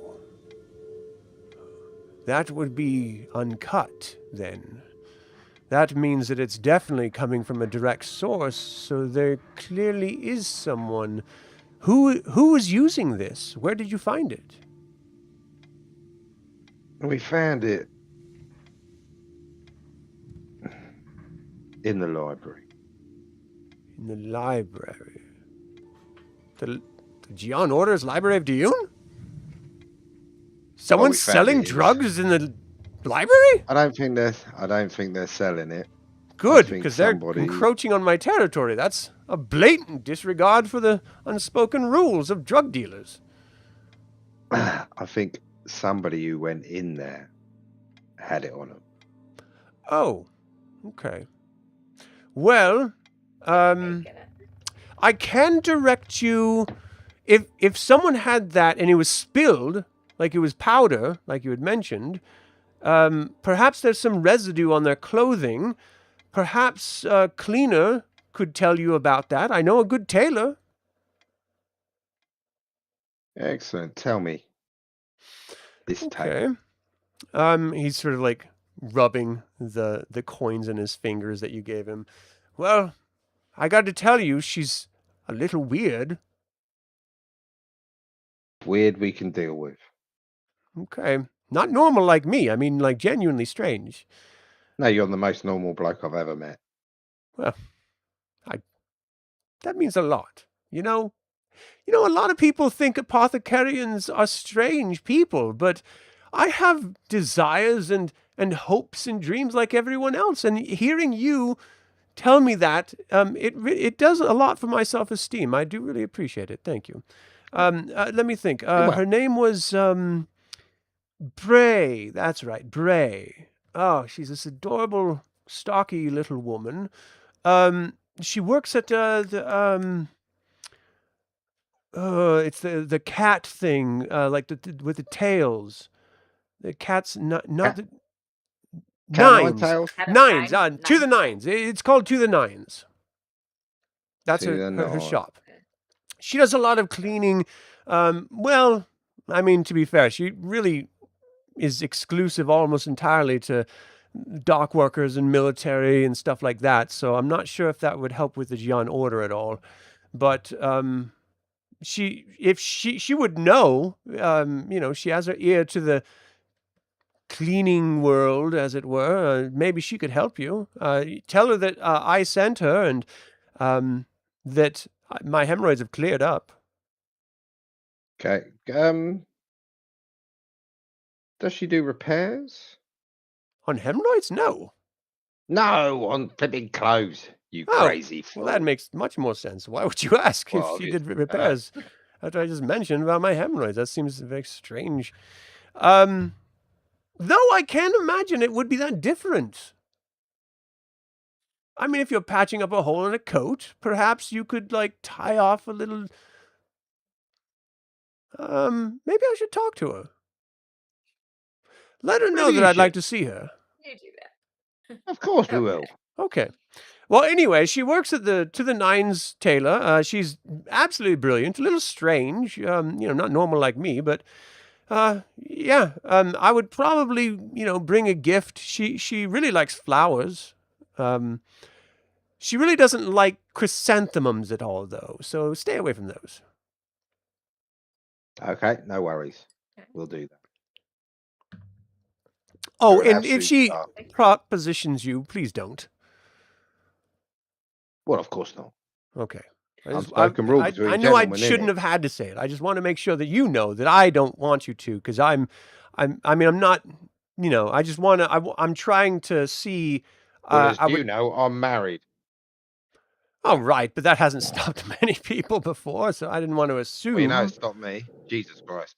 That would be uncut, then. That means that it's definitely coming from a direct source, so there clearly is someone. Who was using this? Where did you find it? We found it in the library. In the library? The Gion Order's Library of Dune? Someone's selling drugs in the library? I don't think they're selling it. Good, because they're encroaching on my territory. That's a blatant disregard for the unspoken rules of drug dealers. I think somebody who went in there had it on them. Oh, okay. Well, I can direct you. If someone had that and it was spilled, like it was powder, like you had mentioned, perhaps there's some residue on their clothing. Perhaps a cleaner could tell you about that. I know a good tailor. Excellent. Tell me. This Okay. He's sort of like rubbing the coins in his fingers that you gave him. Well, I got to tell you, she's a little weird. Weird we can deal with. Okay. Not normal like me. I mean, like genuinely strange. No, you're the most normal bloke I've ever met. Well, that means a lot. You know, a lot of people think apothecarians are strange people, but I have desires and hopes and dreams like everyone else, and hearing you tell me that, it does a lot for my self-esteem. I do really appreciate it. Thank you. Let me think. Her name was Bray. That's right, Bray. Oh, she's this adorable, stocky little woman. She works at it's the cat thing, like with the tails. The cat's not the nines. Had a Nines. nine- To the nine- nines. It's called To the Nines. That's To the her Nines. shop. She does a lot of cleaning. Well, I mean, to be fair, she really is exclusive almost entirely to dock workers and military and stuff like that. So I'm not sure if that would help with the Gian Order at all. But she would know. She has her ear to the cleaning world, as it were. Maybe she could help you. Tell her that I sent her and that my hemorrhoids have cleared up. Okay. Does she do repairs? On hemorrhoids? No. No, on flipping clothes. You Oh, crazy fool. Well, that makes much more sense. Why would you ask Well, if she did repairs after I just mentioned about my hemorrhoids? That seems very strange. Though I can't imagine it would be that different. I mean, if you're patching up a hole in a coat, perhaps you could, tie off a little... maybe I should talk to her. Let her know Maybe that you I'd like should. to see her. You do that. Of course we will. Okay. Well, anyway, she works at the To the Nines tailor. She's absolutely brilliant, a little strange, not normal like me, but yeah. I would probably, bring a gift. She really likes flowers. She really doesn't like chrysanthemums at all, though, so stay away from those. Okay, no worries. Okay. We'll do that. Oh, You're an and if absolute she star. propositions you, please don't. Well, of course not. Okay. Unspoken rule between I knew I gentlemen, shouldn't innit? have had to say it. I just want to make sure that you know that I don't want you to, because I'm not, I just want to, I'm trying to see. Well, as you know, I'm married. Oh, right, but that hasn't stopped many people before, so I didn't want to assume. Well, it's not me. Jesus Christ.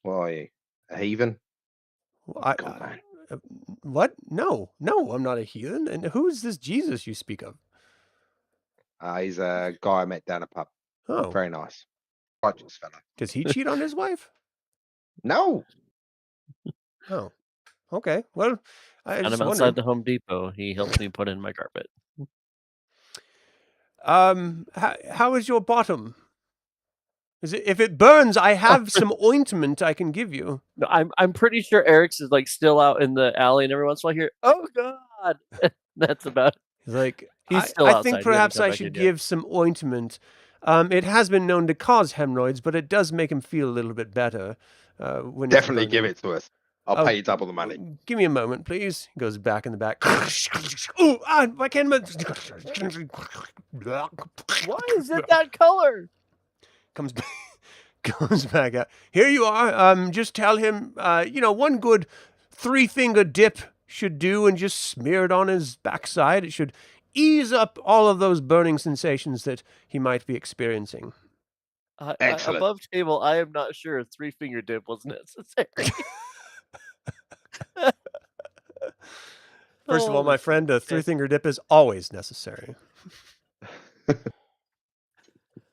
What are you? A heathen? God, man. What? No, I'm not a heathen. And who is this Jesus you speak of? He's a guy I met down a pub. Oh, Very nice. Righteous fella. does he cheat on his wife? No. Oh, okay. Well, I And just I'm wondered. outside the Home Depot. He helped me put in my carpet. How is your bottom? If it burns, I have some ointment I can give you. No, I'm pretty sure Arix is still out in the alley, and every once in a while I hear, "Oh God!" That's about. He's still I outside. think He hasn't perhaps come I back should in yet. give some ointment. It has been known to cause hemorrhoids, but it does make him feel a little bit better. When it's Definitely give burning. it to us. I'll Oh, pay you double the money. Give me a moment, please. He goes back in the back. Oh, I can't. Why is it that color? Comes back. Goes back out. Here you are. Just tell him, one good 3-finger dip should do, and just smear it on his backside. It should ease up all of those burning sensations that he might be experiencing. Excellent. Above table, I am not sure a 3-finger dip was necessary. First of all, my friend, a 3-finger dip is always necessary.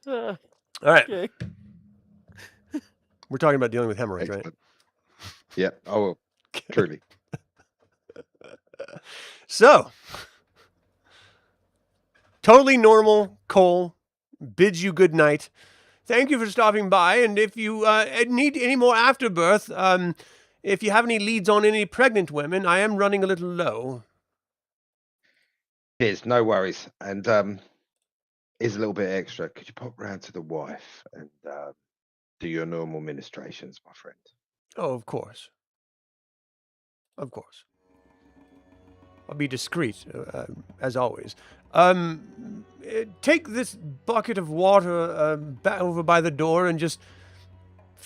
Uh, All right. okay. We're talking about dealing with hemorrhoids, right? Excellent. Yeah, I will. Truly. So, totally normal Cole bids you good night. Thank you for stopping by, and if you need any more afterbirth, if you have any leads on any pregnant women, I am running a little low. Cheers, no worries. And here's a little bit extra. Could you pop round to the wife and do your normal ministrations, my friend? Oh, of course. Of course. I'll be discreet, as always. Take this bucket of water back over by the door and just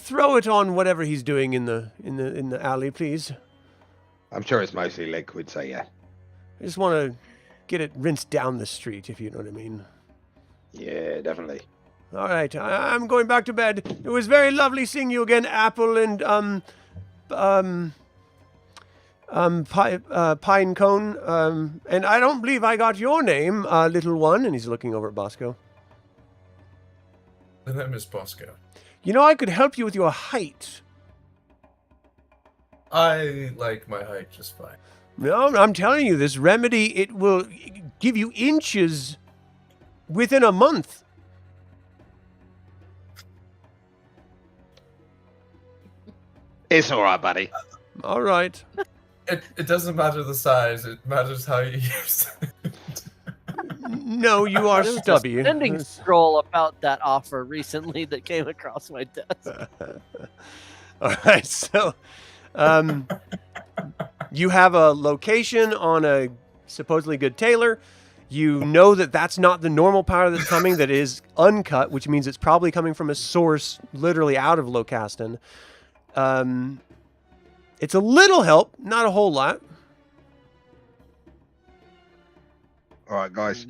throw it on whatever he's doing in the alley, please. I'm sure it's mostly liquid, so yeah. I just want to get it rinsed down the street, if you know what I mean. Yeah, definitely. All right, I'm going back to bed. It was very lovely seeing you again, Apple and Pine Cone. And I don't believe I got your name, little one. And he's looking over at Bosco. The name is Bosco. You know, I could help you with your height. I like my height just fine. No, I'm telling you, this remedy, it will give you inches within a month. It's all right, buddy. All right. It doesn't matter the size, it matters how you use it. No, you are There was stubby. a sending scroll about that offer recently that came across my desk. All right, so you have a location on a supposedly good tailor. You know that that's not the normal powder that's coming, that is uncut, which means it's probably coming from a source literally out of Locaston. It's a little help, not a whole lot. All right, guys.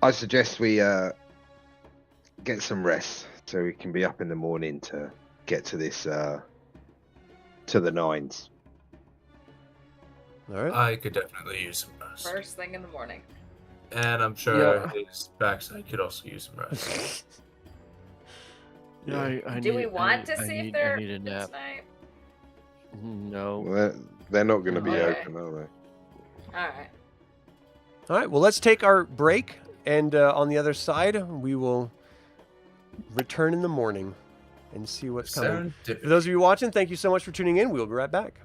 I suggest we get some rest so we can be up in the morning to get to this to the nines. All right. I could definitely use some rest. First thing in the morning. And I'm sure Yeah. his backside could also use some rest. Do we want to see if they're I need a nap. tonight? No. They're not going to be Okay. open, are they? All right. All right, well, let's take our break. And on the other side, we will return in the morning and see what's coming. For those of you watching, thank you so much for tuning in. We'll be right back.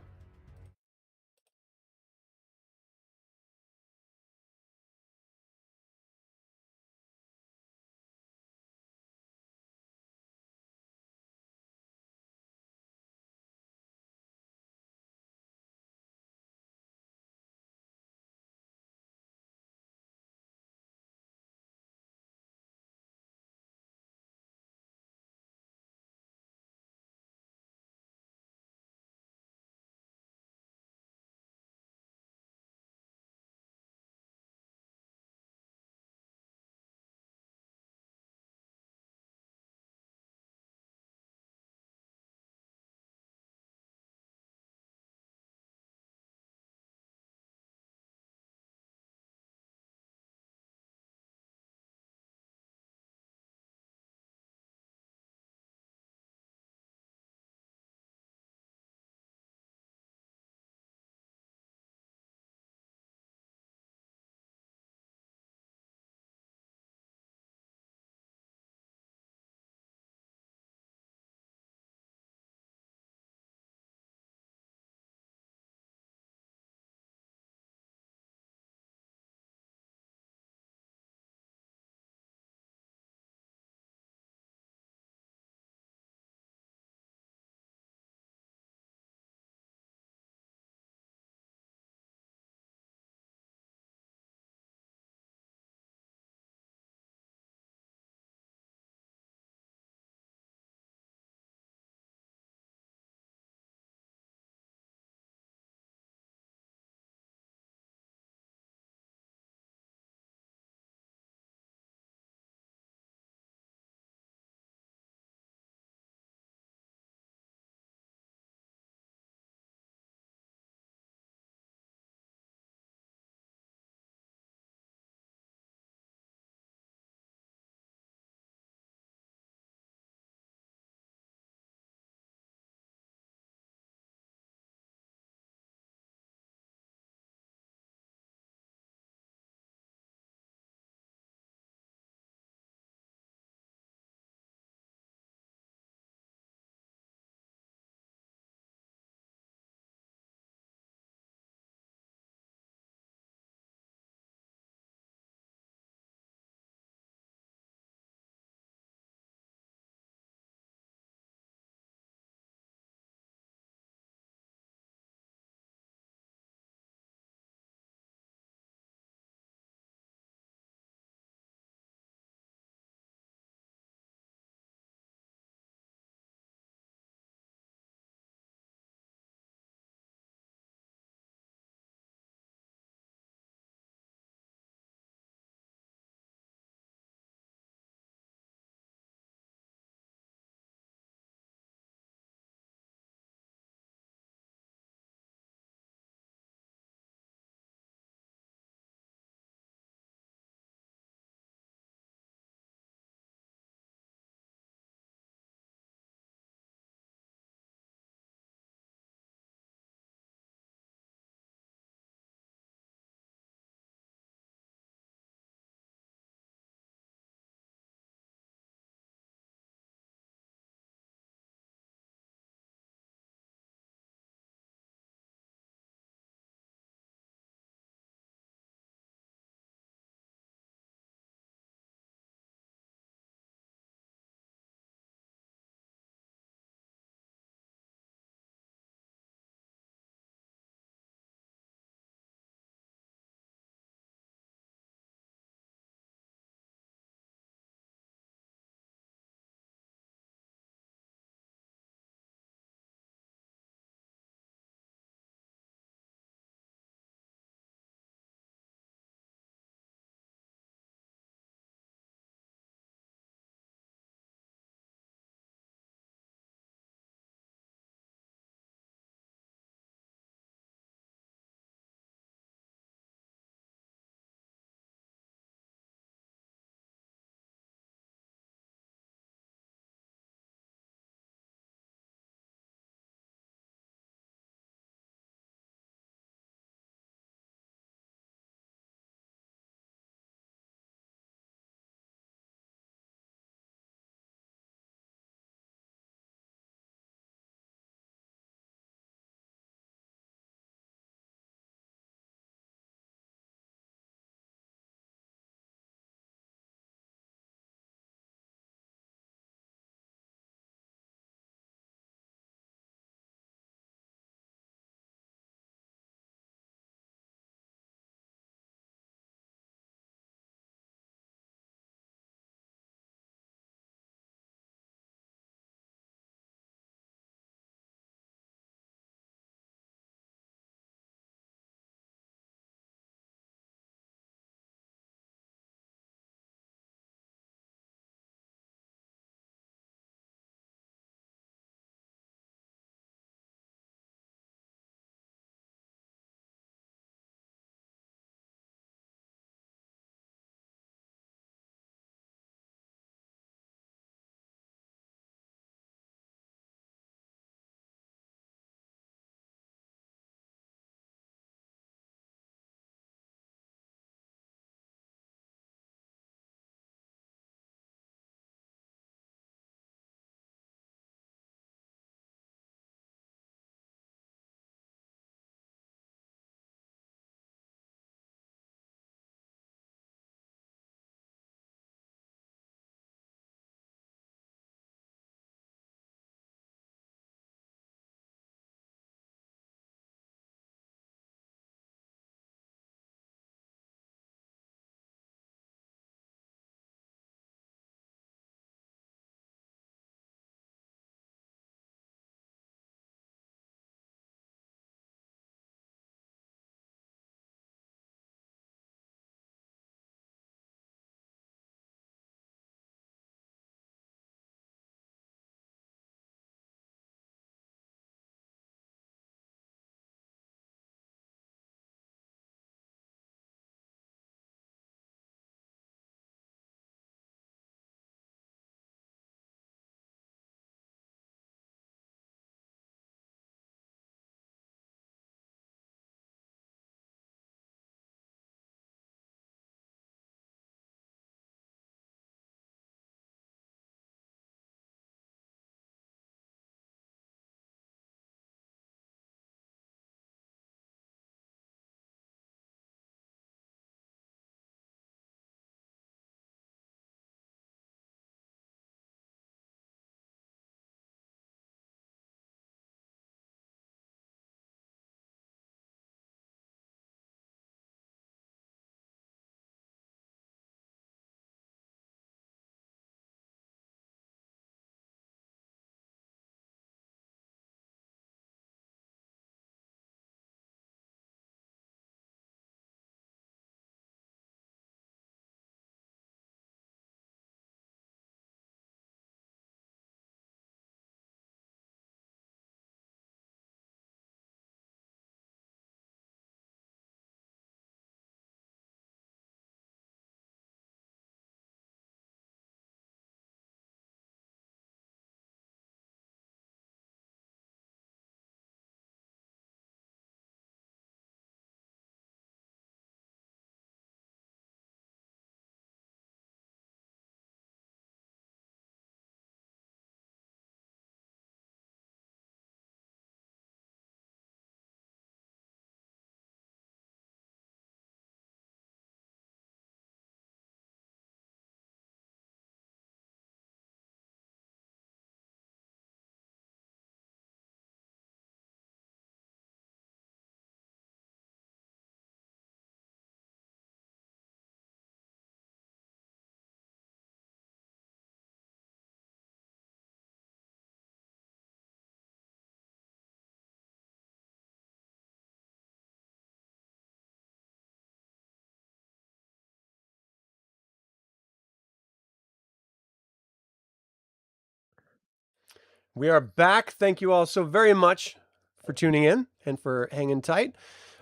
We are back. Thank you all so very much for tuning in and for hanging tight.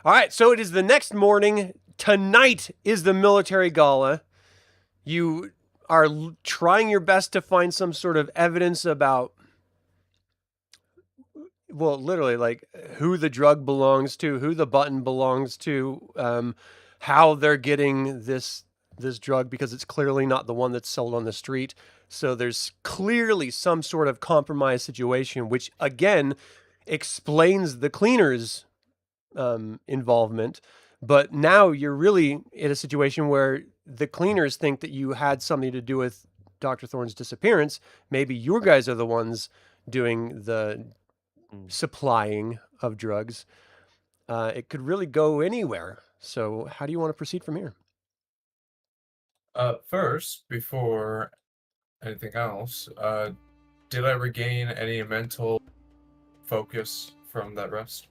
All right, so it is the next morning. Tonight is the military gala. You are trying your best to find some sort of evidence about, well, literally, like who the drug belongs to, who the button belongs to, how they're getting this drug, because it's clearly not the one that's sold on the street. So there's clearly some sort of compromised situation, which again explains the cleaners' involvement. But now you're really in a situation where the cleaners think that you had something to do with Dr. Thorne's disappearance. Maybe your guys are the ones doing the supplying of drugs. It could really go anywhere. So how do you want to proceed from here? First, before anything else, did I regain any mental focus from that rest?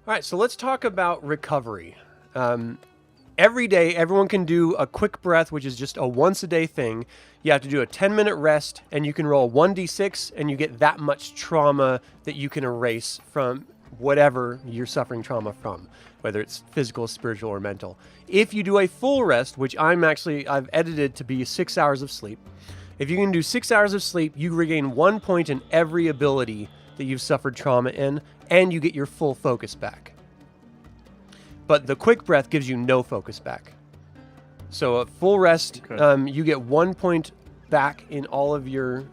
All right, so let's talk about recovery. Every day, everyone can do a quick breath, which is just a once-a-day thing. You have to do a 10-minute rest, and you can roll 1d6, and you get that much trauma that you can erase from whatever you're suffering trauma from, whether it's physical, spiritual, or mental. If you do a full rest, which I've edited to be 6 hours of sleep. If you can do 6 hours of sleep, you regain 1 point in every ability that you've suffered trauma in, and you get your full focus back. But the quick breath gives you no focus back. So a full rest, Okay. you get 1 point back in all of your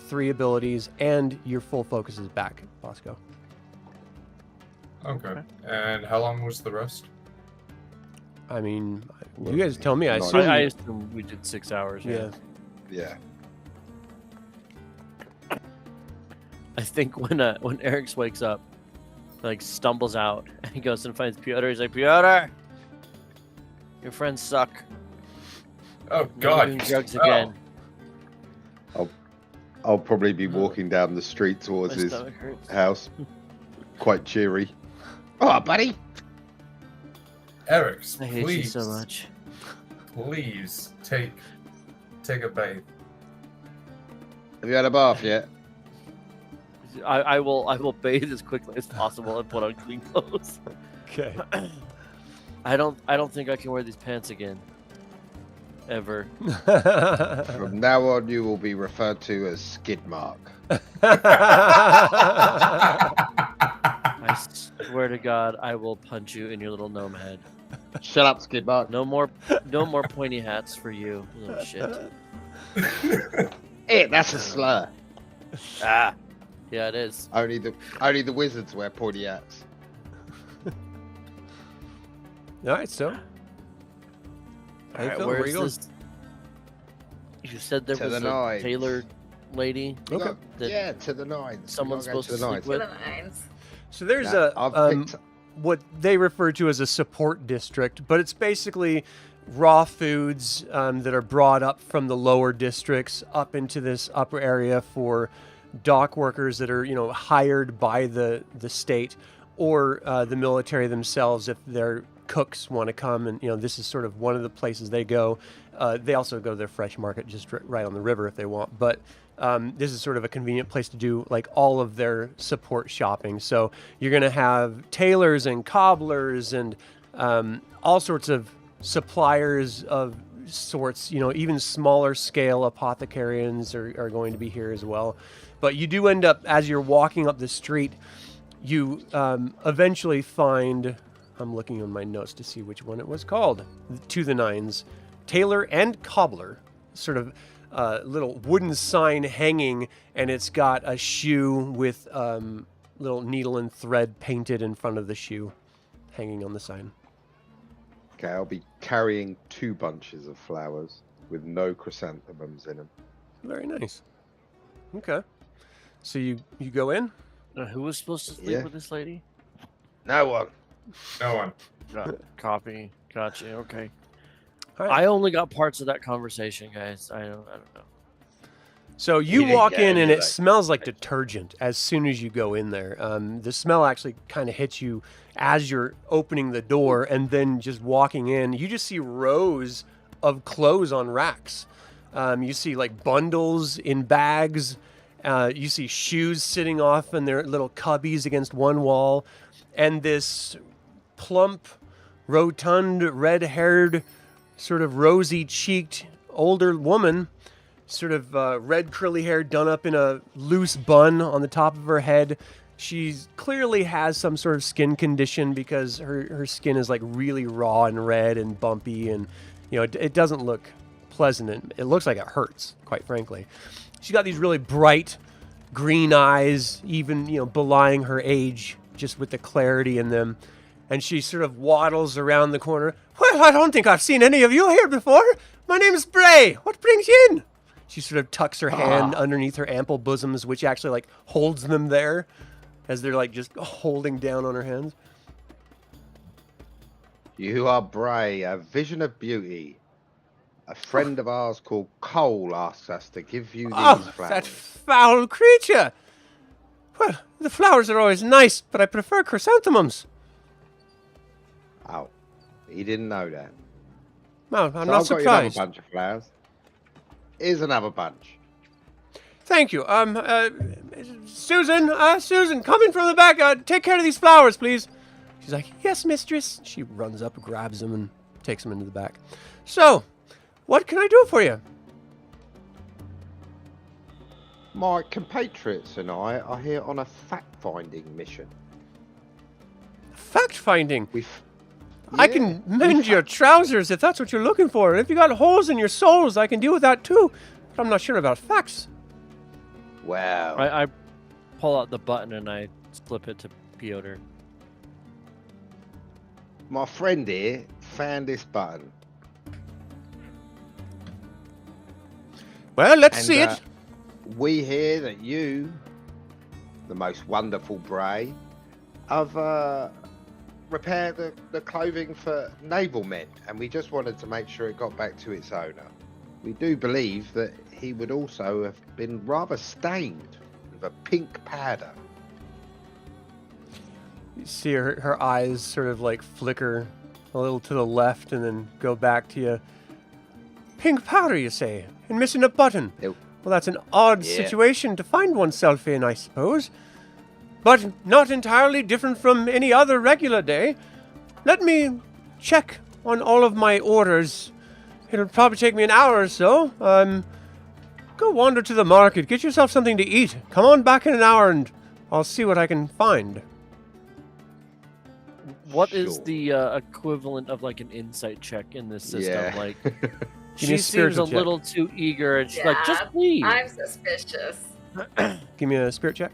3 abilities, and your full focus is back, Bosco. Okay. And how long was the rest? I mean, you guys tell me. I Not- assume. I assume we did 6 hours. Yeah. Yeah. I think when Arix wakes up, like stumbles out, and he goes and finds Piotr. He's like, Piotr, your friends suck. Oh Never God! doing drugs Oh. again. I'll probably be walking down the street towards My his stomach hurts. house, quite cheery. Oh, buddy. Arix, I hate please, you so much. please take a bathe. Have you had a bath yet? I will bathe as quickly as possible and put on clean clothes. Okay. I don't think I can wear these pants again. Ever. From now on, you will be referred to as Skid Mark. I swear to God, I will punch you in your little gnome head. Shut up, Skid Mark. No more pointy hats for you, little shit. Hey, that's a slur. Ah, yeah, it is. Only the wizards wear pointy hats. All right, so. How you Alright, feeling? Where where's you going? this? You said there To was the a nines. Taylor lady. You Okay. got- That yeah, to the nines. someone's You gotta supposed go to the sleep nines. with. To the nines. So there's Yeah, I've picked- what they refer to as a support district, but it's basically raw foods that are brought up from the lower districts up into this upper area for dock workers that are, hired by the state or the military themselves if their cooks want to come. And, this is sort of one of the places they go. They also go to their fresh market just right on the river if they want. But this is sort of a convenient place to do like all of their support shopping. So you're going to have tailors and cobblers and all sorts of suppliers of sorts, even smaller scale apothecarians are going to be here as well. But you do end up, as you're walking up the street, you eventually find, I'm looking on my notes to see which one it was called, To the Nines, tailor and cobbler, sort of little wooden sign hanging, and it's got a shoe with little needle and thread painted in front of the shoe hanging on the sign. Okay, I'll be carrying 2 bunches of flowers with no chrysanthemums in them. Very nice. Okay. So you go in? Who was supposed to sleep Yeah. with this lady? No one. No one. Copy. Gotcha. Okay. All right. I only got parts of that conversation, guys. I don't know. So you didn't walk get in any and of it that. smells like detergent as soon as you go in there. The smell actually kind of hits you as you're opening the door, and then just walking in, you just see rows of clothes on racks. You see like bundles in bags, You see shoes sitting off in their little cubbies against one wall, and this plump, rotund, red-haired, sort of rosy-cheeked older woman, sort of red curly hair done up in a loose bun on the top of her head. She clearly has some sort of skin condition because her skin is like really raw and red and bumpy, and it doesn't look pleasant. It looks like it hurts, quite frankly. She's got these really bright green eyes, even, belying her age, just with the clarity in them. And she sort of waddles around the corner. Well, I don't think I've seen any of you here before. My name's Bray. What brings you in? She sort of tucks her hand underneath her ample bosoms, which actually, like, holds them there as they're, like, just holding down on her hands. You are Bray, a vision of beauty. A friend of ours called Cole asks us to give you these flowers. That foul creature! Well, the flowers are always nice, but I prefer chrysanthemums. Oh, he didn't know that. Well, I'm So not I've got you surprised. another bunch of flowers. Here's another bunch. Thank you. Susan, coming from the back. Take care of these flowers, please. She's like, yes, mistress. She runs up, grabs them, and takes them into the back. So, what can I do for you? My compatriots and I are here on a fact-finding mission. Fact-finding? Yeah, I can mend your trousers if that's what you're looking for. And if you got holes in your soles, I can deal with that too. But I'm not sure about facts. Well, I pull out the button and I slip it to Piotr. my friend here found this button. Well, let's And, see it. We hear that you, the most wonderful Bray, have repaired the clothing for naval men, and we just wanted to make sure it got back to its owner. We do believe that he would also have been rather stained with a pink powder. You see her eyes sort of like flicker a little to the left and then go back to you. Pink powder, you say? And missing a button? Ew. Well, that's an odd Yeah. situation to find oneself in, I suppose. But not entirely different from any other regular day. Let me check on all of my orders. It'll probably take me an hour or so. Go wander to the market. Get yourself something to eat. Come on back in an hour and I'll see what I can find. What is Sure. the equivalent of like an insight check in this system? Yeah. Like, Give me she a seems a spiritual check. little too eager, and she's like, "Just please." I'm suspicious. Give me a spirit check.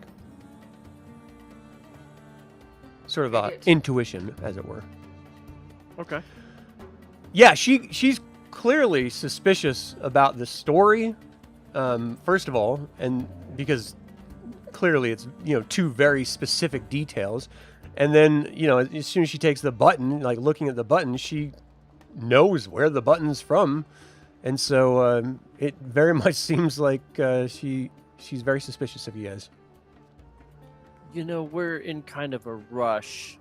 Sort of Good. intuition, as it were. Okay. Yeah, she's clearly suspicious about the story. First of all, and because clearly it's two very specific details, and then as soon as she takes the button, like looking at the button, she knows where the button's from, and so it very much seems like she's very suspicious of you guys. We're in kind of a rush.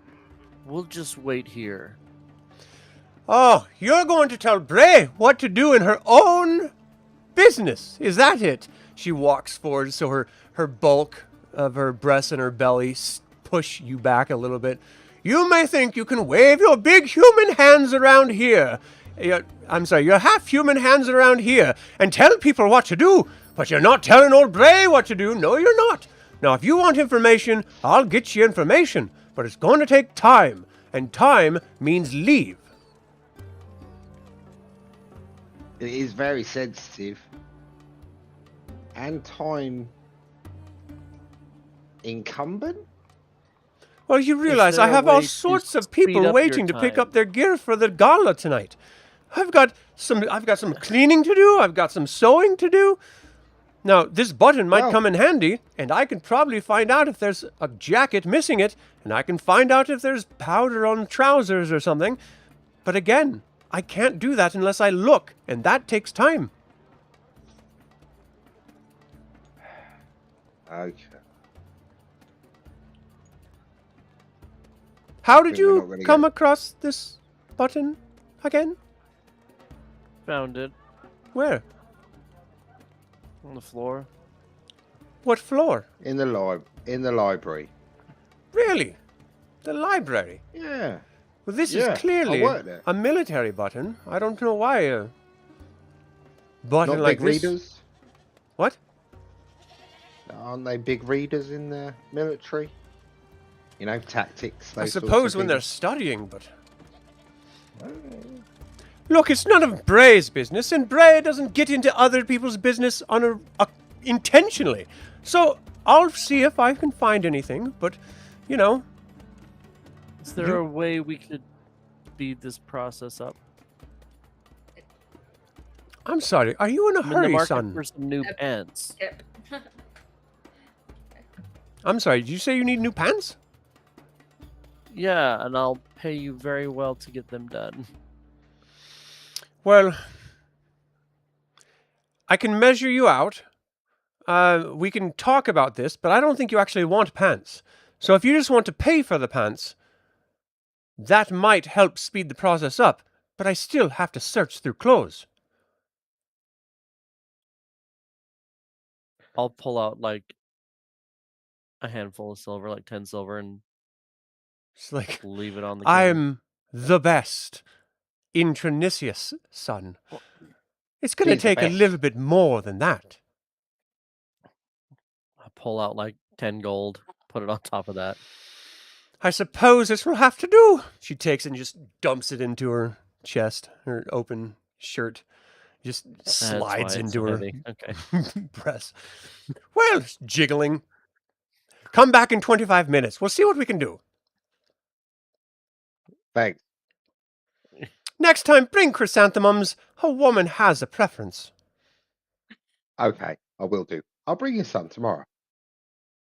We'll just wait here. Oh, you're going to tell Bray what to do in her own business. Is that it? She walks forward so her bulk of her breasts and her belly push you back a little bit. You may think you can wave your big human hands around here. Your half human hands around here and tell people what to do, but you're not telling old Bray what to do. No, you're not. Now, if you want information, I'll get you information, but it's going to take time, and time means leave. It is very sensitive. And time incumbent? Well, you realize there I a have way all to sorts of speed people up waiting to your pick time? up their gear for the gala tonight. I've got some cleaning to do. I've got some sewing to do. Now, this button might Well- come in handy, and I can probably find out if there's a jacket missing it, and I can find out if there's powder on trousers or something. But again, I can't do that unless I look, and that takes time. Okay. How did think we're not you gonna come get- across this button again? Found it Where? on the floor. What floor? In the library. Really? The library? Yeah. Well, this Yeah, is clearly I work there. a military button. I don't know why a button Not like big this. readers? What? Aren't they big readers in the military? You know, tactics. I those sorts suppose of when they're people. studying, but... Look, it's none of Bray's business, and Bray doesn't get into other people's business intentionally. So, I'll see if I can find anything, but, you know... Is there a way we could speed this process up? I'm sorry, are you in a I'm in the hurry, market son? for some new pants. Yep. I'm sorry, did you say you need new pants? Yeah, and I'll pay you very well to get them done. Well, I can measure you out. We can talk about this, but I don't think you actually want pants. So if you just want to pay for the pants, that might help speed the process up, but I still have to search through clothes. I'll pull out like a handful of silver, like 10 silver, and It's like, leave it on the counter. I'm the best Intronisius, son. It's going to He's the take a best. little bit more than that. I pull out like 10 gold, put it on top of that. I suppose this will have to do. She takes it and just dumps it into her chest, her open shirt. Just That's why slides it's into so her heavy. Okay. breast. Well, it's jiggling. Come back in 25 minutes. We'll see what we can do. Thanks. Next time, bring chrysanthemums. A woman has a preference. Okay, I will do. I'll bring you some tomorrow.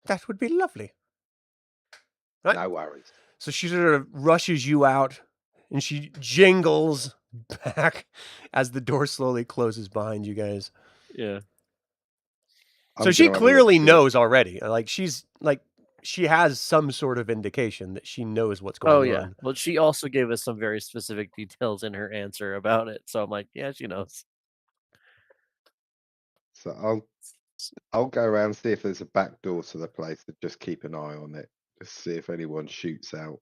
That would be lovely. Right. No worries. So she sort of rushes you out, and she jingles back as the door slowly closes behind you guys. Yeah. So I'm she gonna have a clearly look, see knows already. She has some sort of indication that she knows what's going Oh, on. yeah. Well, she also gave us some very specific details in her answer about it. So I'm like, yeah, she knows. So I'll go around and see if there's a back door to the place and just keep an eye on it. Just see if anyone shoots out.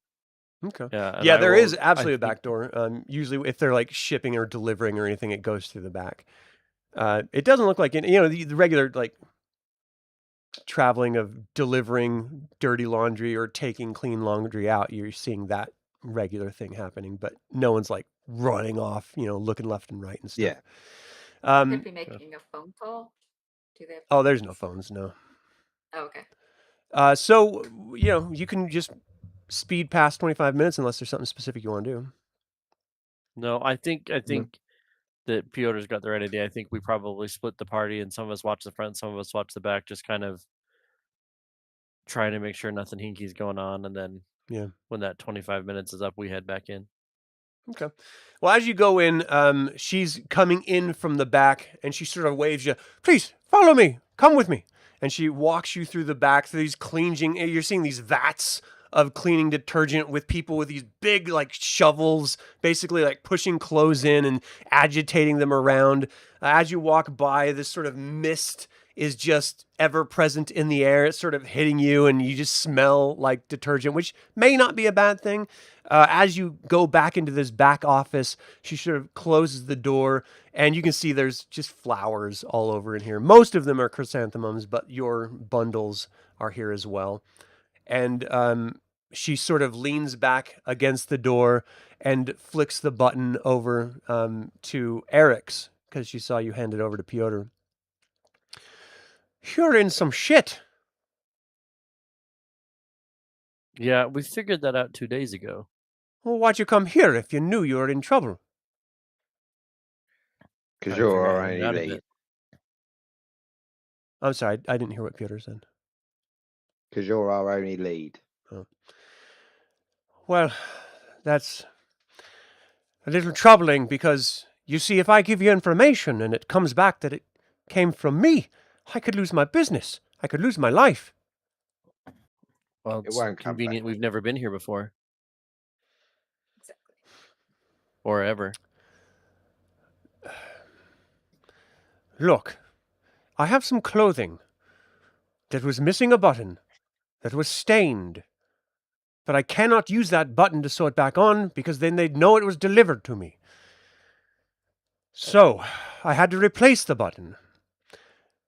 Okay. Yeah. and Yeah, I there will- is absolutely I a back door. Usually, if they're like shipping or delivering or anything, it goes through the back. It doesn't look like the regular like traveling of delivering dirty laundry or taking clean laundry out. You're seeing that regular thing happening, but no one's like running off, looking left and right and stuff. Yeah. Could be making a phone call. Do they have Oh, there's no phones, no. Oh, okay. So you can just speed past 25 minutes unless there's something specific you want to do. No, I think that Piotr's got the right idea. I think we probably split the party, and some of us watch the front, some of us watch the back, just kind of trying to make sure nothing hinky's going on, and then when that 25 minutes is up, we head back in. Okay. Well, as you go in, she's coming in from the back, and she sort of waves you, "Please, follow me. Come with me." And she walks you through the back, through these you're seeing these vats of cleaning detergent with people with these big, like, shovels, basically, like, pushing clothes in and agitating them around. As you walk by, this sort of mist is just ever present in the air. It's sort of hitting you, and you just smell like detergent, which may not be a bad thing. As you go back into this back office, she sort of closes the door, and you can see there's just flowers all over in here. Most of them are chrysanthemums, but your bundles are here as well. And she sort of leans back against the door and flicks the button over to Arix, because she saw you hand it over to Piotr. You're in some shit. Yeah, we figured that out 2 days ago. Well, why'd you come here if you knew you were in trouble? Because Trying to you're figure our out how to only get out of lead. it. I'm sorry, I didn't hear what Piotr said. Because you're our only lead. Well, that's a little troubling because, you see, if I give you information and it comes back that it came from me, I could lose my business. I could lose my life. Well, It it's won't come convenient. back. We've never been here before, Exactly. or ever. Look, I have some clothing. that was missing a button, that was stained. But I cannot use that button to sew it back on, because then they'd know it was delivered to me. So, I had to replace the button.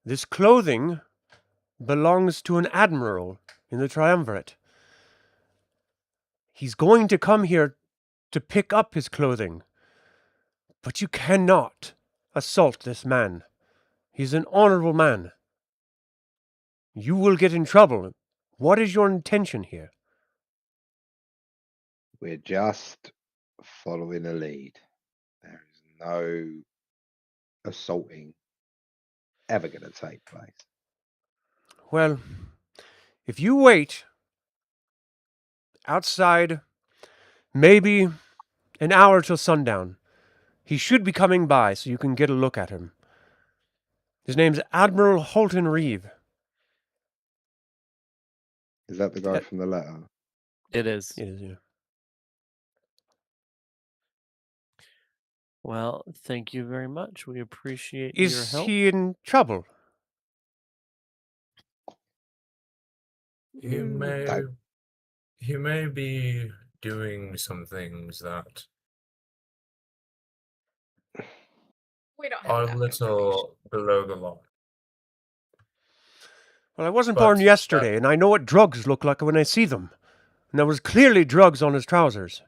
This clothing belongs to an Admiral in the Triumvirate. He's going to come here to pick up his clothing. But you cannot assault this man. He's an honorable man. You will get in trouble. What is your intention here? We're just following a lead. There is no assaulting ever going to take place. Well, if you wait outside maybe an hour till sundown, he should be coming by so you can get a look at him. His name's Admiral Holton Reeve. Is that the guy from the letter? It is. It is, yeah. Well, thank you very much. We appreciate your Is help. he in trouble? He may I- he may be doing some things that We don't have are a enough little below the line. Well, I wasn't But, born yesterday, and I know what drugs look like when I see them. And there was clearly drugs on his trousers.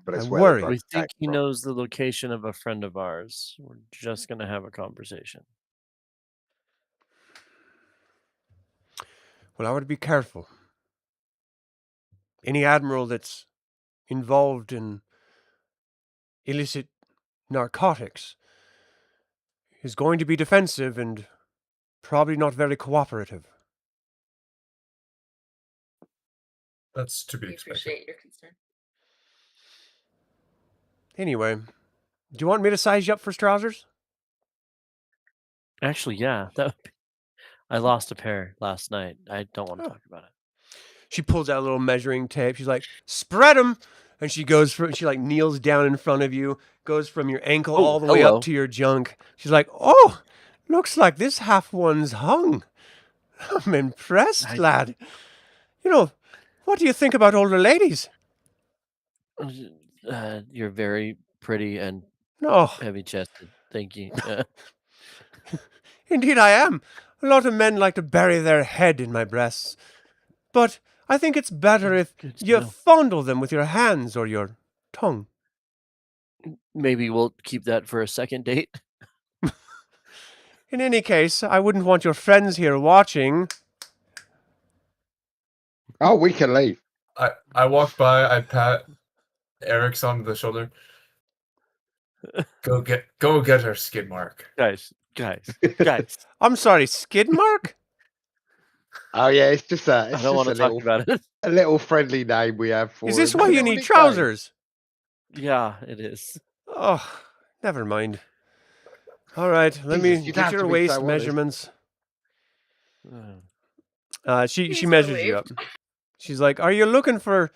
But it's I'm where the worried. drugs We think came he from. knows the location of a friend of ours. We're just going to have a conversation. Well, I would be careful. Any admiral that's involved in illicit narcotics is going to be defensive and probably not very cooperative. That's to be We expected. appreciate your concern. Anyway, do you want me to size you up for trousers? Actually, yeah. I lost a pair last night. I don't want to Oh. talk about it. She pulls out a little measuring tape. She's like, spread them. And she kneels down in front of you, goes from your ankle Oh, all the way hello. up to your junk. She's like, oh, looks like this half one's hung. I'm impressed, lad. You know, what do you think about older ladies? You're very pretty and No, heavy-chested. Thank you. indeed I am. A lot of men like to bury their head in my breasts. But I think it's better if Good to you know. fondle them with your hands or your tongue. Maybe we'll keep that for a second date. In any case, I wouldn't want your friends here watching. Oh, we can leave. I walk by, I pat Arix on the shoulder. Go get her, skid mark. Guys. I'm sorry, skid mark? Oh yeah, it's just I don't want to talk about it. a little friendly name we have for Is this him. why you Little need nickname. trousers? Yeah, it is. Oh, never mind. All right, let Jesus, me you'd get have your to be waist so honest. measurements. She He's measures you up. relieved. She's like, "Are you looking for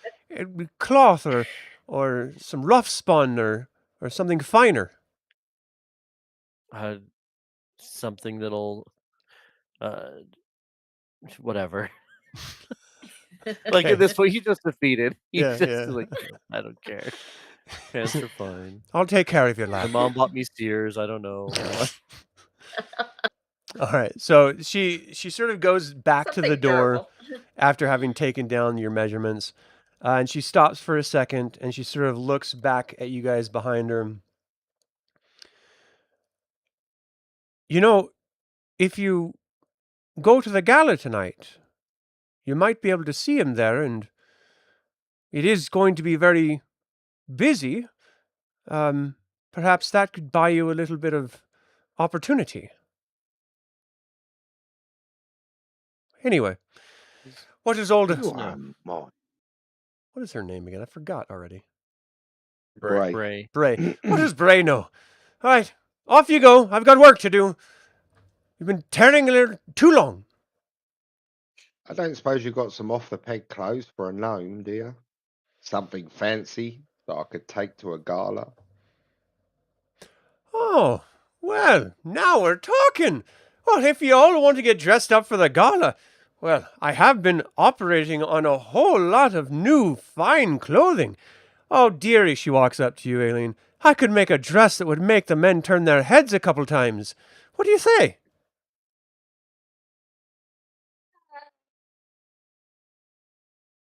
cloth or some rough spun or something finer?" Something that'll, whatever. Like Okay. at this point, he's just defeated. He's Yeah, just yeah. like, I don't care. Pants are fine. I'll take care of you, My lad. mom bought me Sears. I don't know. All right. So she sort of goes back to the Something door durable. after having taken down your measurements, and she stops for a second and she sort of looks back at you guys behind her. You know, if you go to the gala tonight, you might be able to see him there, and it is going to be very busy. Perhaps that could buy you a little bit of opportunity. Anyway, what is old? You are mine. What is her name again? I forgot already. Right. Bray. Bray. What does Bray know? All right, off you go. I've got work to do. You've been tearing a little too long. I don't suppose you got some off the peg clothes for a gnome, do you? Something fancy that I could take to a gala. Oh, Well, now we're talking. Well, if you all want to get dressed up for the gala, well, I have been operating on a whole lot of new, fine clothing. Oh, dearie, she walks up to you, Aelene. I could make a dress that would make the men turn their heads a couple times. What do you say?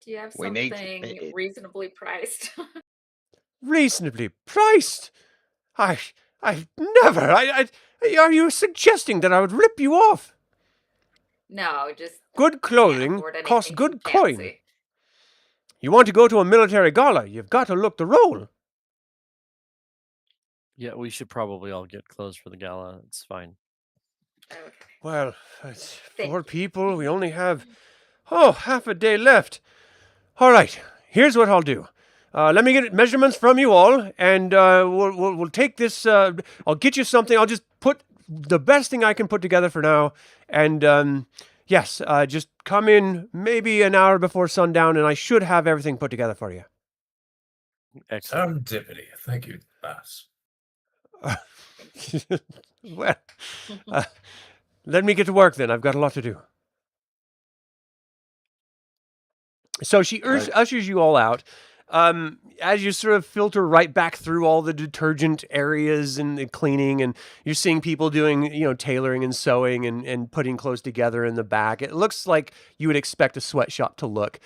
Do you have We need to something fit it. reasonably priced? Reasonably priced? I never. Are you suggesting that I would rip you off? No, just Good can't clothing afford costs anything good coin. fancy. You want to go to a military gala, you've got to look the role. Yeah, we should probably all get clothes for the gala. It's fine. Okay. Well, it's Thank 4 you. people. We only have, half a day left. All right, here's what I'll do. Let me get measurements from you all, and we'll take this. I'll get you something. I'll just put the best thing I can put together for now. And yes, just come in maybe an hour before sundown, and I should have everything put together for you. Excellent. Serendipity. Thank you, boss. Well, let me get to work then. I've got a lot to do. So she ushers you all out. As you sort of filter right back through all the detergent areas and the cleaning, and you're seeing people doing, tailoring and sewing and putting clothes together in the back. It looks like you would expect a sweatshop to look.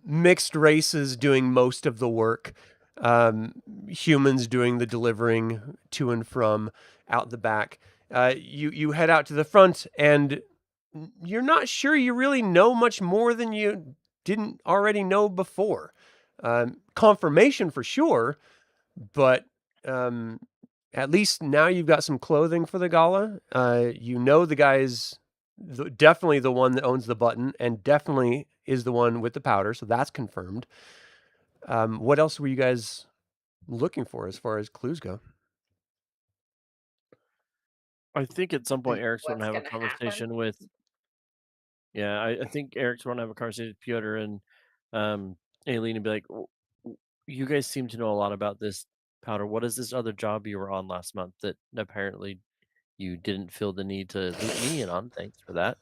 Mixed races doing most of the work. Humans doing the delivering to and from out the back. You head out to the front, and you're not sure you really know much more than you didn't already know before. Confirmation for sure, but at least now you've got some clothing for the gala. The guy is definitely the one that owns the button, and definitely is the one with the powder, so that's confirmed. What else were you guys looking for as far as clues go? I think at some point Eric's going to What's have a gonna conversation happen? with. Yeah, I think Eric's going to have a conversation with Piotr and Aelene and be like, you guys seem to know a lot about this powder. What is this other job you were on last month that apparently you didn't feel the need to loop me in on? Thanks for that.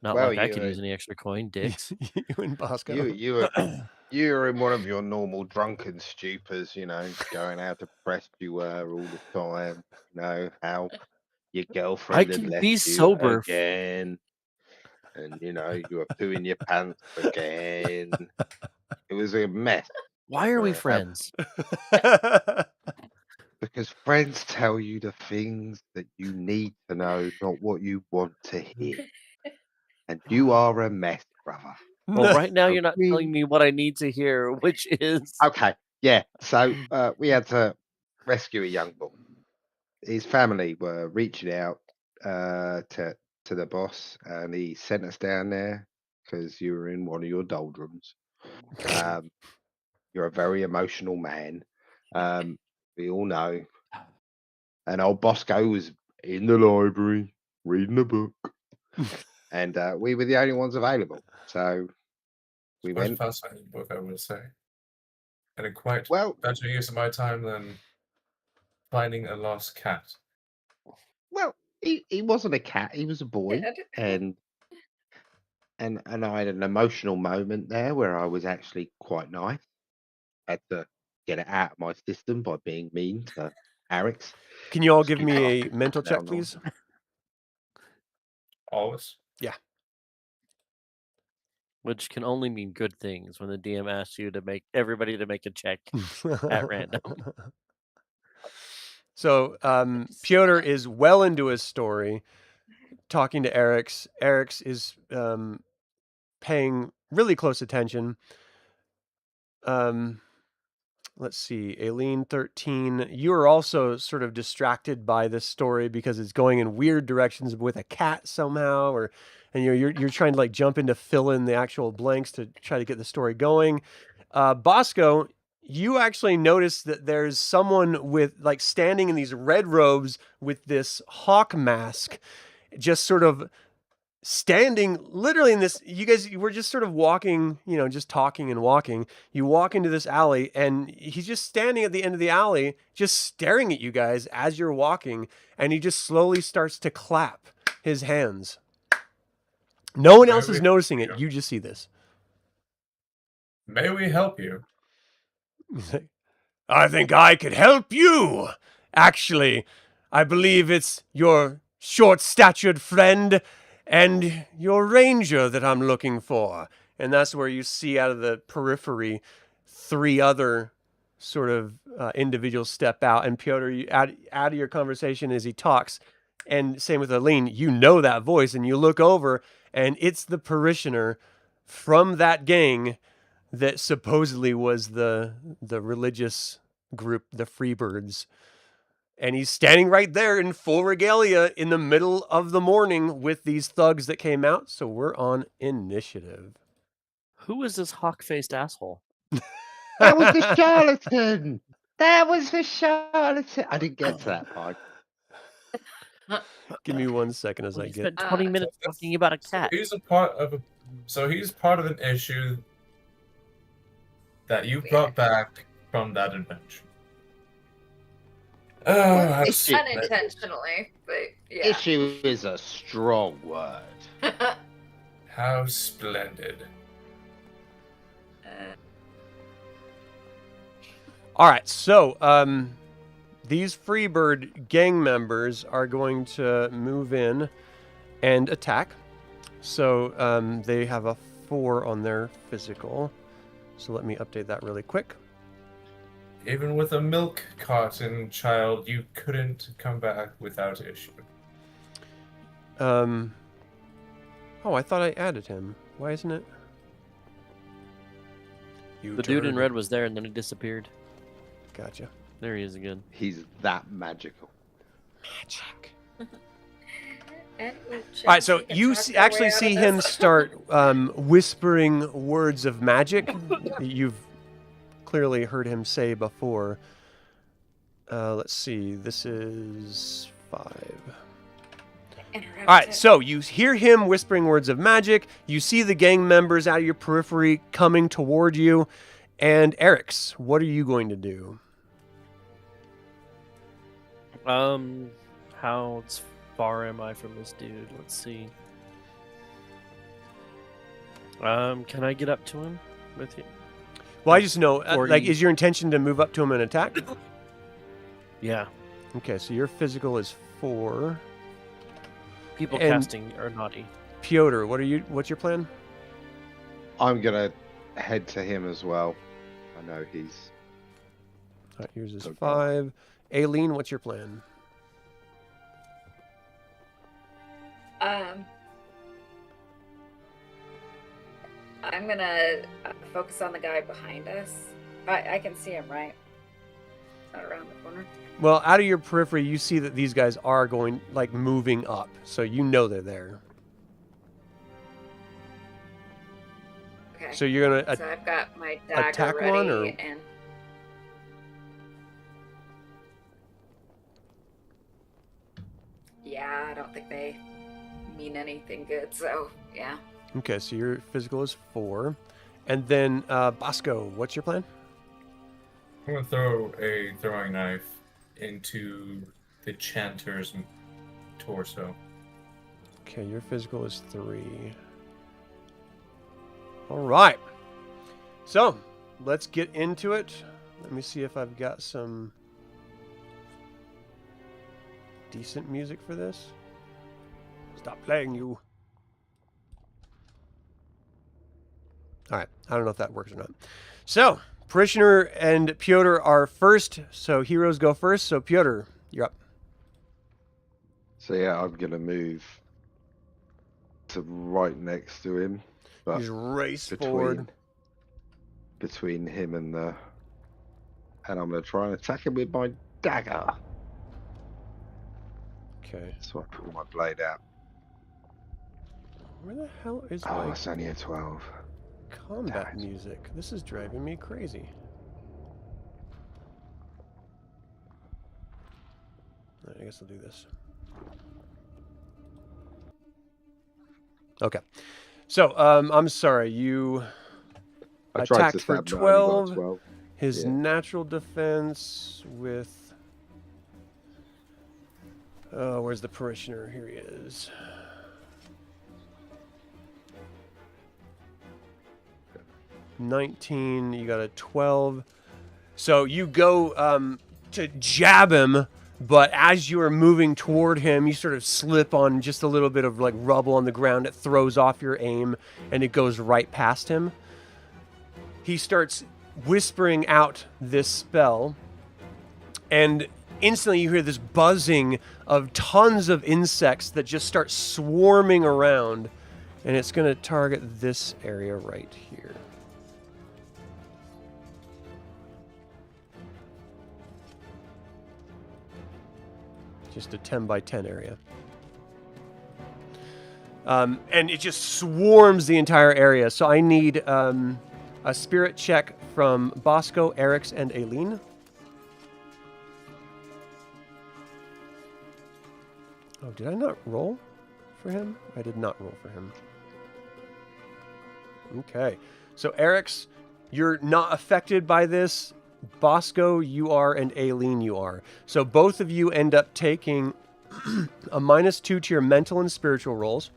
Not Well, like I you could were- use any extra coin, dicks. You and Bosco. You were in one of your normal drunken stupors, going how depressed you were all the time. How your girlfriend had can left be you sober. again, and you were pooing your pants again. It was a mess. Why are we Right. friends? Because friends tell you the things that you need to know, not what you want to hear. And you are a mess, brother. Well, right now So you're not telling me what I need to hear, which is Okay, yeah. So we had to rescue a young boy. His family were reaching out to the boss, and he sent us down there because you were in one of your doldrums. You're a very emotional man. We all know. And old Bosco was in the library reading a book, and we were the only ones available. So we Quite a went. fascinating book, I would say. And a quite Well, better use of my time than finding a lost cat. well, he wasn't a cat. He was a boy, and I had an emotional moment there where I was actually quite nice. Had to get it out of my system by being mean to Arix. Can you all give me a mental check, No. please? Always. Yeah. which can only mean good things when the DM asks you to make everybody to make a check at random. So Piotr is well into his story, talking to Arix. Arix is paying really close attention. Let's see, Aelene 13. You are also sort of distracted by this story because it's going in weird directions with a cat somehow, and you're trying to like jump in to fill in the actual blanks to try to get the story going. Bosco, you actually notice that there's someone with like standing in these red robes with this hawk mask, just sort of standing literally in this, you guys were just sort of walking, just talking and walking. You walk into this alley and he's just standing at the end of the alley, just staring at you guys as you're walking. And he just slowly starts to clap his hands. No one else is noticing it. You just see this. May we help you? I think I could help you. Actually, I believe it's your short-statured friend and your ranger that I'm looking for. And that's where you see out of the periphery 3 other sort of individuals step out. And Piotr, you out of your conversation as he talks, and same with Aelene, you know that voice, and you look over, and it's the parishioner from that gang that supposedly was the religious group, the Freebirds. And he's standing right there in full regalia in the middle of the morning with these thugs that came out. So we're on initiative. Who is this hawk-faced asshole? That was the charlatan. That was the charlatan. I didn't get to that part. Give me 1 second as I He get. spent 20 minutes talking about a cat. He's a part of he's part of an issue that you brought back from that adventure. It's unintentionally, but yeah. Issue is a strong word. How splendid. All right, so these Freebird gang members are going to move in and attack. So they have a 4 on their physical. So let me update that really quick. Even with a milk carton child, you couldn't come back without issue. Oh, I thought I added him. Why isn't it? The dude in red was there and then he disappeared. Gotcha. There he is again. He's that magical. Magic. All right, so you actually see him start whispering words of magic. You've clearly heard him say before. Let's see. This is 5. All right, so you hear him whispering words of magic. You see the gang members out of your periphery coming toward you. And Arix, what are you going to do? How far am I from this dude? Let's see. Can I get up to him with you? Well, I just know, Or is your intention to move up to him and attack? Yeah. Okay, so your physical is 4. People And- casting are naughty. Piotr, what's your plan? I'm gonna head to him as well. I know he's. All right, yours is Okay. 5. Aelene, what's your plan? I'm gonna focus on the guy behind us. I can see him, right? Not around the corner. Well, out of your periphery, you see that these guys are going, moving up. So you know they're there. Okay. So you're going to... So I've got my dagger attack ready one, or- and yeah, I don't think they mean anything good. So yeah. Okay, so your physical is 4. And then, Bosco, what's your plan? I'm gonna throw a throwing knife into the chanter's torso. Okay, your physical is 3. All right. So, let's get into it. Let me see if I've got some decent music for this. Stop playing, you. All right. I don't know if that works or not. So, Parishioner and Piotr are first. So, heroes go first. So, Piotr, you're up. So yeah, I'm gonna move to right next to him, but Just race forward. between him and I'm gonna try and attack him with my dagger. Okay. So I pull my blade out. Where the hell is Oh, my it's only a 12. combat Damn it. music? This is driving me crazy. All right, I guess I'll do this. Okay. So, I'm sorry. You I tried to attacked for stab, but I only got 12. 12. His Yeah. natural defense with... Oh, where's the parishioner? Here he is. $19. You got a 12. So you go to jab him, but as you are moving toward him, you sort of slip on just a little bit of like rubble on the ground. It throws off your aim, and it goes right past him. He starts whispering out this spell, and instantly you hear this buzzing of tons of insects that just start swarming around, and it's going to target this area right here. Just a 10 by 10 area. And it just swarms the entire area. So I need a spirit check from Bosco, Arix, and Aelene. Oh, did I not roll for him? I did not roll for him. Okay. So Arix, you're not affected by this. Bosco, you are, and Aelene, you are. So both of you end up taking a -2 to your mental and spiritual rolls.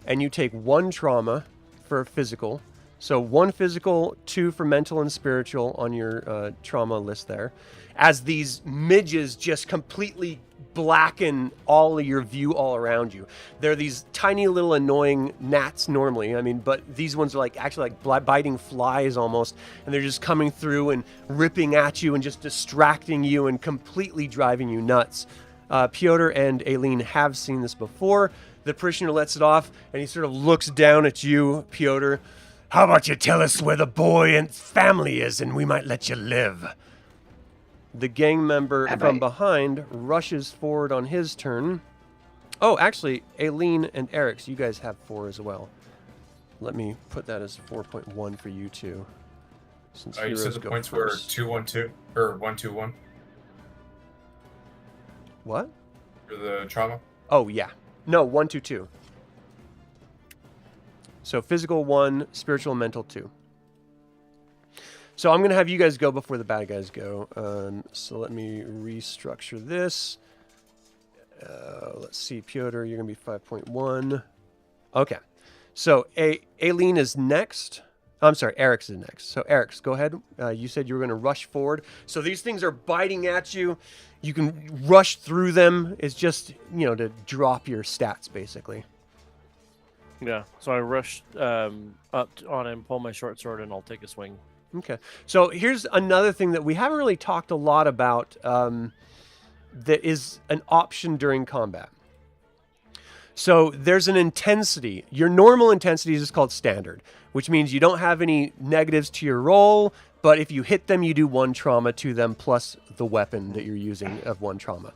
And you take 1 trauma for physical. So 1 physical, 2 for mental and spiritual on your trauma list there. As these midges just completely blacken all of your view all around you. They're these tiny little annoying gnats normally. I mean, but these ones are like actually like biting flies almost. And they're just coming through and ripping at you and just distracting you and completely driving you nuts. Piotr and Aelene have seen this before. The parishioner lets it off and he sort of looks down at you, Piotr. How about you tell us where the boy and family is and we might let you live? The gang member from behind rushes forward on his turn. Oh, actually, Aelene and Arix, you guys have 4 as well. Let me put that as 4.1 for you two. Since You said the points were 2-1-2 or 1-2-1 What? for the trauma. Oh yeah, no 1-2-2. So physical 1, spiritual and mental 2. So I'm going to have you guys go before the bad guys go. So let me restructure this. Let's see, Piotr, you're going to be 5.1. Okay. So Aelene is next. I'm sorry, Arix is next. So Arix, go ahead. You said you were going to rush forward. So these things are biting at you. You can rush through them. It's just, to drop your stats, basically. Yeah, so I rushed up on him, pull my short sword, and I'll take a swing. Okay. So here's another thing that we haven't really talked a lot about that is an option during combat. So there's an intensity. Your normal intensity is called standard, which means you don't have any negatives to your roll, but if you hit them, you do 1 trauma to them plus the weapon that you're using of 1 trauma.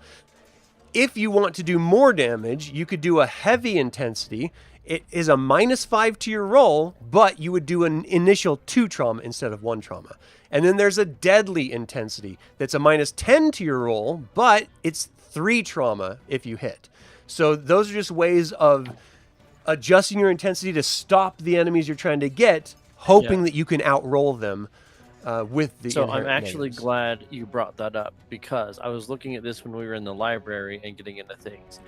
If you want to do more damage, you could do a heavy intensity. It is a -5 to your roll, but you would do an initial 2 trauma instead of 1 trauma. And then there's a deadly intensity that's a -10 to your roll, but it's 3 trauma if you hit. So those are just ways of adjusting your intensity to stop the enemies you're trying to get, hoping that you can outroll them with the So I'm actually negatives. glad you brought that up, because I was looking at this when we were in the library and getting into things.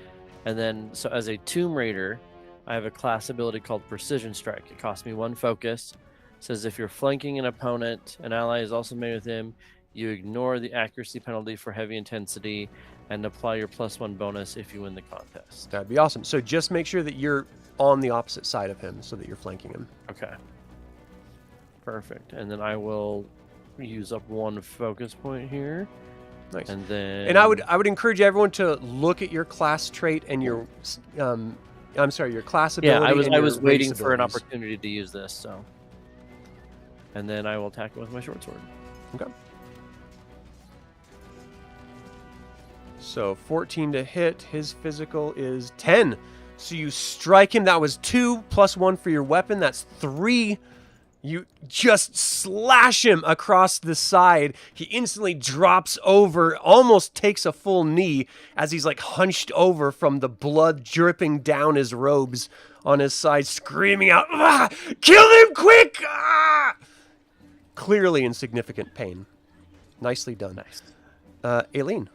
And then, so as a Tomb Raider, I have a class ability called Precision Strike. It costs me 1 focus. It says if you're flanking an opponent, an ally is also made with him, you ignore the accuracy penalty for heavy intensity and apply your +1 bonus if you win the contest. That'd be awesome. So just make sure that you're on the opposite side of him so that you're flanking him. Okay. Perfect. And then I will use up 1 focus point here. Nice. And then... And I would encourage everyone to look at your class trait and your your class ability. Yeah, I was and your waiting race for an abilities. opportunity to use this, so. And then I will attack it with my short sword. Okay. So 14 to hit. His physical is 10. So you strike him. That was 2 + 1 for your weapon. That's 3 You just slash him across the side. He instantly drops over, almost takes a full knee as he's like hunched over from the blood dripping down his robes on his side, screaming out, "Ah! Kill him quick!" Ah! Clearly in significant pain. Nicely done. Nice. Aelene.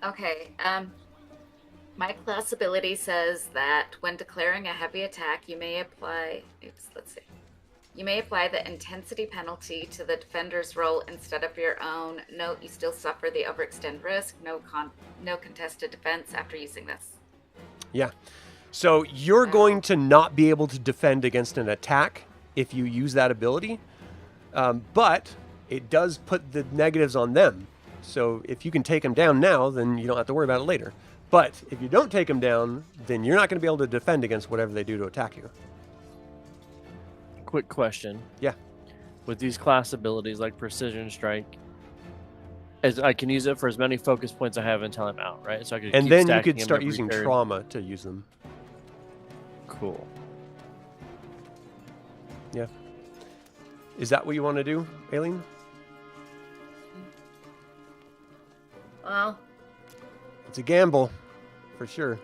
Okay. My class ability says that when declaring a heavy attack, you may apply. You may apply the intensity penalty to the defender's roll instead of your own. Note: you still suffer the overextend risk. No contested defense after using this. Yeah. So you're going to not be able to defend against an attack if you use that ability, but it does put the negatives on them. So if you can take them down now, then you don't have to worry about it later. But if you don't take them down, then you're not going to be able to defend against whatever they do to attack you. Quick question. Yeah. With these class abilities like Precision Strike, as I can use it for as many focus points I have until I'm out, right? So I could And keep then you stacking could them start every using turn. trauma to use them. Cool. Yeah. Is that what you want to do, Aelene? Well, It's a gamble, for sure.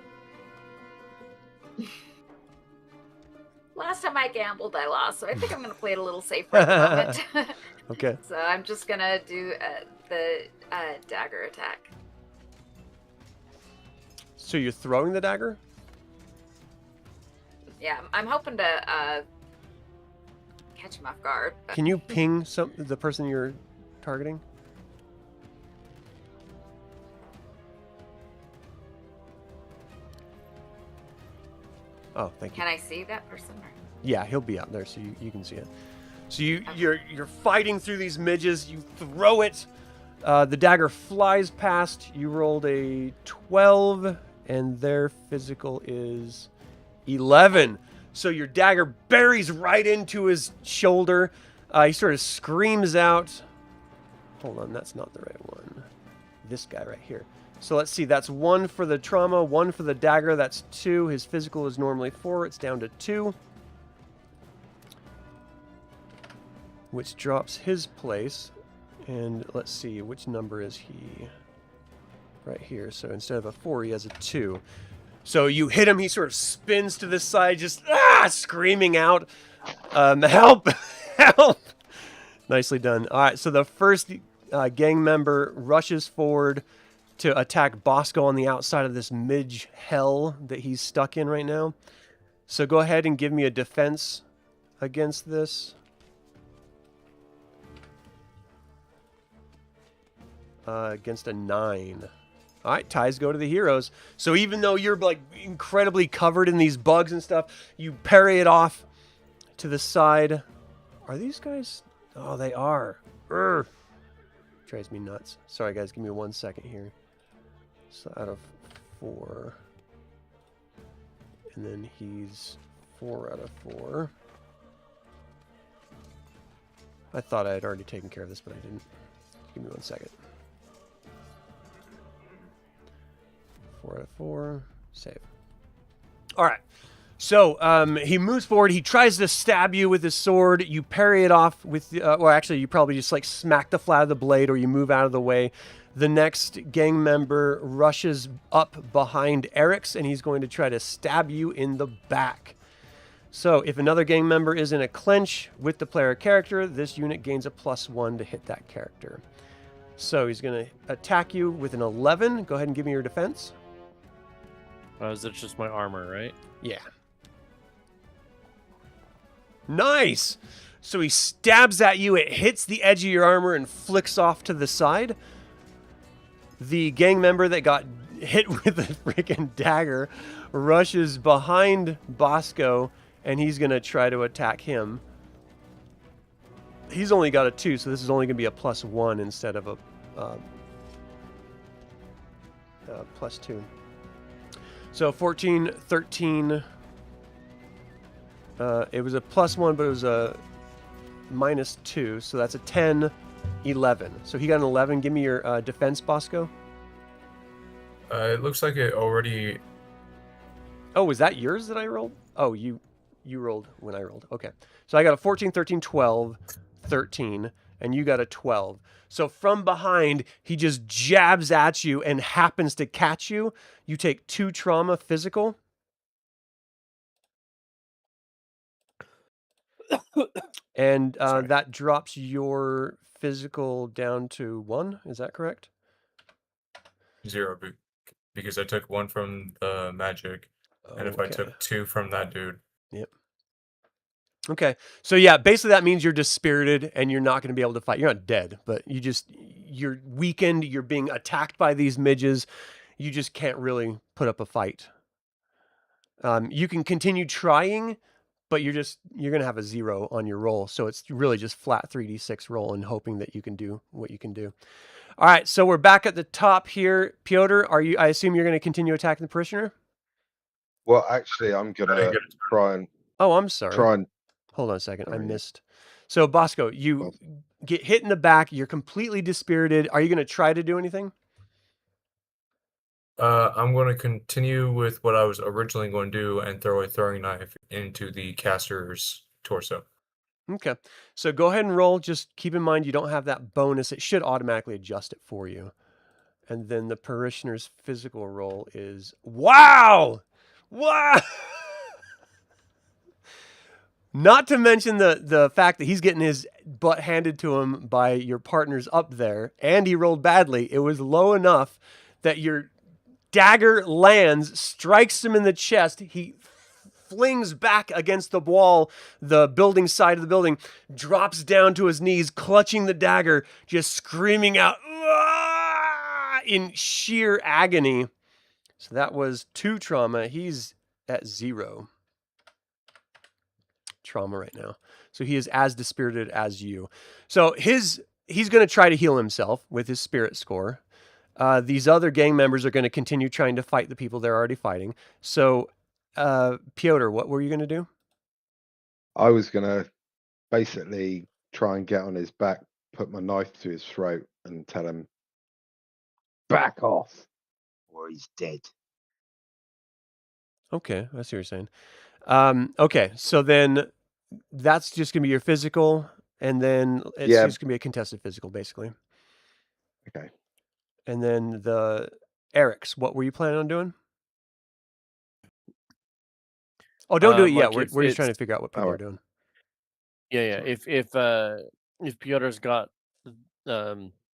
last time I gambled, I lost, so I think I'm going to play it a little safer at the moment. Okay. So I'm just going to do the dagger attack. So you're throwing the dagger? Yeah, I'm hoping to catch him off guard. But Can you ping the person you're targeting? Oh, thank you. Can I see that person? Yeah, he'll be out there, so you can see it. So you're fighting through these midges. You throw it. The dagger flies past. You rolled a 12, and their physical is 11. So your dagger buries right into his shoulder. He sort of screams out. Hold on, that's not the right one. This guy right here. So let's see, that's 1 for the trauma, 1 for the dagger, that's 2. His physical is normally 4, it's down to 2. Which drops his place. And let's see, which number is he? Right here, so instead of a 4, he has a 2. So you hit him, he sort of spins to the side, just screaming out, help, help. Nicely done. All right, so the first gang member rushes forward to attack Bosco on the outside of this midge hell that he's stuck in right now. So go ahead and give me a defense against this. Against a 9. All right, ties go to the heroes. So even though you're like incredibly covered in these bugs and stuff, you parry it off to the side. Are these guys? Oh, they are. Urgh. Drives me nuts. Sorry, guys. Give me 1 second here. So out of 4. And then he's 4 out of 4. I thought I had already taken care of this, but I didn't. Give me 1 second. 4 out of 4. Save. All right. So he moves forward. He tries to stab you with his sword. You parry it off with, or actually, you probably just like smack the flat of the blade, or you move out of the way. The next gang member rushes up behind Arix, and he's going to try to stab you in the back. So if another gang member is in a clinch with the player character, this unit gains a +1 to hit that character. So he's going to attack you with an 11. Go ahead and give me your defense. Is it just my armor, right? Yeah. Nice! So he stabs at you, it hits the edge of your armor and flicks off to the side. The gang member that got hit with the freaking dagger rushes behind Bosco, and he's going to try to attack him. He's only got a 2, so this is only going to be a +1 instead of a +2. So 14, 13. It was a +1, but it was a -2, so that's a 10, 11. So he got an 11. Give me your defense, Bosco. It looks like it already... Oh, was that yours that I rolled? Oh, you you rolled when I rolled. Okay. So I got a 14, 13, 12, 13, and you got a 12. So from behind, he just jabs at you and happens to catch you. You take 2 trauma physical. And that drops your physical down to 1. Is that correct? 0, because I took 1 from the magic, and if I took 2 from that dude. Yep. Okay. So yeah, basically that means you're dispirited and you're not going to be able to fight. You're not dead, but you're weakened. You're being attacked by these midges. You just can't really put up a fight. You can continue trying, but you're going to have a 0 on your roll. So it's really just flat 3d6 roll and hoping that you can do what you can do. All right. So we're back at the top here. Piotr, I assume you're going to continue attacking the parishioner? Well, actually, I'm going to try and... Oh, I'm sorry. Hold on a second. I missed. So, Bosco, you get hit in the back. You're completely dispirited. Are you going to try to do anything? I'm going to continue with what I was originally going to do and throw a throwing knife into the caster's torso. Okay. So go ahead and roll. Just keep in mind you don't have that bonus. It should automatically adjust it for you. And then the parishioner's physical roll is... Wow! Wow! Not to mention the fact that he's getting his butt handed to him by your partners up there, and he rolled badly. It was low enough that your dagger lands, strikes him in the chest. He flings back against the wall, the building side of the building, drops down to his knees, clutching the dagger, just screaming out in sheer agony. So that was 2 trauma. He's at 0. Trauma right now. So he is as dispirited as you. So he's going to try to heal himself with his spirit score. These other gang members are going to continue trying to fight the people they're already fighting. So, Piotr, what were you going to do? I was going to basically try and get on his back, put my knife to his throat and tell him, back off, or he's dead. Okay, I see what you're saying. Okay, so then that's just going to be your physical, and then it's just going to be a contested physical, basically. Okay. And then the Arix, what were you planning on doing? Oh, don't do it yet. We're just trying to figure out what people are doing. Yeah. If Piotr's got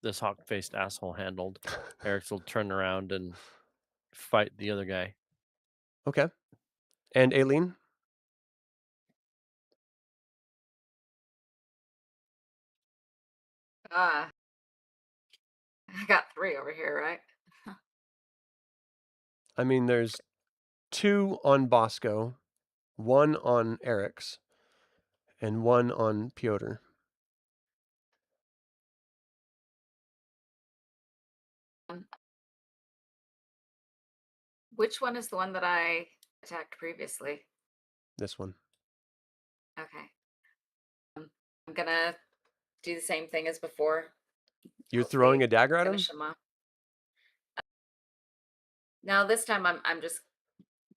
this hawk-faced asshole handled, Arix will turn around and fight the other guy. Okay. And Aelene? I got 3 over here, right? I mean, there's 2 on Bosco, 1 on Arix, and 1 on Piotr. Which one is the one that I attacked previously? This one. Okay. I'm gonna do the same thing as before. You're throwing a dagger at him? Finish him off. No, this time I'm just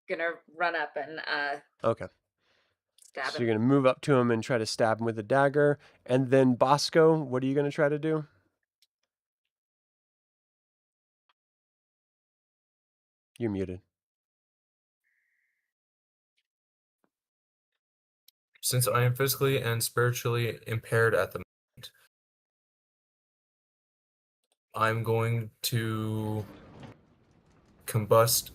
gonna run up and Okay. stab So him. you're going to move up to him and try to stab him with a dagger. And then Bosco, what are you going to try to do? You're muted. Since I am physically and spiritually impaired at the moment, I'm going to combust,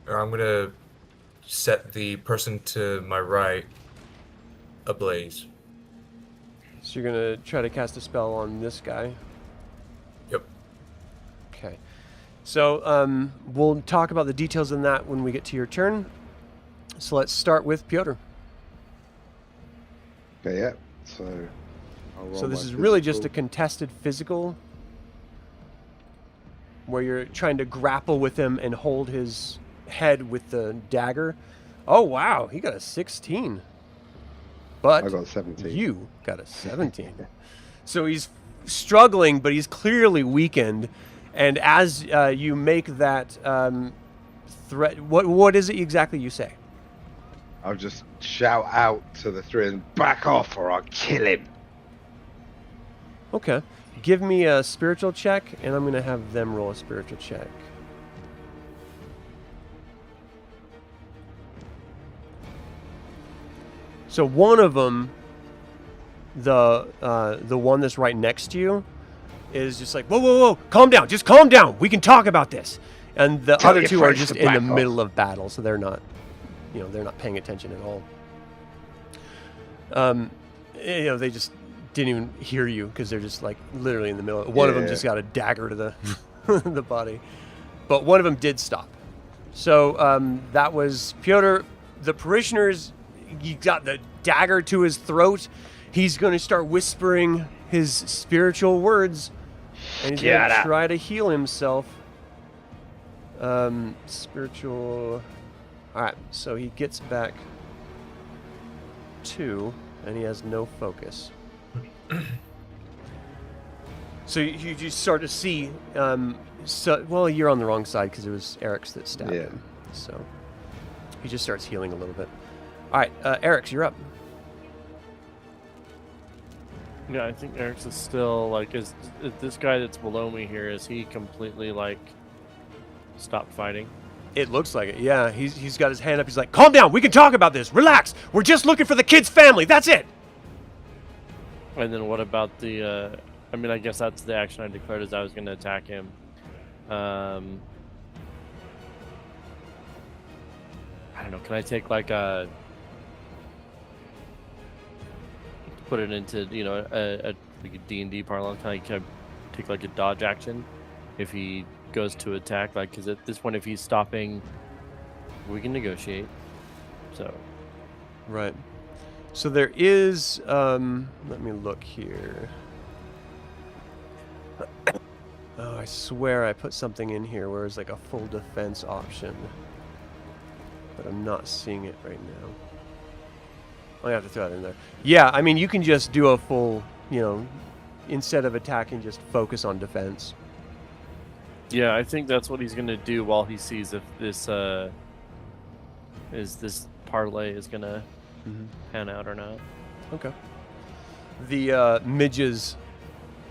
or I'm going to set the person to my right ablaze. So you're going to try to cast a spell on this guy? Yep. Okay. So we'll talk about the details on that when we get to your turn. So let's start with Piotr. Okay, yeah. So this is really just a contested physical where you're trying to grapple with him and hold his head with the dagger. Oh, wow. He got a 16. But I got a 17. You got a 17. So he's struggling, but he's clearly weakened. And as you make that threat. What is it exactly you say? I'll just shout out to the three and back off or I'll kill him. Okay. Give me a spiritual check, and I'm going to have them roll a spiritual check. So one of them, the one that's right next to you, is just like, whoa, whoa, whoa, calm down, just calm down. We can talk about this. And the Tell other your two are friends just to in the back off. middle of battle, so they're not, they're not paying attention at all. They just didn't even hear you because they're just like literally in the middle. One of them just got a dagger to the the body, but one of them did stop. So that was Piotr. The parishioners, he got the dagger to his throat. He's going to start whispering his spiritual words, and he's going to try to heal himself. Spiritual. All right, so he gets back 2, and he has no focus. So you just start to see. Well, you're on the wrong side because it was Arix that stabbed him. So he just starts healing a little bit. All right, Arix, you're up. Yeah, I think Arix is still like, is this guy that's below me here? Is he completely like stopped fighting? It looks like it. Yeah, he's got his hand up. He's like, "Calm down. We can talk about this. Relax. We're just looking for the kid's family. That's it." And then what about the? I mean, I guess that's the action I declared as I was going to attack him. I don't know. Can I take like a? Put it into a like a D&D parlance. Can I take like a dodge action if he goes to attack? Like, because at this point, if he's stopping, we can negotiate. So. Right. So there is. Let me look here. Oh, I swear I put something in here where it's like a full defense option, but I'm not seeing it right now. I have to throw it in there. Yeah, I mean, you can just do a full, instead of attacking, just focus on defense. Yeah, I think that's what he's going to do while he sees if this parlay is going to pan out or not. Okay. The midges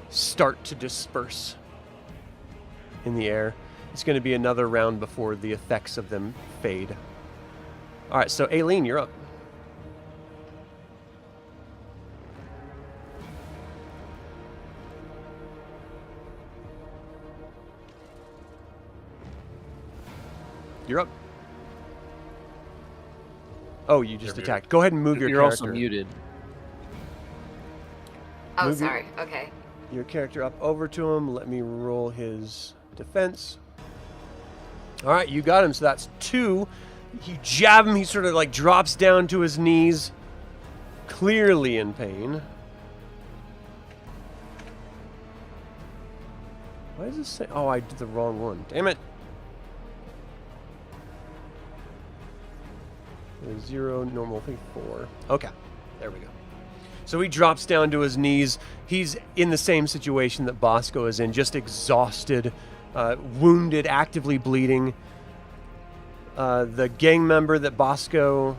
start to disperse in the air. It's going to be another round before the effects of them fade. All right, so Aelene, you're up. You're up. Oh, you just attacked. Go ahead and move your You're character. also muted. Oh, Move your- sorry. Okay. Your character up over to him. Let me roll his defense. All right, you got him. So that's 2. You jab him. He sort of like drops down to his knees, clearly in pain. Why does this say? Oh, I did the wrong one. Damn it. 0, normal thing, 4. Okay, there we go. So he drops down to his knees. He's in the same situation that Bosco is in, just exhausted, wounded, actively bleeding. The gang member that Bosco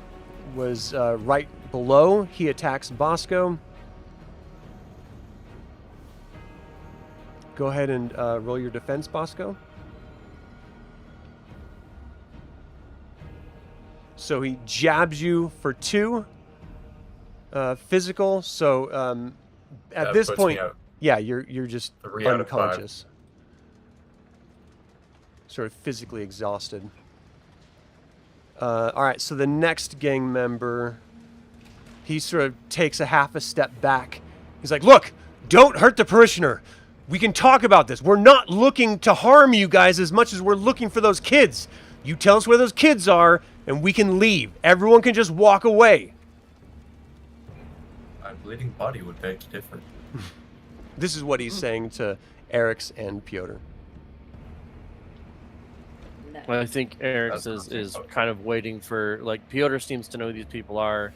was right below, he attacks Bosco. Go ahead and roll your defense, Bosco. So he jabs you for 2 physical. So at That this puts point, me at yeah, you're just 3 out of 5. unconscious, sort of physically exhausted. All right, so the next gang member, he sort of takes a half a step back. He's like, "Look, don't hurt the parishioner. We can talk about this. We're not looking to harm you guys as much as we're looking for those kids. You tell us where those kids are, and we can leave. Everyone can just walk away." A bleeding body would beg to differ. This is what he's saying to Arix and Piotr. No. Well, I think Arix That's is not- kind of waiting for, like, Piotr seems to know who these people are,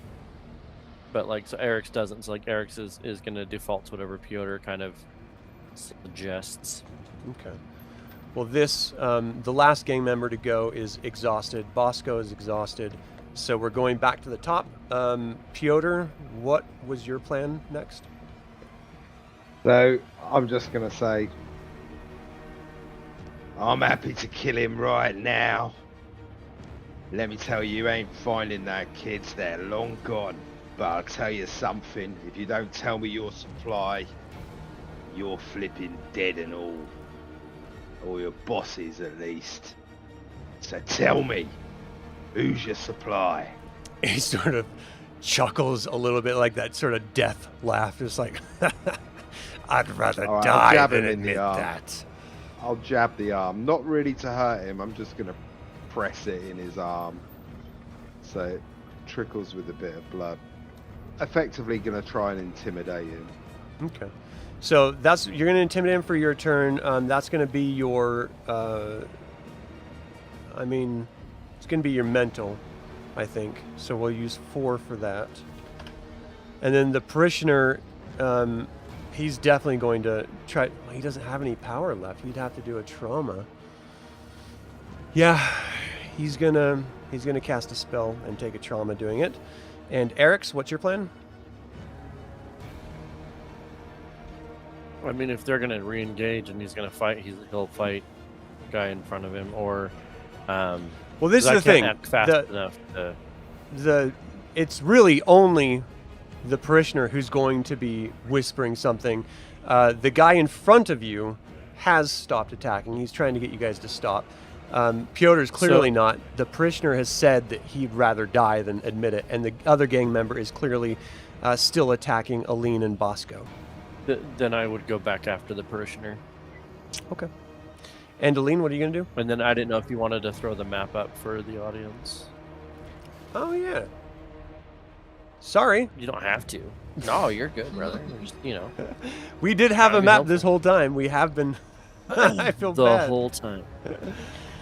but like, so Arix doesn't. So like, Arix is going to default to whatever Piotr kind of suggests. Okay. Well, this, the last gang member to go is exhausted. Bosco is exhausted. So we're going back to the top. Piotr, what was your plan next? So I'm just going to say, I'm happy to kill him right now. Let me tell you, you ain't finding that kids, they're long gone. But I'll tell you something, if you don't tell me your supply, you're flipping dead and all. Or your bosses at least. So tell me, who's your supply? He sort of chuckles a little bit, like that sort of death laugh, just like, I'd rather All right, I'll die jab than him in the admit arm. that. I'll jab the arm, not really to hurt him, I'm just going to press it in his arm. So it trickles with a bit of blood. Effectively going to try and intimidate him. Okay. So that's, you're going to intimidate him for your turn. That's going to be your, I mean, it's going to be your mental, I think. So we'll use 4 for that. And then the parishioner, he's definitely going to try. Well, he doesn't have any power left. He'd have to do a trauma. Yeah, he's gonna cast a spell and take a trauma doing it. And Arix, what's your plan? I mean, if they're gonna re-engage and he's gonna fight, he'll fight guy in front of him, or Well, this is I the can't thing. act fast enough to... It's really only the parishioner who's going to be whispering something. The guy in front of you has stopped attacking. He's trying to get you guys to stop. Piotr's clearly not. The parishioner has said that he'd rather die than admit it, and the other gang member is clearly still attacking Aelene and Bosco. Then I would go back after the parishioner. Okay. And Aelene, what are you going to do? And then I didn't know if you wanted to throw the map up for the audience. Oh, yeah. Sorry. You don't have to. No, you're good, brother. Just, We did have Trying to a be map helpful. this whole time. We have been... I feel the bad. whole time.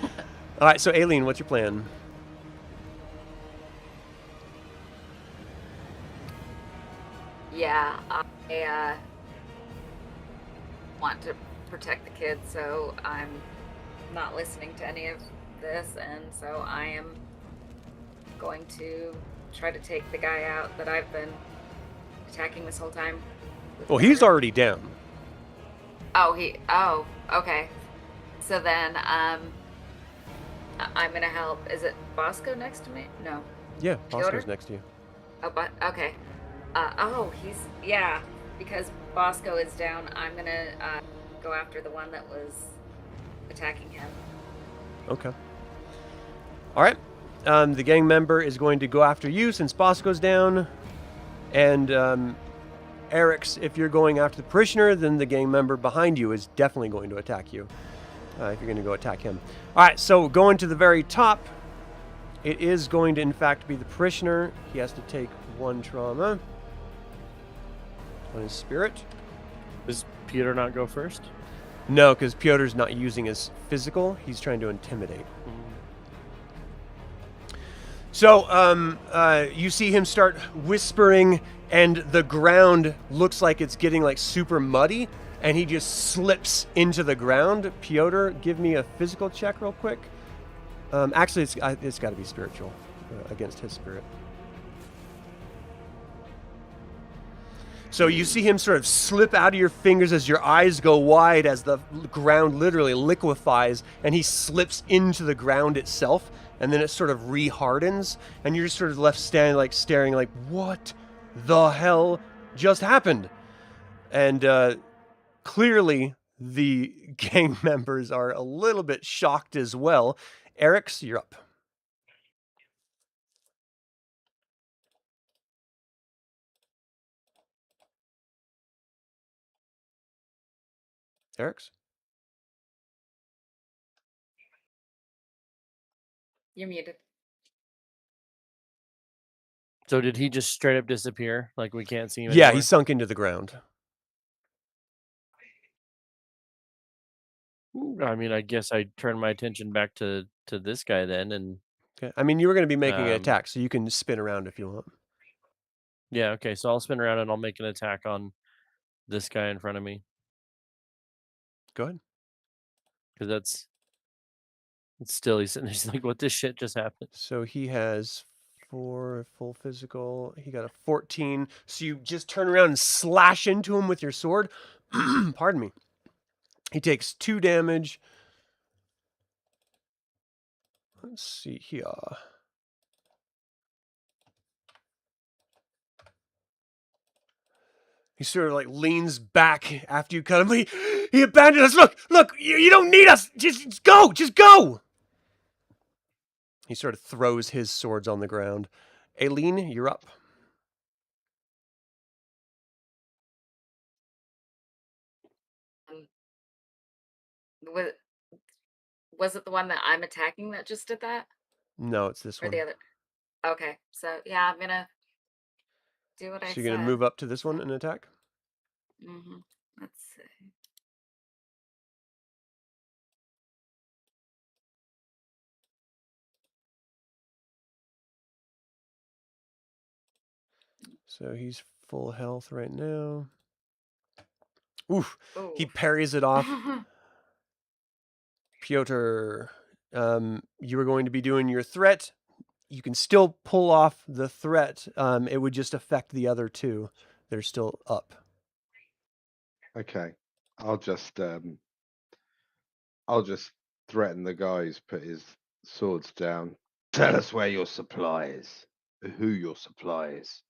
All right, so Aelene, what's your plan? Yeah, I want to protect the kids, so I'm not listening to any of this, and so I am going to try to take the guy out that I've been attacking this whole time. Well, he's already down. Oh, okay. So then, I'm gonna help. Is it Bosco next to me? No. Yeah, Bosco's Piotr? next to you. Oh, but okay. Yeah, because Bosco is down. I'm gonna go after the one that was attacking him. Okay. All right. The gang member is going to go after you since Bosco's down. And Arix, if you're going after the parishioner, then the gang member behind you is definitely going to attack you. If you're going to go attack him. All right, so going to the very top, it is going to, in fact, be the parishioner. He has to take 1 trauma on his spirit. Does Peter not go first? No, because Piotr's not using his physical. He's trying to intimidate. So you see him start whispering, and the ground looks like it's getting like super muddy, and he just slips into the ground. Piotr, give me a physical check real quick. Actually, it's got to be spiritual against his spirit. So you see him sort of slip out of your fingers as your eyes go wide as the ground literally liquefies, and he slips into the ground itself, and then it sort of re-hardens, and you're just sort of left standing, like staring, like, what the hell just happened? And clearly the gang members are a little bit shocked as well. Arix, you're up. Arix? You're muted. So did he just straight up disappear? Like we can't see him Yeah, anymore? he sunk into the ground. I mean, I guess I turn my attention back to this guy then, and Okay. I mean, you were going to be making an attack, so you can spin around if you want. yeah, okay. So I'll spin around and I'll make an attack on this guy in front of me. Go ahead. Because it's still, he's sitting there, he's like, what this shit just happened? So he has 4 full physical. He got a 14. So you just turn around and slash into him with your sword. Pardon me. He takes 2 damage. Let's see here. He sort of like leans back after you cut him. He abandoned us. Look, you don't need us. Just go. He sort of throws his swords on the ground. Aelene, you're up. Was it the one that I'm attacking that just did that? No, it's this Or one. the other? Okay, so yeah, I'm gonna do what I So said. you're going to move up to this one and attack? Mm-hmm. Let's see. So he's full health right now. Oof. Ooh. He parries it off. Piotr, you were going to be doing your threat. You can still pull off the threat. It would just affect the other 2. They're still up. Okay, I'll just threaten the guy who's put his swords down. Tell us where your supply is, who your supply is.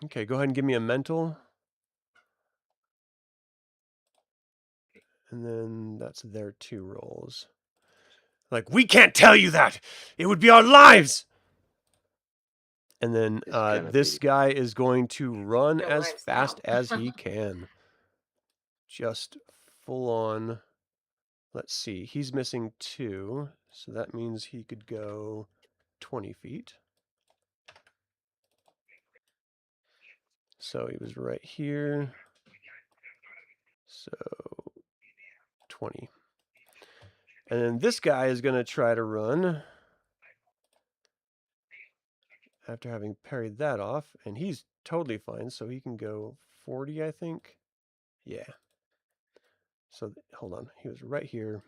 Okay, go ahead and give me a mental. And then that's their 2 rolls. Like, we can't tell you that! It would be our lives! And then this guy is going to run Their as lives fast now. as he can. Just full on. Let's see. He's missing 2. So that means he could go 20 feet. So he was right here. So 20. And then this guy is going to try to run after having parried that off. And he's totally fine. So he can go 40, I think. Yeah. So hold on. He was right here.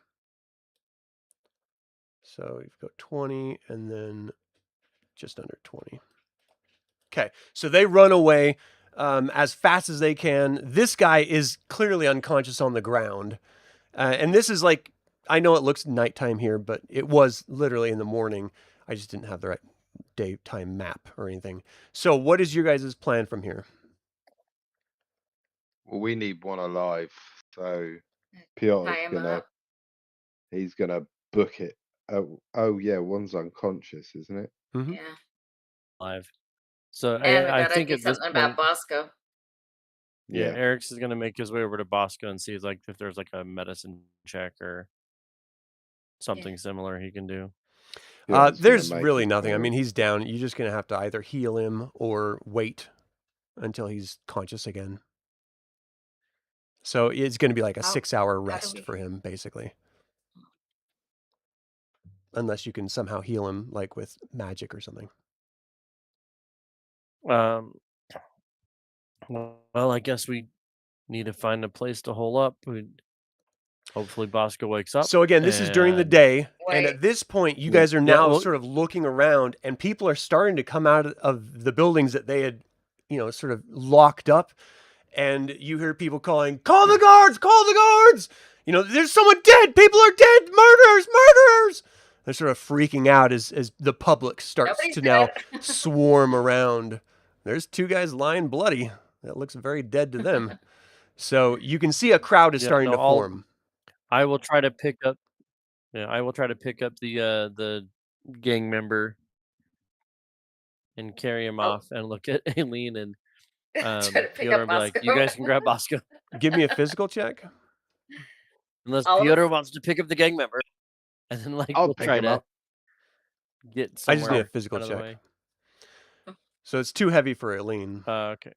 So you've got 20 and then just under 20. Okay. So they run away as fast as they can. This guy is clearly unconscious on the ground. And this is like, I know it looks nighttime here, but it was literally in the morning. I just didn't have the right daytime map or anything. So what is your guys' plan from here? Well, we need one alive, so Tie Piotr's him gonna up. book it. Oh yeah, one's unconscious, isn't it? Mm-hmm. Yeah. Live. So And we I gotta think do at this something point, about Bosco. yeah, Arix is gonna make his way over to Bosco and see like if there's like a medicine check or something similar he can do. Piotr's gonna There's make really his nothing. way I mean, over. he's down. You're just going to have to either heal him or wait until he's conscious again. So it's going to be like a 6-hour rest for him, basically. Unless you can somehow heal him, like with magic or something. Well, I guess we need to find a place to hole up. Hopefully Bosco wakes up. So again, this is during the day, and at this point, you guys are now sort of looking around, and people are starting to come out of the buildings that they had, sort of locked up, and you hear people calling, "Call the guards! Call the guards! There's someone dead! People are dead! Murderers! They're sort of freaking out as the public starts to now swarm around. There's 2 guys lying bloody. That looks very dead to them. So you can see a crowd is starting to form. I will try to pick up. Yeah, I will try to pick up the gang member and carry him off, and look at Aelene and Piotr and be like, "You guys can grab Bosco." Give me a physical check. Unless Piotr wants to pick up the gang member, and then I'll we'll pick try him to up. get I somewhere. just need a physical check. So it's too heavy for Aelene. Okay.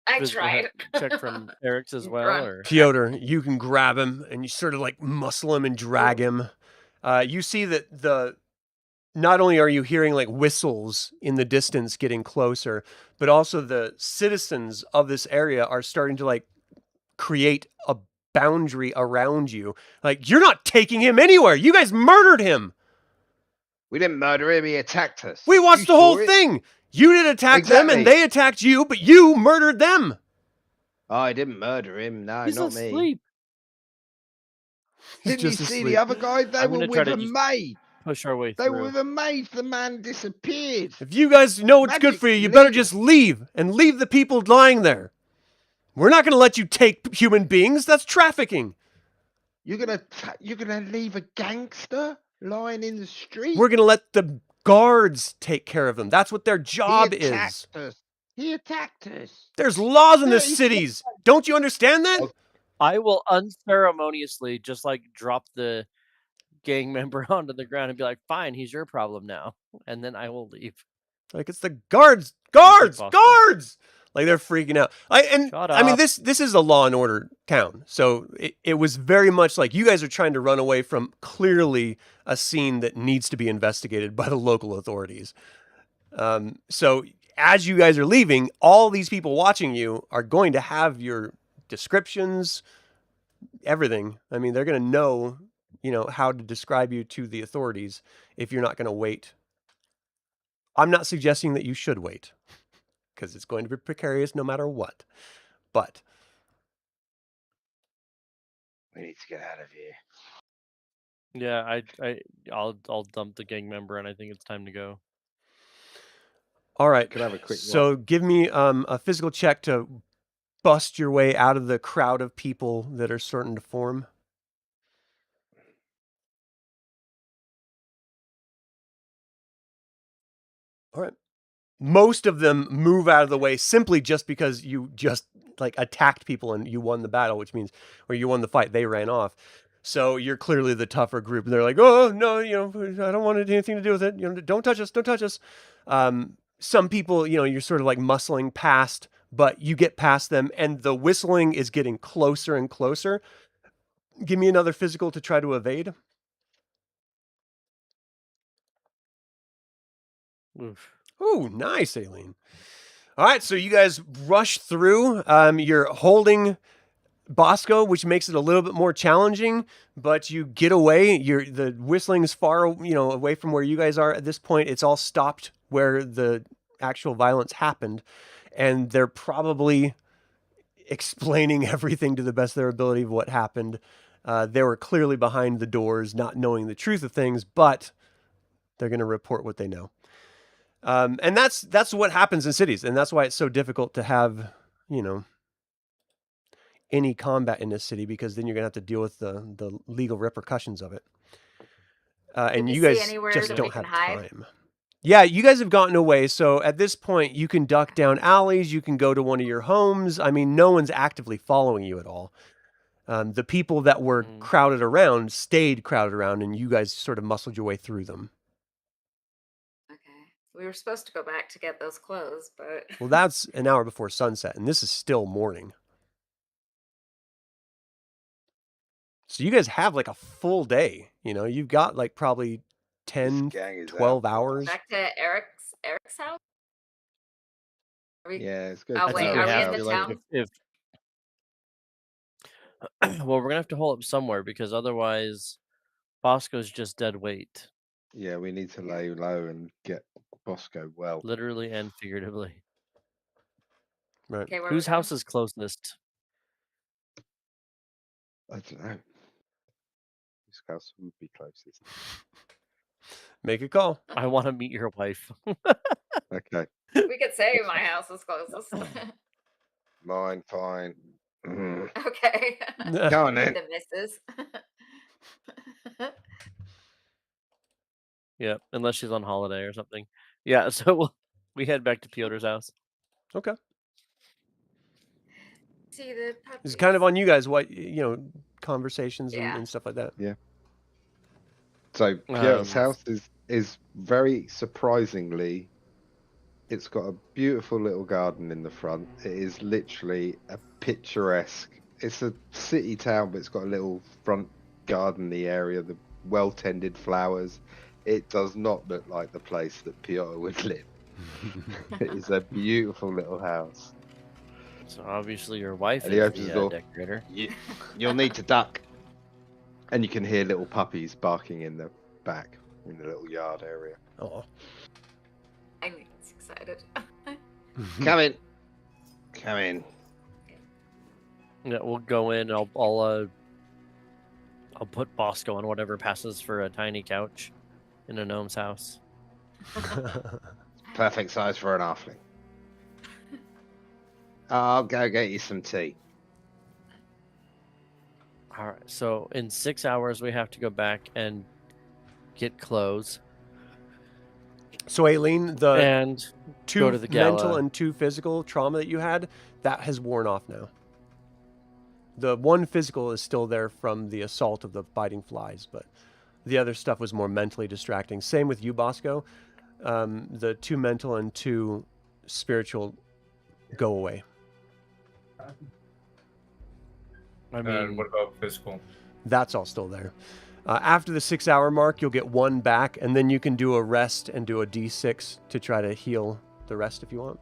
I Physical tried. check from Arix as well, or Piotr, you can grab him and you sort of like muscle him and drag him. You see that not only are you hearing like whistles in the distance getting closer, but also the citizens of this area are starting to like create a boundary around you. Like, you're not taking him anywhere. You guys murdered him. We didn't murder him. He attacked us. We watched You the whole saw it? thing. You didn't attack them, and Exactly. they attacked you, but you murdered them. Oh, I didn't murder him. No, He's not me. asleep. He's Didn't you just see asleep. the other guy? They I'm were gonna try with to a just maid. Push our way They were through. with a maid. The man disappeared. If you guys know what's good for you, you better just leave and leave the people lying there. We're not going to let you take human beings. That's trafficking. You're gonna leave a gangster lying in the street? We're going to let the guards take care of them. That's what their job He is. attacked us. He attacked us. There's laws in the Yeah, he- cities. Don't you understand that? I will unceremoniously just like drop the gang member onto the ground and be like, "Fine, he's your problem now," and then I will leave. Like, it's the guards, guards, Bosco. guards. Like, they're freaking out. Shut I mean, up. this is a law and order town. So it was very much like you guys are trying to run away from clearly a scene that needs to be investigated by the local authorities. So as you guys are leaving, all these people watching you are going to have your descriptions, everything. I mean, they're going to know, how to describe you to the authorities if you're not going to wait. I'm not suggesting that you should wait, because it's going to be precarious no matter what. But We need to get out of here. Yeah, I'll dump the gang member, and I think it's time to go. all right. Could I have a quick So give me a physical check to bust your way out of the crowd of people that are starting to form. All right. Most of them move out of the way simply just because you just like attacked people and you won the battle, which means, or you won the fight, they ran off. So you're clearly the tougher group. And they're like, oh, no, I don't want anything to do with it. Don't touch us. Don't touch us. Some people, you're sort of like muscling past, but you get past them and the whistling is getting closer and closer. Give me another physical to try to evade. Oof. Ooh, nice, Aelene. All right, so you guys rush through. You're holding Bosco, which makes it a little bit more challenging, but you get away. The whistling is far, away from where you guys are at this point. It's all stopped where the actual violence happened, and they're probably explaining everything to the best of their ability of what happened. They were clearly behind the doors, not knowing the truth of things, but they're going to report what they know. And that's what happens in cities, and that's why it's so difficult to have, any combat in this city, because then you're gonna have to deal with the legal repercussions of it. And Did you you see guys anywhere just that we don't can have hide? time. Yeah, you guys have gotten away, so at this point you can duck down alleys, you can go to one of your homes. I mean, no one's actively following you at all. The people that were crowded around stayed crowded around, and you guys sort of muscled your way through them. We were supposed to go back to get those clothes, but Well, that's an hour before sunset, and this is still morning. So you guys have like a full day. You've got like probably 10, gang is 12 out. hours. back to Eric's house. Are we, Yeah, it's good. Oh, I wait, think are we have in to, the like, town? if well, we're gonna have to hold up somewhere because otherwise, Bosco's just dead weight, Yeah, we need to lay low and get Bosco well. literally and figuratively. Right. Okay, where Whose we going? house is closest? I don't know. Whose house would be closest? Make a call. I want to meet your wife. Okay. We could say my house is closest. Mine, fine. Mm. Okay. Go on then. The missus. Yeah, unless she's on holiday or something. Yeah, so we head back to Piotr's house. Okay. See the It's kind of puppies. on you guys what, conversations Yeah. and stuff like that. So Piotr's Um, house is very surprisingly, it's got a beautiful little garden in the front. It is literally a picturesque. It's a city town, but it's got a little front gardeny area, the well-tended flowers. It does not look like the place that Piotr would live. It is a beautiful little house. So obviously your wife And he is opens the the door. decorator. You'll need to duck. And you can hear little puppies barking in the back, in the little yard area. Oh. I'm excited. Come in. Come in. Yeah, we'll go in. And I'll put Bosco on whatever passes for a tiny couch in a gnome's house. Perfect size for an halfling. I'll go get you some tea. All right. So in 6 hours, we have to go back and get clothes So, Aelene, the and two go to the mental gala. and two physical trauma that you had, that has worn off now. The one physical is still there from the assault of the biting flies, but the other stuff was more mentally distracting. Same with you, Bosco. The two mental and two spiritual go away. I And mean, what about physical? That's all still there. After the 6 hour mark, you'll get one back, and then you can do a rest and do a D6 to try to heal the rest if you want.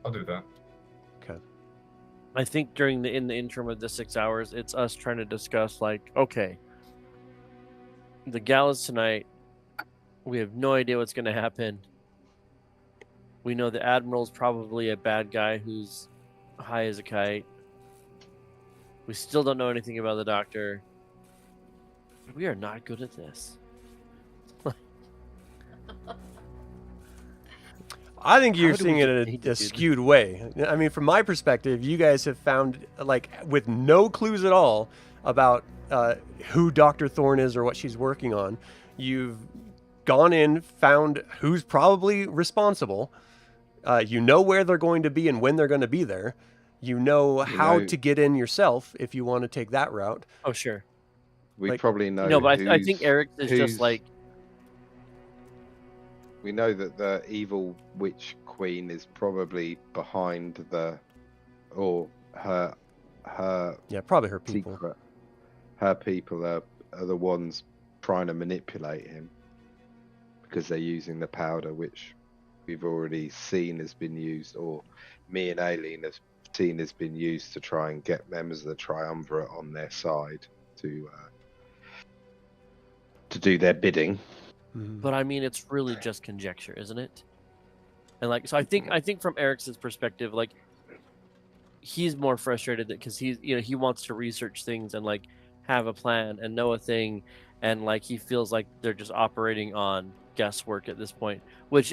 I'll do that. Okay. I think in the interim of the 6 hours, it's us trying to discuss like, okay, the gala's tonight. We have no idea what's going to happen. We know the Admiral's probably a bad guy who's high as a kite. We still don't know anything about the doctor. We are not good at this. I think you're How do seeing we it get in paid to a do this? skewed way. I mean, from my perspective, you guys have found, like, with no clues at all about who Dr. Thorne is or what she's working on, you've gone in, found who's probably responsible. You know where they're going to be and when they're going to be there. You know how to get in yourself if you want to take that route. Oh, sure. We Like- probably know. No, but I think Arix is just who's- like, We know that the evil witch queen is probably behind her Yeah, probably her people. secret. Her people are the ones trying to manipulate him because they're using the powder, which we've already seen has been used, or me and Aelene have seen has been used to try and get members of the Triumvirate on their side to do their bidding. Mhm. but I mean, it's really just conjecture, isn't it? And like, so I think from Eric's perspective, like, he's more frustrated because he wants to research things and like have a plan and know a thing, and like he feels like they're just operating on guesswork at this point, which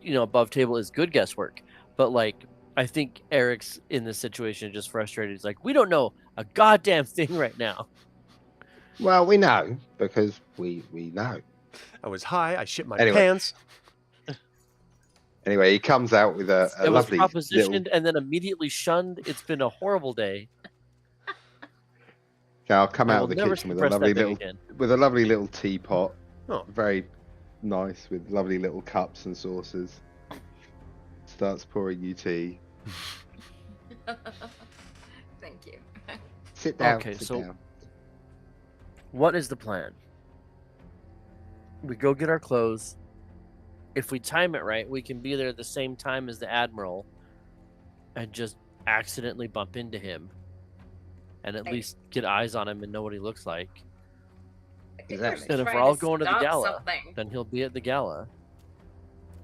above table is good guesswork, but like I think Eric's in this situation just frustrated. He's like, we don't know a goddamn thing right now. Well, we know because we know. I was high. I shit my Anyway. pants. Anyway, he comes out with a It was lovely propositioned little. and then immediately shunned. It's been a horrible day. I'll come I out will of the never kitchen with a press lovely that thing little again. with a lovely little teapot. Oh. Very nice with lovely little cups and saucers. Starts pouring you tea. Thank you. Sit down. Okay, sit so- down. What is the plan? We go get our clothes. If we time it right, we can be there at the same time as the Admiral and just accidentally bump into him and at Hey. least get eyes on him and know what he looks like. I think Exactly. we're And if we're trying all going to the stop gala, something. then he'll be at the gala. Are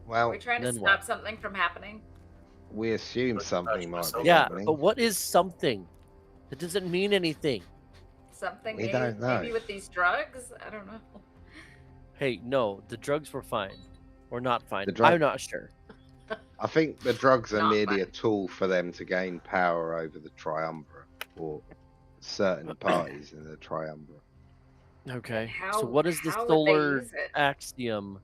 Well, we trying to then stop what? something from happening? we assume Let's something touch might be Yeah, happening. but what is something? It doesn't mean anything. Something We maybe, don't know. maybe with these drugs? I don't know. Hey, no, the drugs were fine. Or not fine. The drug- I'm not sure. I think the drugs are Not merely a fun. tool for them to gain power over the Triumvirate or certain parties in the Triumvirate. Okay. how- So what is the how would they solar use it? axiom?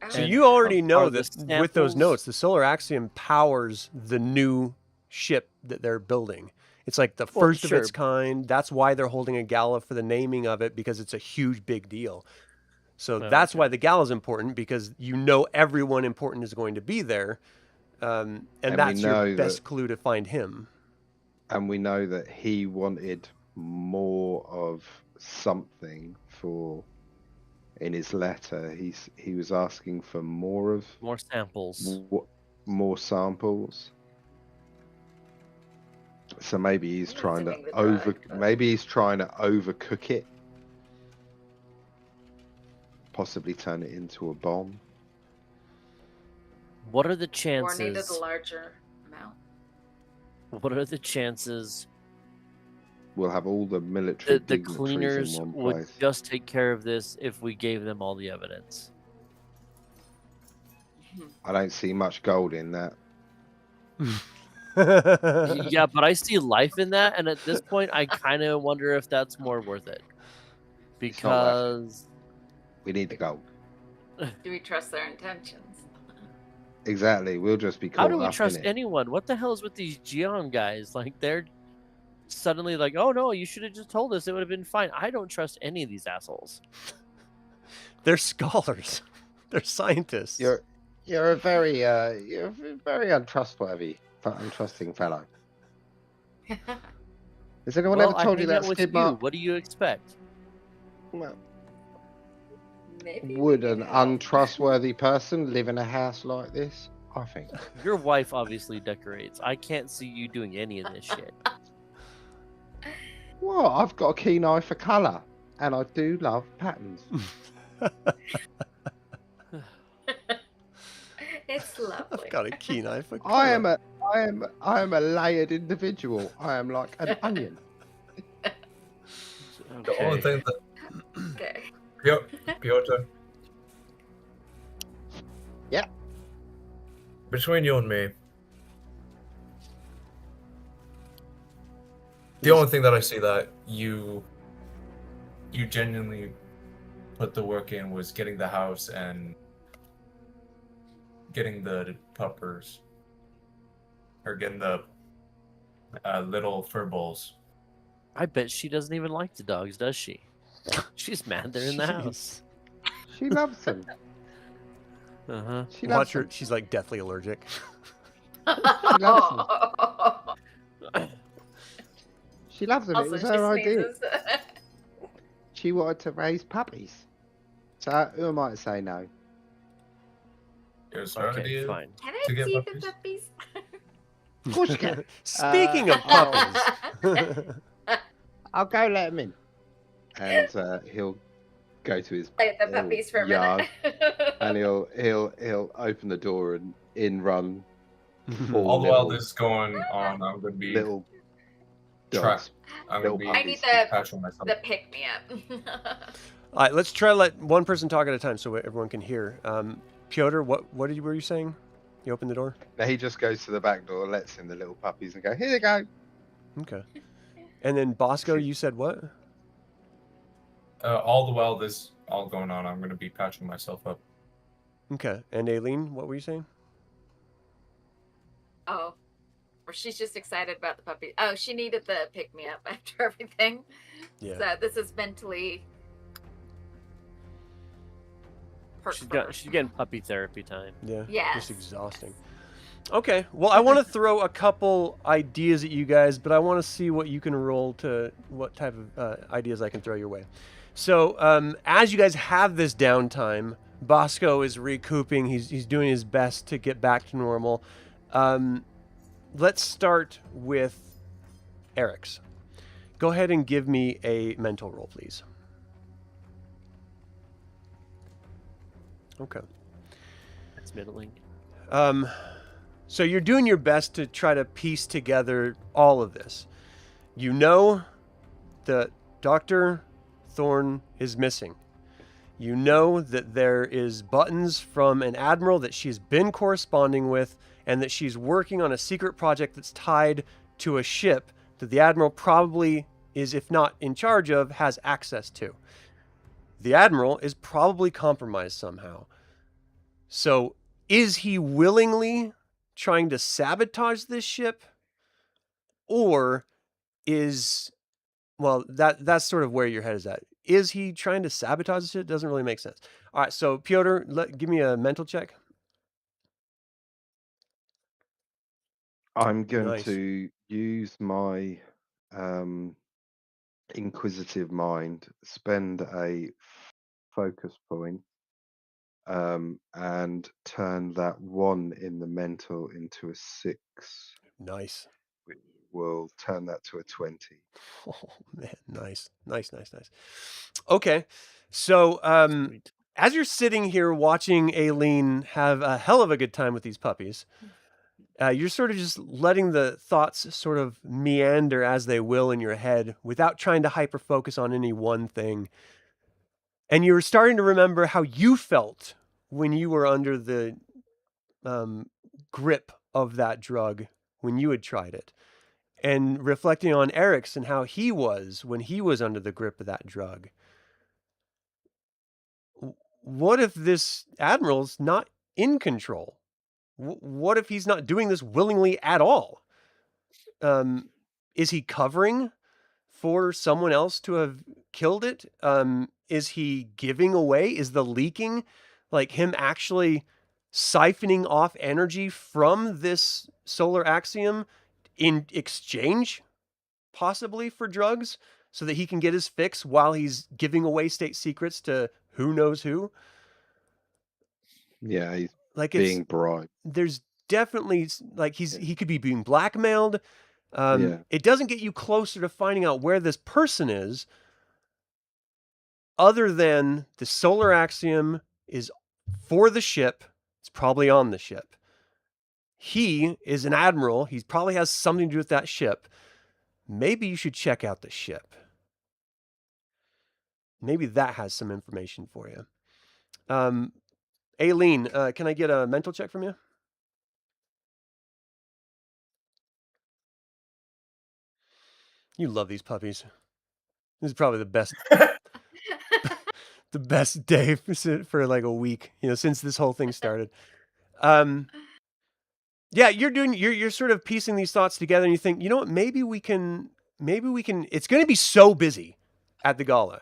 I So don't And you know. already know are the that with those samples- notes, the solar axiom powers the new ship that they're building. It's like the Well, first of its sure. kind. That's why they're holding a gala for the naming of it, because it's a huge big deal. So Oh, that's okay. why the gala is important, because you know everyone important is going to be there. And we that's your know best that- clue to find him. And we know that he wanted more of something for. In his letter, he was asking for more of More samples. more samples. So maybe he's I'm trying to assuming the drug, but- maybe he's trying to overcook it. Possibly turn it into a bomb. What are the Or needed chances? a larger amount. What are the chances We'll have all the military that the dignitaries cleaners in one would place. just take care of this if we gave them all the evidence? I don't see much gold in that. Yeah, but I see life in that, and at this point, I kind of wonder if that's more worth it. It's not worth it. Because We need the gold. Do we trust their intentions? Exactly. We'll just be how caught do we up trust in it. anyone? What the hell is with these Geon guys? Like, they're suddenly like, oh no, you should have just told us. It would have been fine. I don't trust any of these assholes. They're scholars. They're scientists. You're a very untrusting fellow. Has anyone Well, ever I told you hang that out with skid you. mark? What do you expect? Well, Maybe would we an could help. untrustworthy person live in a house like this? I think. Your wife obviously decorates. I can't see you doing any of this shit. Well, I've got a keen eye for colour, and I do love patterns. It's lovely. I've got a keen eye for I am colour. a layered individual. I am like an onion. The only Okay. thing that Okay. Piotr. Yeah. Between you and me, the only thing that I see that you genuinely put the work in was getting the house and getting the puppers, or getting the little fur balls. I bet she doesn't even like the dogs, does she? She's mad they're in the house. She loves them. Uh-huh. She loves Watch her. them. She's like deathly allergic. loves She loves them. Also, It was she her idea. sneezes. She wanted to raise puppies. So who am I to say no? It was her Okay, idea. fine. Can To I get see puppies? the puppies? Of course you can. Speaking of puppies, I'll go let him in. And he'll go to his Play with the little puppies for a yard, minute. and he'll open the door and in run All the while little, this is going on, I'm gonna be little Try- dogs. I'm little gonna be I need puppies. patching myself. the pick me up. all right, let's try to let one person talk at a time so everyone can hear. Piotr, what were you saying? You open the door. Now he just goes to the back door, lets in the little puppies, and go, "Here you go." Okay. And then Bosco, you said what? All the while this all going on, I'm gonna be patching myself up. Okay. And Aelene, what were you saying? Oh, or she's just excited about the puppy. Oh, she needed the pick me up after everything. Yeah. So this is mentally. She's getting puppy therapy time. Yeah. Yes. Just exhausting. Okay. Well, I want to throw a couple ideas at you guys, but I want to see what you can roll to what type of ideas I can throw your way. So, as you guys have this downtime, Bosco is recouping. He's doing his best to get back to normal. Let's start with Arix. Go ahead and give me a mental roll, please. Okay. It's middling. So you're doing your best to try to piece together all of this. You know that Dr. Thorne is missing. You know that there is buttons from an Admiral that she's been corresponding with, and that she's working on a secret project that's tied to a ship that the Admiral probably is, if not in charge of, has access to. The Admiral is probably compromised somehow. So, is he willingly trying to sabotage this ship? Or is, well, that's sort of where your head is at. Is he trying to sabotage the ship? It doesn't really make sense. All right, so Piotr, give me a mental check. I'm going Nice. to use my inquisitive mind, spend a focus point, and turn that 1 in the mental into a 6, Nice. will turn that to a 20. Oh man, nice. Okay, so Sweet. as you're sitting here watching Aelene have a hell of a good time with these puppies, you're sort of just letting the thoughts sort of meander as they will in your head without trying to hyper focus on any one thing. And you're starting to remember how you felt when you were under the grip of that drug when you had tried it. And reflecting on Arix and how he was when he was under the grip of that drug. What if this Admiral's not in control? What if he's not doing this willingly at all? Is he covering for someone else to have killed it? Is he giving away? Is the leaking like him actually siphoning off energy from this solar axiom in exchange, possibly for drugs, so that he can get his fix while he's giving away state secrets to who knows who? Yeah, he's Like being bribed. there's definitely like he could be being blackmailed. Yeah. It doesn't get you closer to finding out where this person is, other than the solar axiom is for the ship. It's probably on the ship. He is an admiral. He probably has something to do with that ship. Maybe you should check out the ship. Maybe that has some information for you. Aelene, can I get a mental check from you? You love these puppies. This is probably the best the best day for like a week, since this whole thing started. Yeah, you're sort of piecing these thoughts together and you think, you know what, maybe we can it's going to be so busy at the gala.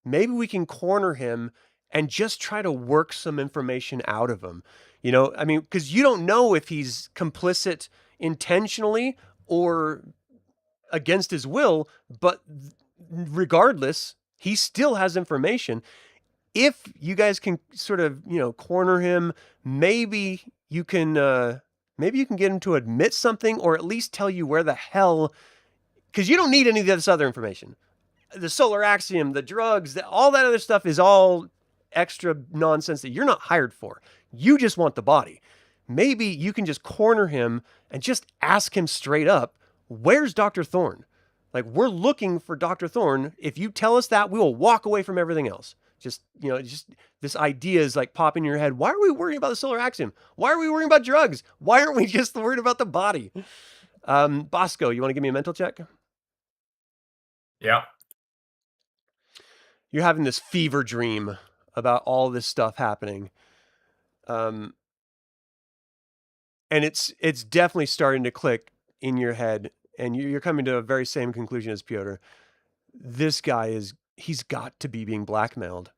Maybe we can corner him and just try to work some information out of him. I mean, because you don't know if he's complicit intentionally or against his will, but regardless, he still has information. If you guys can sort of, corner him, maybe you can get him to admit something, or at least tell you where the hell, because you don't need any of this other information. The solar axiom, the drugs, all that other stuff is all extra nonsense that you're not hired for. You just want the body. Maybe you can just corner him and just ask him straight up, where's Dr. Thorne? Like, we're looking for Dr. Thorne. If you tell us that, we will walk away from everything else. Just this idea is like popping in your head. Why are we worrying about the solar axiom? Why are we worrying about drugs? Why aren't we just worried about the body? Bosco, you want to give me a mental check? Yeah. You're having this fever dream about all this stuff happening. And it's definitely starting to click in your head, and you're coming to a very same conclusion as Piotr. This guy he's got to be being blackmailed.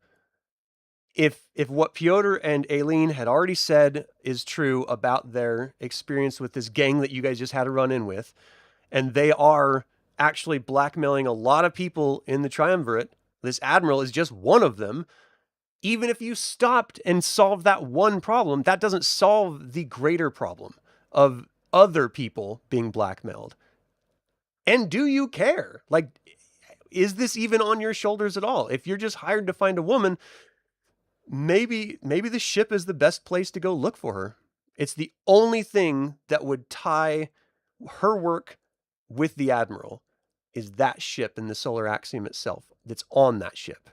If what Piotr and Aelene had already said is true about their experience with this gang that you guys just had a run in with, and they are actually blackmailing a lot of people in the Triumvirate, this Admiral is just one of them. Even if you stopped and solved that one problem, that doesn't solve the greater problem of other people being blackmailed. And do you care? Like, is this even on your shoulders at all? If you're just hired to find a woman, maybe the ship is the best place to go look for her. It's the only thing that would tie her work with the Admiral is that ship and the solar axiom itself that's on that ship.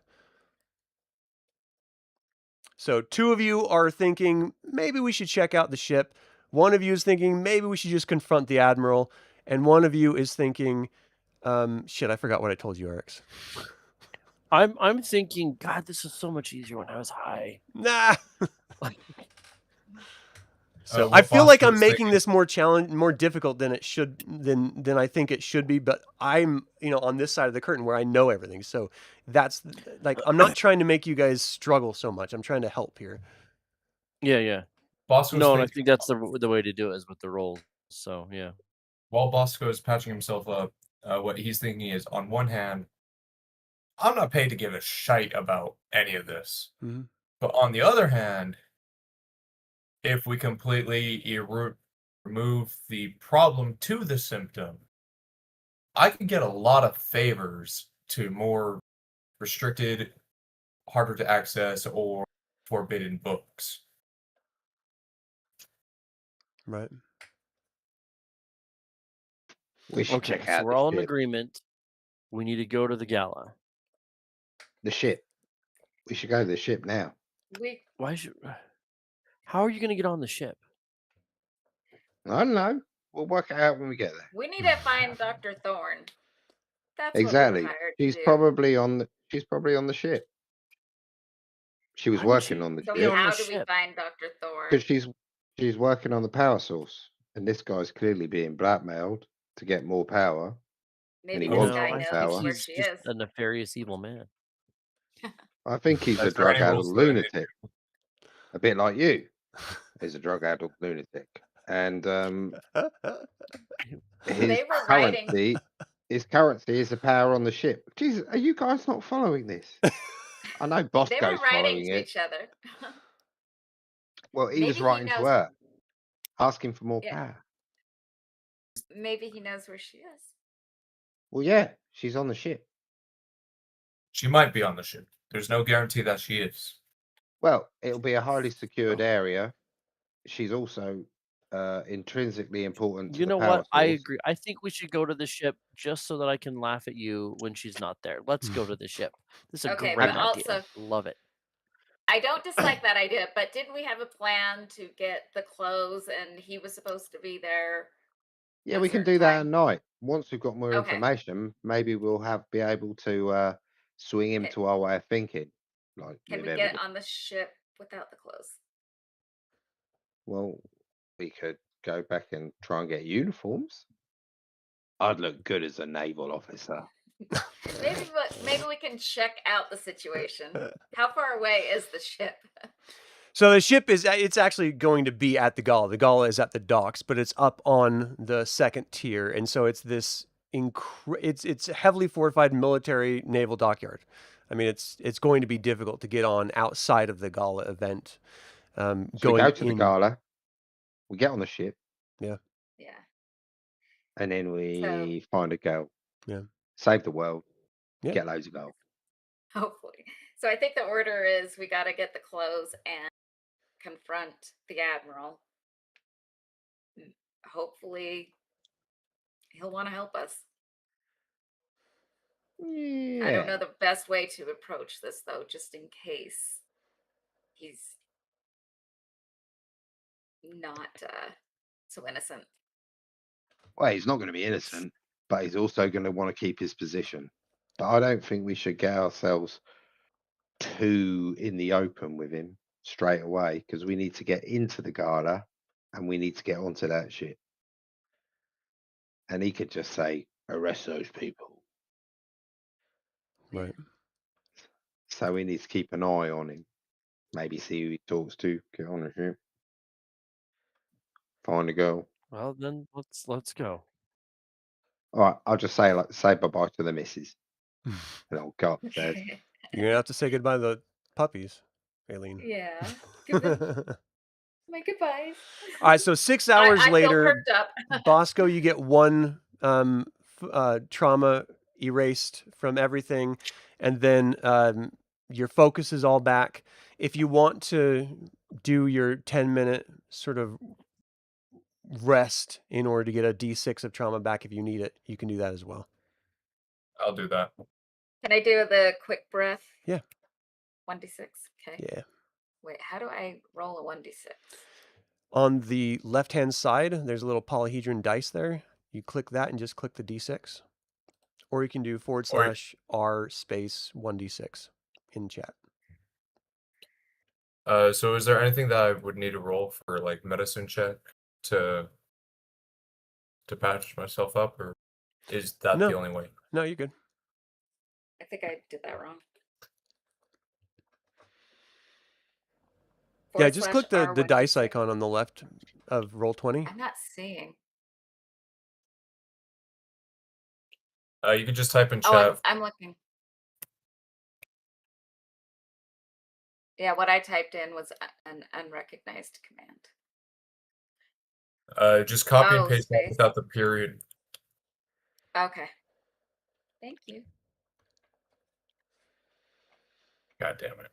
So 2 of you are thinking, maybe we should check out the ship. 1 of you is thinking, maybe we should just confront the Admiral. And 1 of you is thinking, shit, I forgot what I told you, Arix. I'm thinking, God, this was so much easier when I was high. Nah. So I feel like I'm making this more difficult than it should, than I think it should be. But I'm, on this side of the curtain where I know everything. So that's like, I'm not trying to make you guys struggle so much. I'm trying to help here. Yeah. Bosco's No, and I think that's the way to do it is with the rolls. So yeah. While Bosco is patching himself up, what he's thinking is, on one hand, I'm not paid to give a shite about any of this. Mm-hmm. But on the other hand, if we completely remove the problem to the symptom, I can get a lot of favors to more restricted, harder to access, or forbidden books. Right. We should Okay, check so out we're all in the ship. agreement. We need to go to the gala. The ship. We should go to the ship now. Why should? How are you going to get on the ship? I don't know. We'll work it out when we get there. We need to find Dr. Thorne. That's Exactly. what we're hired She's to do. probably on the ship. She was Why would working she on the So be on ship the how do we ship? find Dr. Thorne? because she's working on the power source, and this guy's clearly being blackmailed to get more power. Maybe he this wants guy more I knows think power. where he's she just is. a nefarious evil man. I think he's a Is there any drug-addled rules for that? lunatic, a bit like you. He's a drug-addled lunatic, and his They were writing. currency is the power on the ship. Jesus, are you guys not following this? I know They Bosco's were writing following to it. each other. Well, he was Maybe he writing to knows. her, asking for more Yeah. power. Maybe he knows where she is. Well, yeah, she's on the ship. She might be on the ship. There's no guarantee that she is. Well, it'll be a highly secured area. She's also intrinsically important to You the know power what? I source. agree. I think we should go to the ship just so that I can laugh at you when she's not there. Let's go to the ship. This is a Okay, great but idea. also, Love it. I don't dislike that idea, but didn't we have a plan to get the clothes and he was supposed to be there? Yeah, a we can certain do that at time? night. Once we've got more Okay. information, maybe we'll be able to swing him Okay. to our way of thinking. Like Can with we get evidence. on the ship without the clothes? Well, we could go back and try and get uniforms. I'd look good as a naval officer. Maybe we can check out the situation. How far away is the ship? So the ship it's actually going to be at the gala. The gala is at the docks, but it's up on the second tier, and so it's this it's a heavily fortified military naval dockyard. I mean, it's going to be difficult to get on outside of the gala event. So we go to the gala, we get on the ship, Yeah. and then we find a girl. Yeah. Save the world. Yeah. Get loads of gold. Hopefully. So I think the order is we got to get the clothes and confront the Admiral. Hopefully he'll want to help us. Yeah. I don't know the best way to approach this, though, just in case he's not so innocent. Well, he's not going to be innocent, but he's also going to want to keep his position. But I don't think we should get ourselves too in the open with him straight away, because we need to get into the gala and we need to get onto that shit. And he could just say, arrest those people. Right. So we need to keep an eye on him. Maybe see who he talks to, get on the ship. Find a girl. Well, then let's go. All right, I'll just say bye-bye to the missus. And I'll go upstairs. You're going to have to say goodbye to the puppies, Aelene. Yeah. Give them my goodbyes. All right, so 6 hours I later, feel perked up. Bosco, you get one trauma erased from everything, and then your focus is all back. If you want to do your 10-minute sort of rest in order to get a D6 of trauma back if you need it, you can do that as well. I'll do that. Can I do the quick breath? Yeah. 1d6. Okay. Yeah. Wait, how do I roll a 1d6? On the left-hand side, there's a little polyhedron dice there. You click that and just click the D6. Or you can do /R space 1d6 in chat. So is there anything that I would need to roll for like medicine check to patch myself up, or is that No. the only way? No, you're good. I think I did that wrong. Yeah, just click the /R1d6. dice icon on the left of Roll20. I'm not seeing. You can just type in chat. Oh, I'm looking. Yeah, what I typed in was an unrecognized command. Just copy and Oh, paste that space. without the period. Okay. Thank you. God damn it.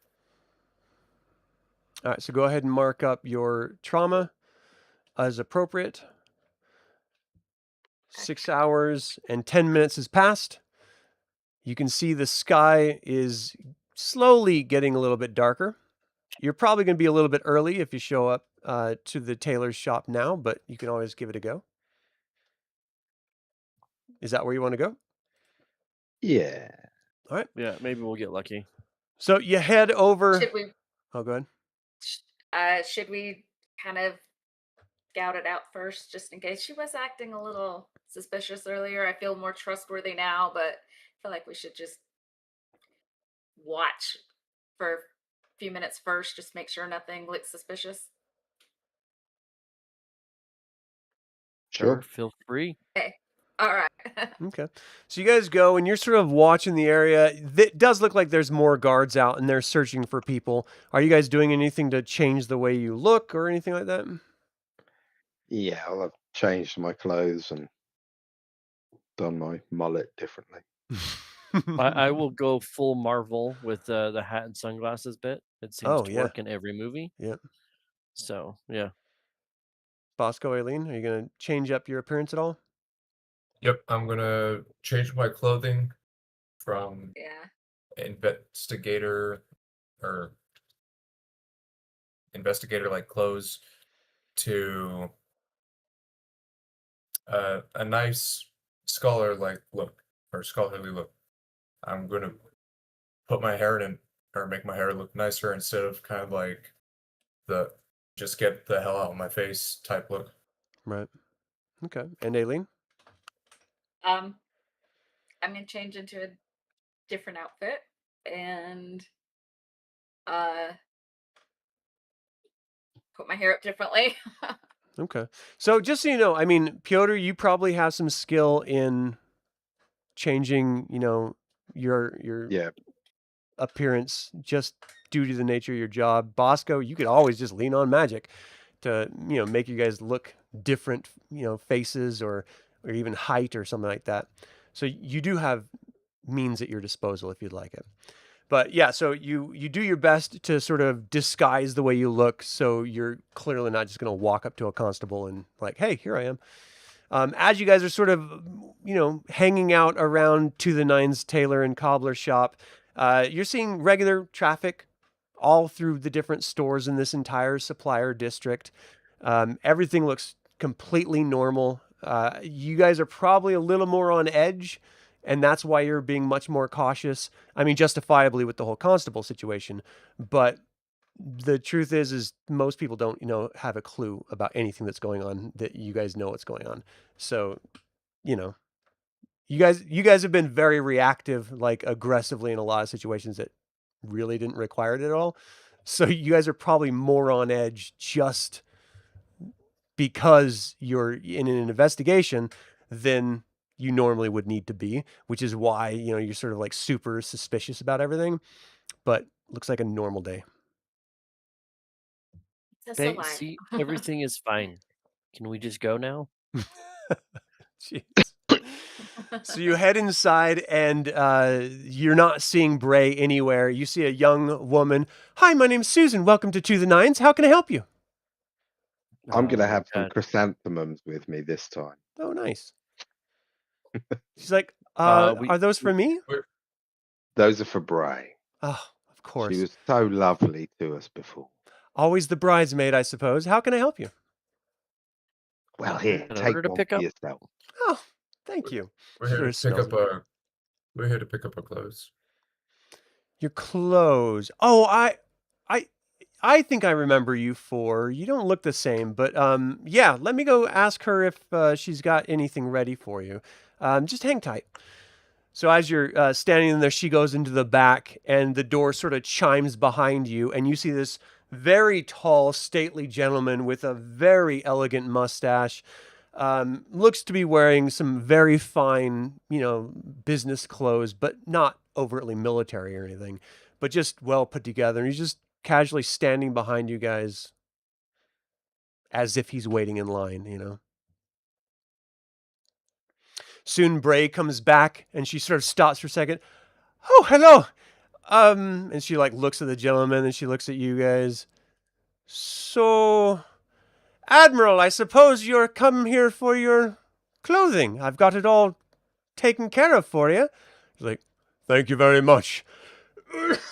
All right, so go ahead and mark up your trauma as appropriate. 6 hours and 10 minutes has passed. You can see the sky is slowly getting a little bit darker. You're probably going to be a little bit early if you show up to the tailor's shop now, but you can always give it a go. Is that where you want to go? Yeah. All right. Yeah, maybe we'll get lucky. So you head over. Should we? Oh, go ahead. Should we kind of scout it out first, just in case? She was acting a little suspicious earlier. I feel more trustworthy now, but I feel like we should just watch for a few minutes first, just make sure nothing looks suspicious. Sure. Feel free. Okay. All right. Okay. So you guys go and you're sort of watching the area. It does look like there's more guards out and they're searching for people. Are you guys doing anything to change the way you look or anything like that? Yeah, I'll have changed my clothes and done my mullet differently. I will go full Marvel with the hat and sunglasses bit. It seems to yeah. work in every movie. Yep. So, yeah. Bosco, Aelene, are you going to change up your appearance at all? Yep, I'm gonna change my clothing from Yeah. investigator like clothes to a nice scholarly look. I'm gonna put my hair in or make my hair look nicer instead of kind of like the just get the hell out of my face type look. Right. Okay. And Aelene? I'm gonna change into a different outfit and put my hair up differently. Okay. So just so you know, I mean, Piotr, you probably have some skill in changing, your Yeah. appearance just due to the nature of your job. Bosco, you could always just lean on magic to, make you guys look different, faces or even height or something like that. So you do have means at your disposal if you'd like it. But yeah, so you do your best to sort of disguise the way you look, so you're clearly not just going to walk up to a constable and like, hey, here I am. As you guys are sort of, hanging out around To the Nine's tailor and cobbler shop, you're seeing regular traffic all through the different stores in this entire supplier district. Everything looks completely normal. You guys are probably a little more on edge, and that's why you're being much more cautious. I mean, justifiably with the whole constable situation, but the truth is most people don't, have a clue about anything that's going on that you guys know what's going on. So, you guys have been very reactive, like aggressively in a lot of situations that really didn't require it at all. So you guys are probably more on edge just because you're in an investigation than you normally would need to be, which is why, you're sort of like super suspicious about everything, but looks like a normal day. That's Okay, alive. see, everything is fine. Can we just go now? Jeez. So you head inside and you're not seeing Bray anywhere. You see a young woman. Hi, my name's Susan. Welcome to the Nines. How can I help you? I'm going to have some God. chrysanthemums with me this time. Oh, nice. She's like, we- are those for me? Those are for Bray. Oh, of course. She was so lovely to us before. Always the bridesmaid, I suppose. How can I help you? Well, here, An take order to one pick for up? yourself. Oh, thank you. We're here Sort of to pick smells up it. we're here to pick up our clothes. Your clothes. Oh, I think I remember you you don't look the same, but yeah, let me go ask her if she's got anything ready for you. Just hang tight. So as you're standing in there, she goes into the back and the door sort of chimes behind you, and you see this very tall, stately gentleman with a very elegant mustache. Looks to be wearing some very fine, business clothes, but not overtly military or anything, but just well put together. And he's just casually standing behind you guys as if he's waiting in line, Soon Bray comes back, and she sort of stops for a second. Oh, hello. And she like looks at the gentleman, and she looks at you guys. So, Admiral, I suppose you're come here for your clothing. I've got it all taken care of for you. He's like, thank you very much.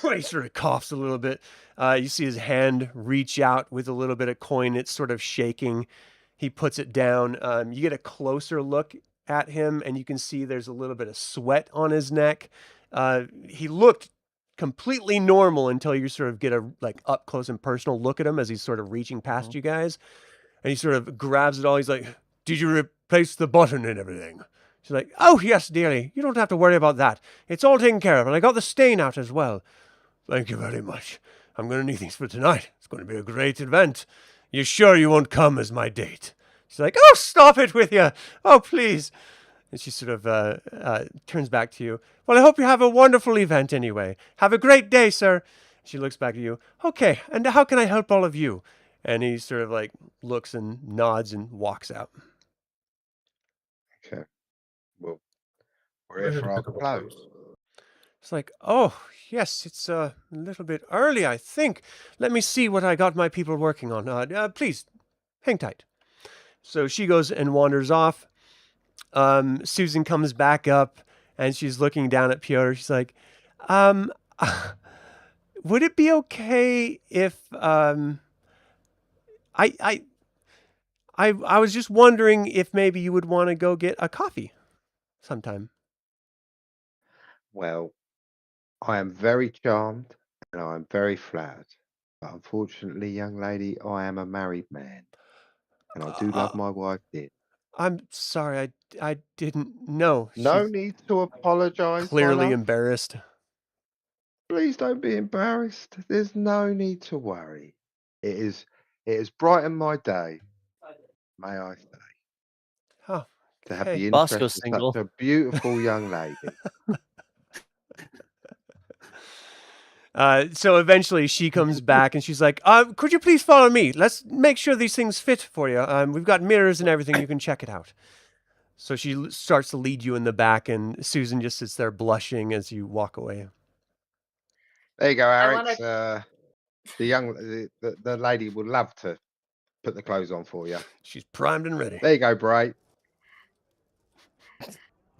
He sort of coughs a little bit. You see his hand reach out with a little bit of coin. It's sort of shaking. He puts it down. You get a closer look at him, and you can see there's a little bit of sweat on his neck. He looked completely normal until you sort of get a like up close and personal look at him as he's sort of reaching past you guys. And he sort of grabs it all. He's like, did you replace the button and everything? She's like, oh, yes, dearie. You don't have to worry about that. It's all taken care of, and I got the stain out as well. Thank you very much. I'm going to need these for tonight. It's going to be a great event. You sure you won't come as my date? She's like, oh, stop it with you. Oh, please. And she sort of turns back to you. Well, I hope you have a wonderful event anyway. Have a great day, sir. She looks back at you. Okay, and how can I help all of you? And he sort of like looks and nods and walks out. Okay. Well, we're here for our clothes. It's like, oh, yes, it's a little bit early, I think. Let me see what I got my people working on. Please, hang tight. So she goes and wanders off. Susan comes back up, and she's looking down at Piotr. She's like, would it be okay if, I was just wondering if maybe you would want to go get a coffee sometime. Well, I am very charmed and I am very flattered. But unfortunately, young lady, I am a married man. And I do love my wife dearly. I'm sorry, I didn't know. No She's need to apologise. clearly embarrassed. Please don't be embarrassed. There's no need to worry. It has brightened my day, may I say, Oh, to have okay. the interest Bosco's of single. such a beautiful young lady. So eventually she comes back and she's like, could you please follow me? Let's make sure these things fit for you. We've got mirrors and everything. You can check it out. So she starts to lead you in the back, and Susan just sits there blushing as you walk away. There you go, I Arix. wanna- The lady would love to put the clothes on for you. She's primed and ready. There you go, Bray.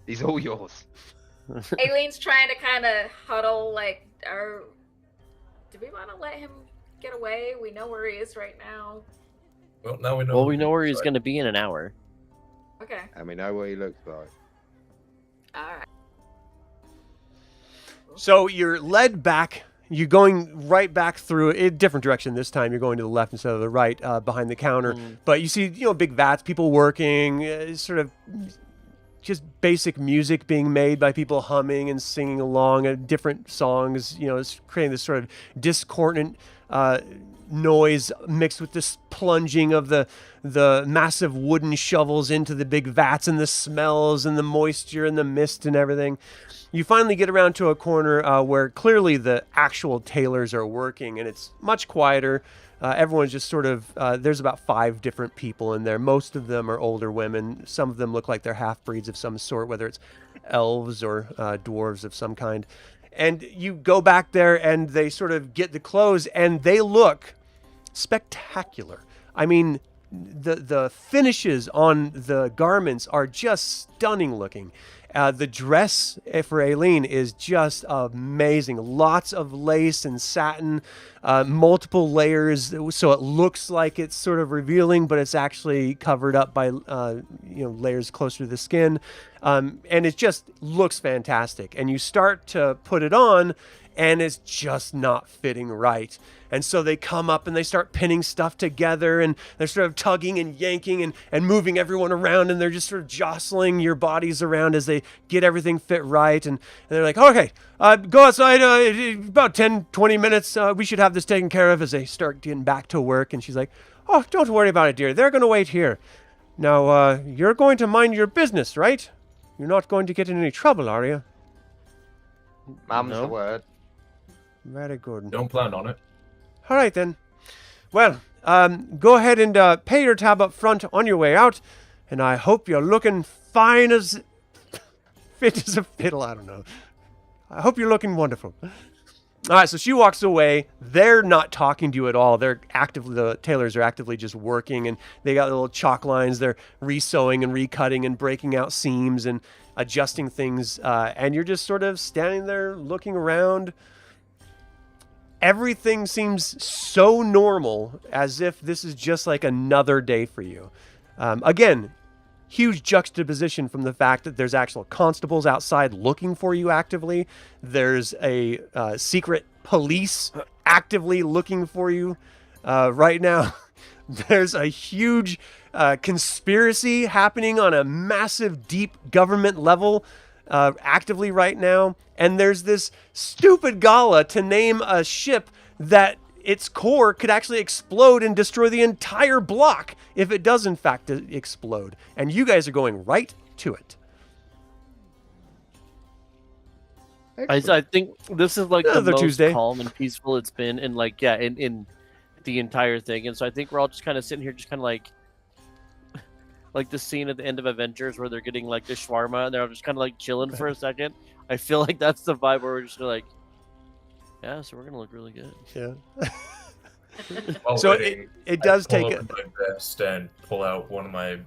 He's all yours. Aelene's trying to kind of huddle, like, do we want to let him get away? We know where he is right now. Well, now we know. Well, we know where he's going to be in an hour. Okay. And we know what he looks like. All right. So you're led back. You're going right back through a different direction this time. You're going to the left instead of the right, behind the counter. But you see, big vats, people working, sort of just basic music being made by people humming and singing along different songs. It's creating this sort of discordant noise mixed with this plunging of the massive wooden shovels into the big vats, and the smells and the moisture and the mist and everything. You finally get around to a corner where clearly the actual tailors are working, and it's much quieter. Everyone's just sort of, there's about 5 different people in there. Most of them are older women. Some of them look like they're half-breeds of some sort, whether it's elves or dwarves of some kind. And you go back there, and they sort of get the clothes, and they look spectacular. I mean, the finishes on the garments are just stunning looking. The dress for Aelene is just amazing. Lots of lace and satin, multiple layers, so it looks like it's sort of revealing, but it's actually covered up by layers closer to the skin, and it just looks fantastic. And you start to put it on, and it's just not fitting right. And so they come up and they start pinning stuff together, and they're sort of tugging and yanking and moving everyone around, and they're just sort of jostling your bodies around as they get everything fit right. And they're like, okay, go outside, about 10, 20 minutes. We should have this taken care of, as they start getting back to work. And she's like, oh, don't worry about it, dear. They're going to wait here. Now, you're going to mind your business, right? You're not going to get in any trouble, are you? Mum's No. the word. Very good. Don't plan on it. All right, then. Well, go ahead and pay your tab up front on your way out, and I hope you're looking fine as Fit as a fiddle. I don't know. I hope you're looking wonderful. All right, so she walks away. They're not talking to you at all. The tailors are actively just working, and they got little chalk lines. They're resewing and recutting and breaking out seams and adjusting things. And you're just sort of standing there looking around. Everything seems so normal, as if this is just like another day for you. Again, huge juxtaposition from the fact that there's actual constables outside looking for you actively. There's a secret police actively looking for you right now. There's a huge conspiracy happening on a massive, deep government level actively right now. And there's this stupid gala to name a ship that its core could actually explode and destroy the entire block if it does in fact explode. And you guys are going right to it. I think this is like the Another most Tuesday. calm and peaceful it's been in in the entire thing. And so I think we're all just kind of sitting here just kind of like the scene at the end of Avengers where they're getting like the shawarma and they're all just kind of like chilling for a second. I feel like that's the vibe where we're just like, yeah, so we're gonna look really good. Yeah. While So waiting, it does I take pull open my vest and pull out one of my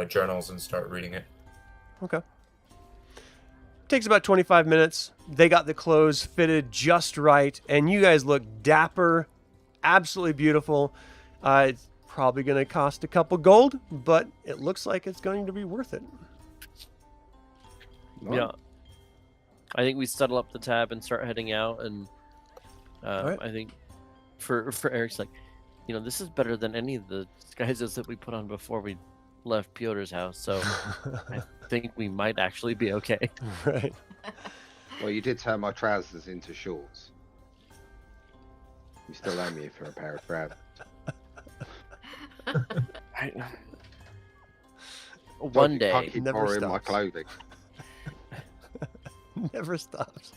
journals and start reading it. Okay. Takes about 25 minutes. They got the clothes fitted just right, and you guys look dapper, absolutely beautiful. It's probably going to cost a couple gold, but it looks like it's going to be worth it. Yeah. I think we settle up the tab and start heading out, and Alright. I think for Eric's like, this is better than any of the disguises that we put on before we left Piotr's house, so I think we might actually be okay. Right. Well, you did turn my trousers into shorts. You still owe me for a pair of trousers. One You day. can't keep Never borrowing my stops. clothing. Never stops.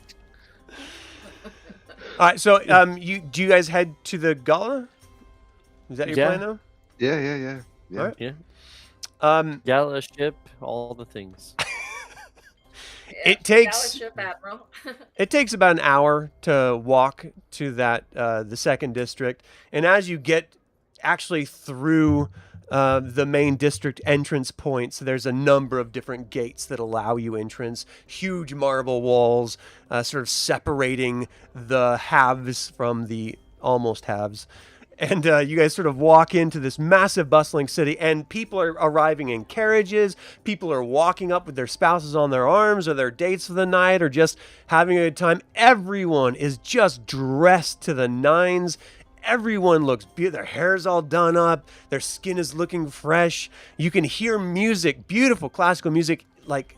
All right, so do you guys head to the gala? Is that your Yeah. plan now? Yeah. All right. Yeah. Gala ship, all the things. It takes- Ship Admiral. It takes about an hour to walk to that the second district, and as you get actually through the main district entrance points, there's a number of different gates that allow you entrance. Huge marble walls, sort of separating the haves from the almost haves. And you guys sort of walk into this massive bustling city, and people are arriving in carriages. People are walking up with their spouses on their arms, or their dates for the night, or just having a good time. Everyone is just dressed to the nines. Everyone looks beautiful. Their hair's all done up. Their skin is looking fresh. You can hear music, beautiful classical music, like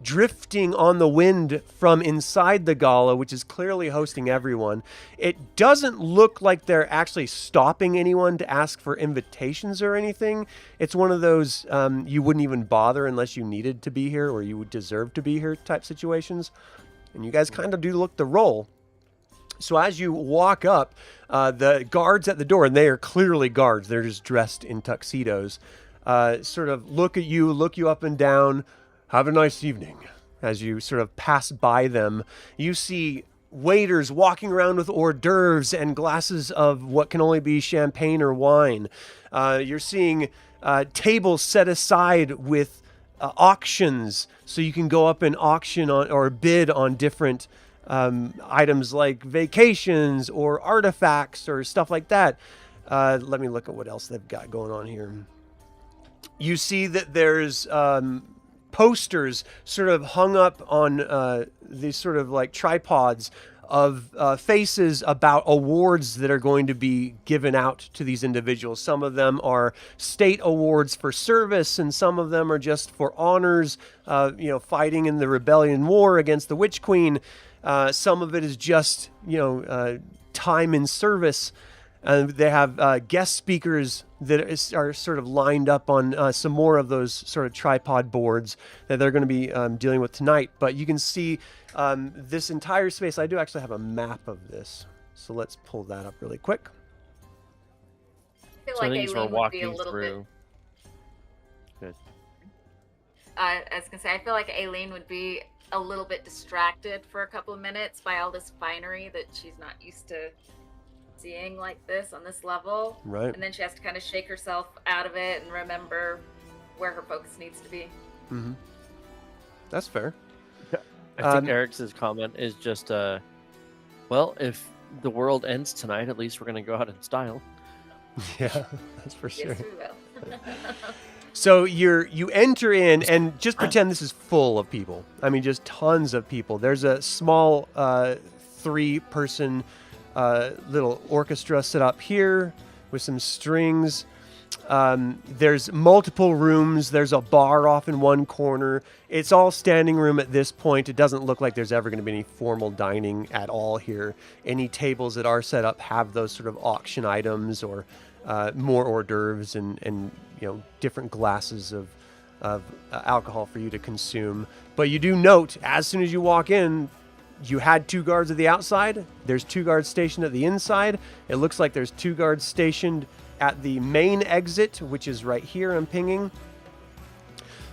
drifting on the wind from inside the gala, which is clearly hosting everyone. It doesn't look like they're actually stopping anyone to ask for invitations or anything. It's one of those you wouldn't even bother unless you needed to be here or you would deserve to be here type situations. And you guys kind of do look the role. So as you walk up, the guards at the door, and they are clearly guards, they're just dressed in tuxedos, sort of look at you, look you up and down. Have a nice evening. As you sort of pass by them, you see waiters walking around with hors d'oeuvres and glasses of what can only be champagne or wine. You're seeing tables set aside with auctions, so you can go up and auction on or bid on different items like vacations or artifacts or stuff like that. Let me look at what else they've got going on here. You see that there's posters sort of hung up on these sort of like tripods of faces about awards that are going to be given out to these individuals. Some of them are state awards for service, and some of them are just for honors, fighting in the rebellion war against the Witch Queen. Some of it is just, time in service. They have guest speakers that are sort of lined up on some more of those sort of tripod boards that they're going to be dealing with tonight. But you can see this entire space. I do actually have a map of this. So let's pull that up really quick. I feel So I like think as we're Aelene would be a walking little bit. through. Good. I was gonna say, I feel like Aelene would be a little bit distracted for a couple of minutes by all this finery that she's not used to seeing like this on this level. Right. And then she has to kind of shake herself out of it and remember where her focus needs to be. Mm-hmm. That's fair. I think Arix's comment is just, well, if the world ends tonight, at least we're going to go out in style. Yeah, that's for sure. Yes, we will. So you enter in and just pretend this is full of people. I mean, just tons of people. There's a small 3-person little orchestra set up here with some strings. There's multiple rooms. There's a bar off in one corner. It's all standing room at this point. It doesn't look like there's ever going to be any formal dining at all here. Any tables that are set up have those sort of auction items or more hors d'oeuvres and different glasses of alcohol for you to consume. But you do note, as soon as you walk in, you had 2 guards at the outside. There's 2 guards stationed at the inside. It looks like there's 2 guards stationed at the main exit, which is right here. I'm pinging.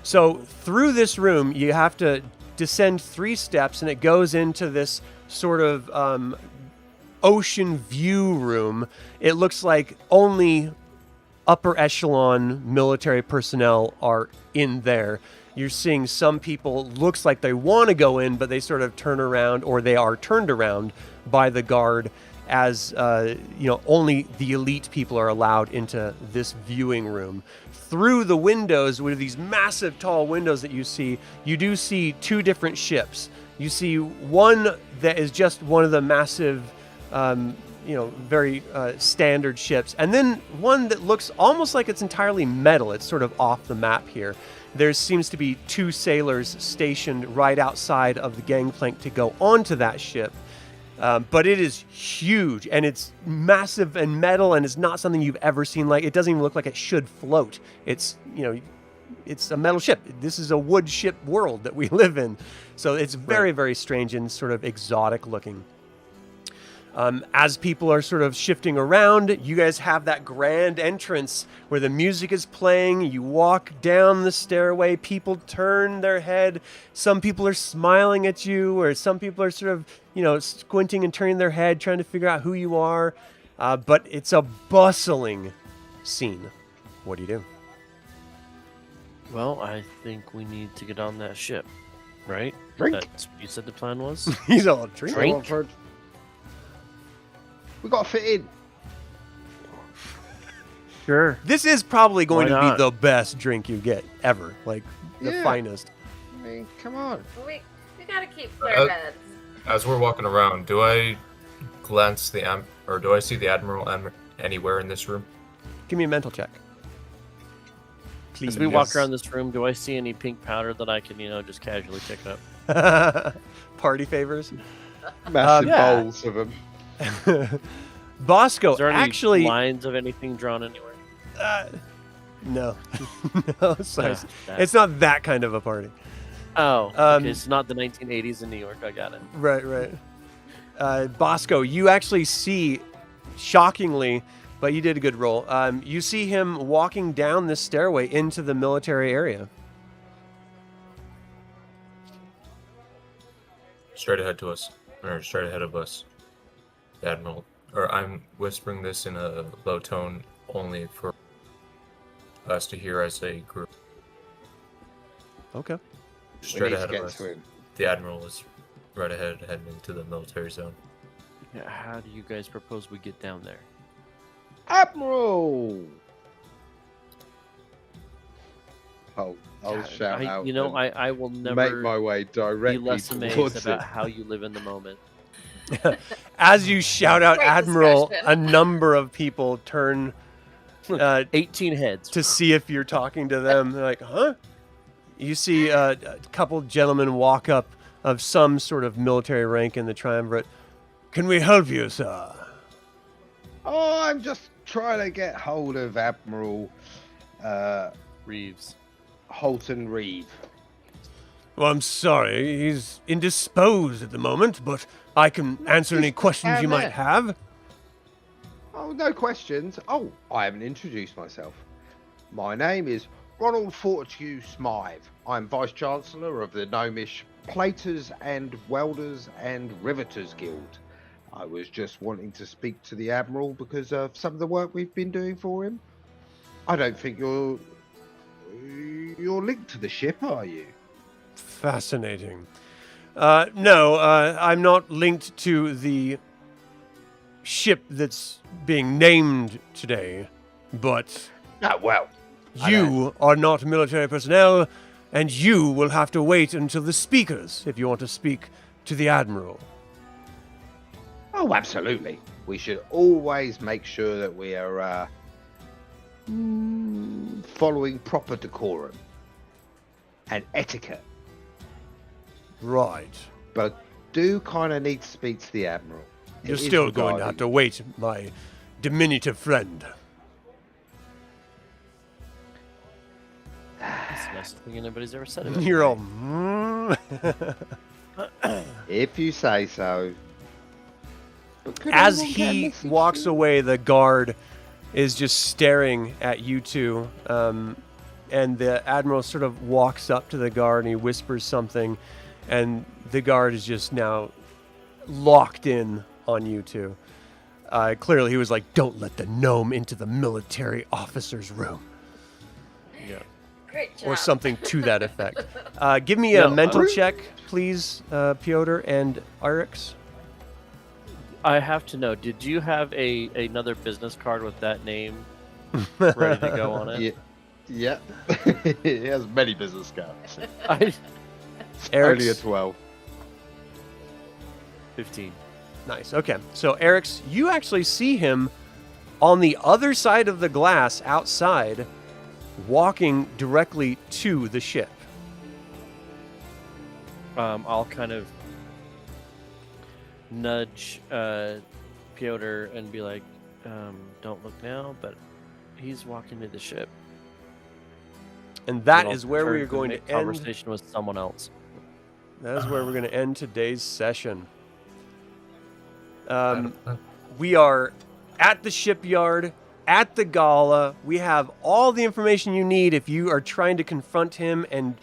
So through this room, you have to descend 3 steps, and it goes into this sort of ocean view room. It looks like only upper echelon military personnel are in there. You're seeing some people, looks like they want to go in, but they sort of turn around, or they are turned around by the guard as, only the elite people are allowed into this viewing room. Through the windows, with these massive tall windows that you see, you do see 2 different ships. You see one that is just one of the massive, very standard ships, and then one that looks almost like it's entirely metal. It's sort of off the map here. There seems to be 2 sailors stationed right outside of the gangplank to go onto that ship. But it is huge, and it's massive and metal, and it's not something you've ever seen. Like, it doesn't even look like it should float. It's, it's a metal ship. This is a wood ship world that we live in. So it's very, very strange and sort of exotic looking. As people are sort of shifting around, you guys have that grand entrance where the music is playing. You walk down the stairway, people turn their head. Some people are smiling at you, or some people are sort of, squinting and turning their head, trying to figure out who you are. But it's a bustling scene. What do you do? Well, I think we need to get on that ship, right? Drink. That's what you said the plan was? He's all drink. We got to fit in. Sure. This is probably going Why to be not? the best drink you get ever. Like, the Yeah. finest. I mean, come on. We gotta keep clear heads. As we're walking around, do I glance or do I see the Admiral anywhere in this room? Give me a mental check. Please. As we walk around this room, do I see any pink powder that I can, just casually pick up? Party favors. Massive yeah. bowls of them. Bosco, Is there any actually, lines of anything drawn anywhere? no, no, sorry. That. It's not that kind of a party. Oh, okay, it's not the 1980s in New York. I got it. Right. Bosco, you actually see, shockingly, but you did a good roll. You see him walking down this stairway into the military area. Straight ahead to us, or straight ahead of us, the Admiral. Or I'm whispering this in a low tone, only for us to hear as a group. Okay. Straight We need to ahead get of us. to him. The Admiral is right ahead, heading into the military zone. Yeah, how do you guys propose we get down there? Admiral! I'll shout out. I will never make my way be directly less amazed towards it. about how you live in the moment. As you shout out Great Admiral, discussion. a number of people turn 18 heads. to see if you're talking to them. They're like, huh? You see a couple gentlemen walk up of some sort of military rank in the Triumvirate. Can we help you, sir? Oh, I'm just trying to get hold of Admiral Reeves. Holton Reeve. Well, I'm sorry. He's indisposed at the moment, but I can answer any He's questions down you might there. have. Oh, no questions. Oh, I haven't introduced myself. My name is Ronald Fortescue Smythe. I'm Vice Chancellor of the Gnomish Platers and Welders and Riveters Guild. I was just wanting to speak to the Admiral because of some of the work we've been doing for him. I don't think you're linked to the ship, are you? Fascinating. No, I'm not linked to the ship that's being named today, but Well, you are not military personnel, and you will have to wait until the speakers if you want to speak to the Admiral. oh, absolutely. We should always make sure that we are following proper decorum and etiquette. Right. But I do kind of need to speak to the Admiral. You're It is still going to have regarding- to wait, my diminutive friend. That's the nicest thing anybody's ever said about You're me. all... If you say so. But could As anyone get a he message walks to- away, the guard is just staring at you two. And the Admiral sort of walks up to the guard and he whispers something. And the guard is just now locked in on you two. Clearly, he was like, "Don't let the gnome into the military officer's room." Yeah. Great job. Or something to that effect. Give me a No, mental I- check, please, Piotr and Arix. I have to know, did you have another business card with that name ready to go on it? Yeah. He has many business cards. I, Only a Arix. 12. 15. Nice. Okay. So, Arix, you actually see him on the other side of the glass outside, walking directly to the ship. I'll kind of nudge Piotr and be like, don't look now, but he's walking to the ship. And that I'll is where turn we are going to make end. conversation with someone else. That is where we're going to end today's session. We are at the shipyard, at the gala. We have all the information you need if you are trying to confront him and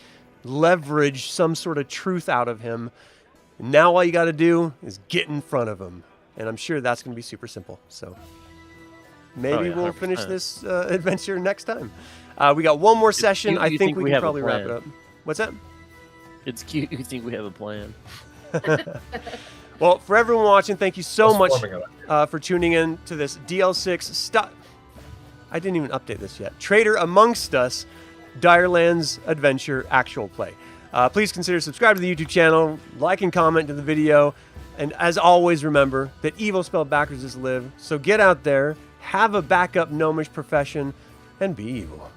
leverage some sort of truth out of him. Now all you got to do is get in front of him. And I'm sure that's going to be super simple. So maybe yeah, we'll finish 100%. this adventure next time. We got one more session. you I think think we we can have a probably wrap it plan? up. What's that? It's cute. You think we have a plan? Well, for everyone watching, thank you so Just much forming it. for tuning in to this DL6 stuff. I didn't even update this yet. Traitor Amongst Us, DireLands Adventure Actual Play. Please consider subscribe to the YouTube channel, like and comment to the video, and as always, remember that evil spelled backwards is live. So get out there, have a backup gnomish profession, and be evil.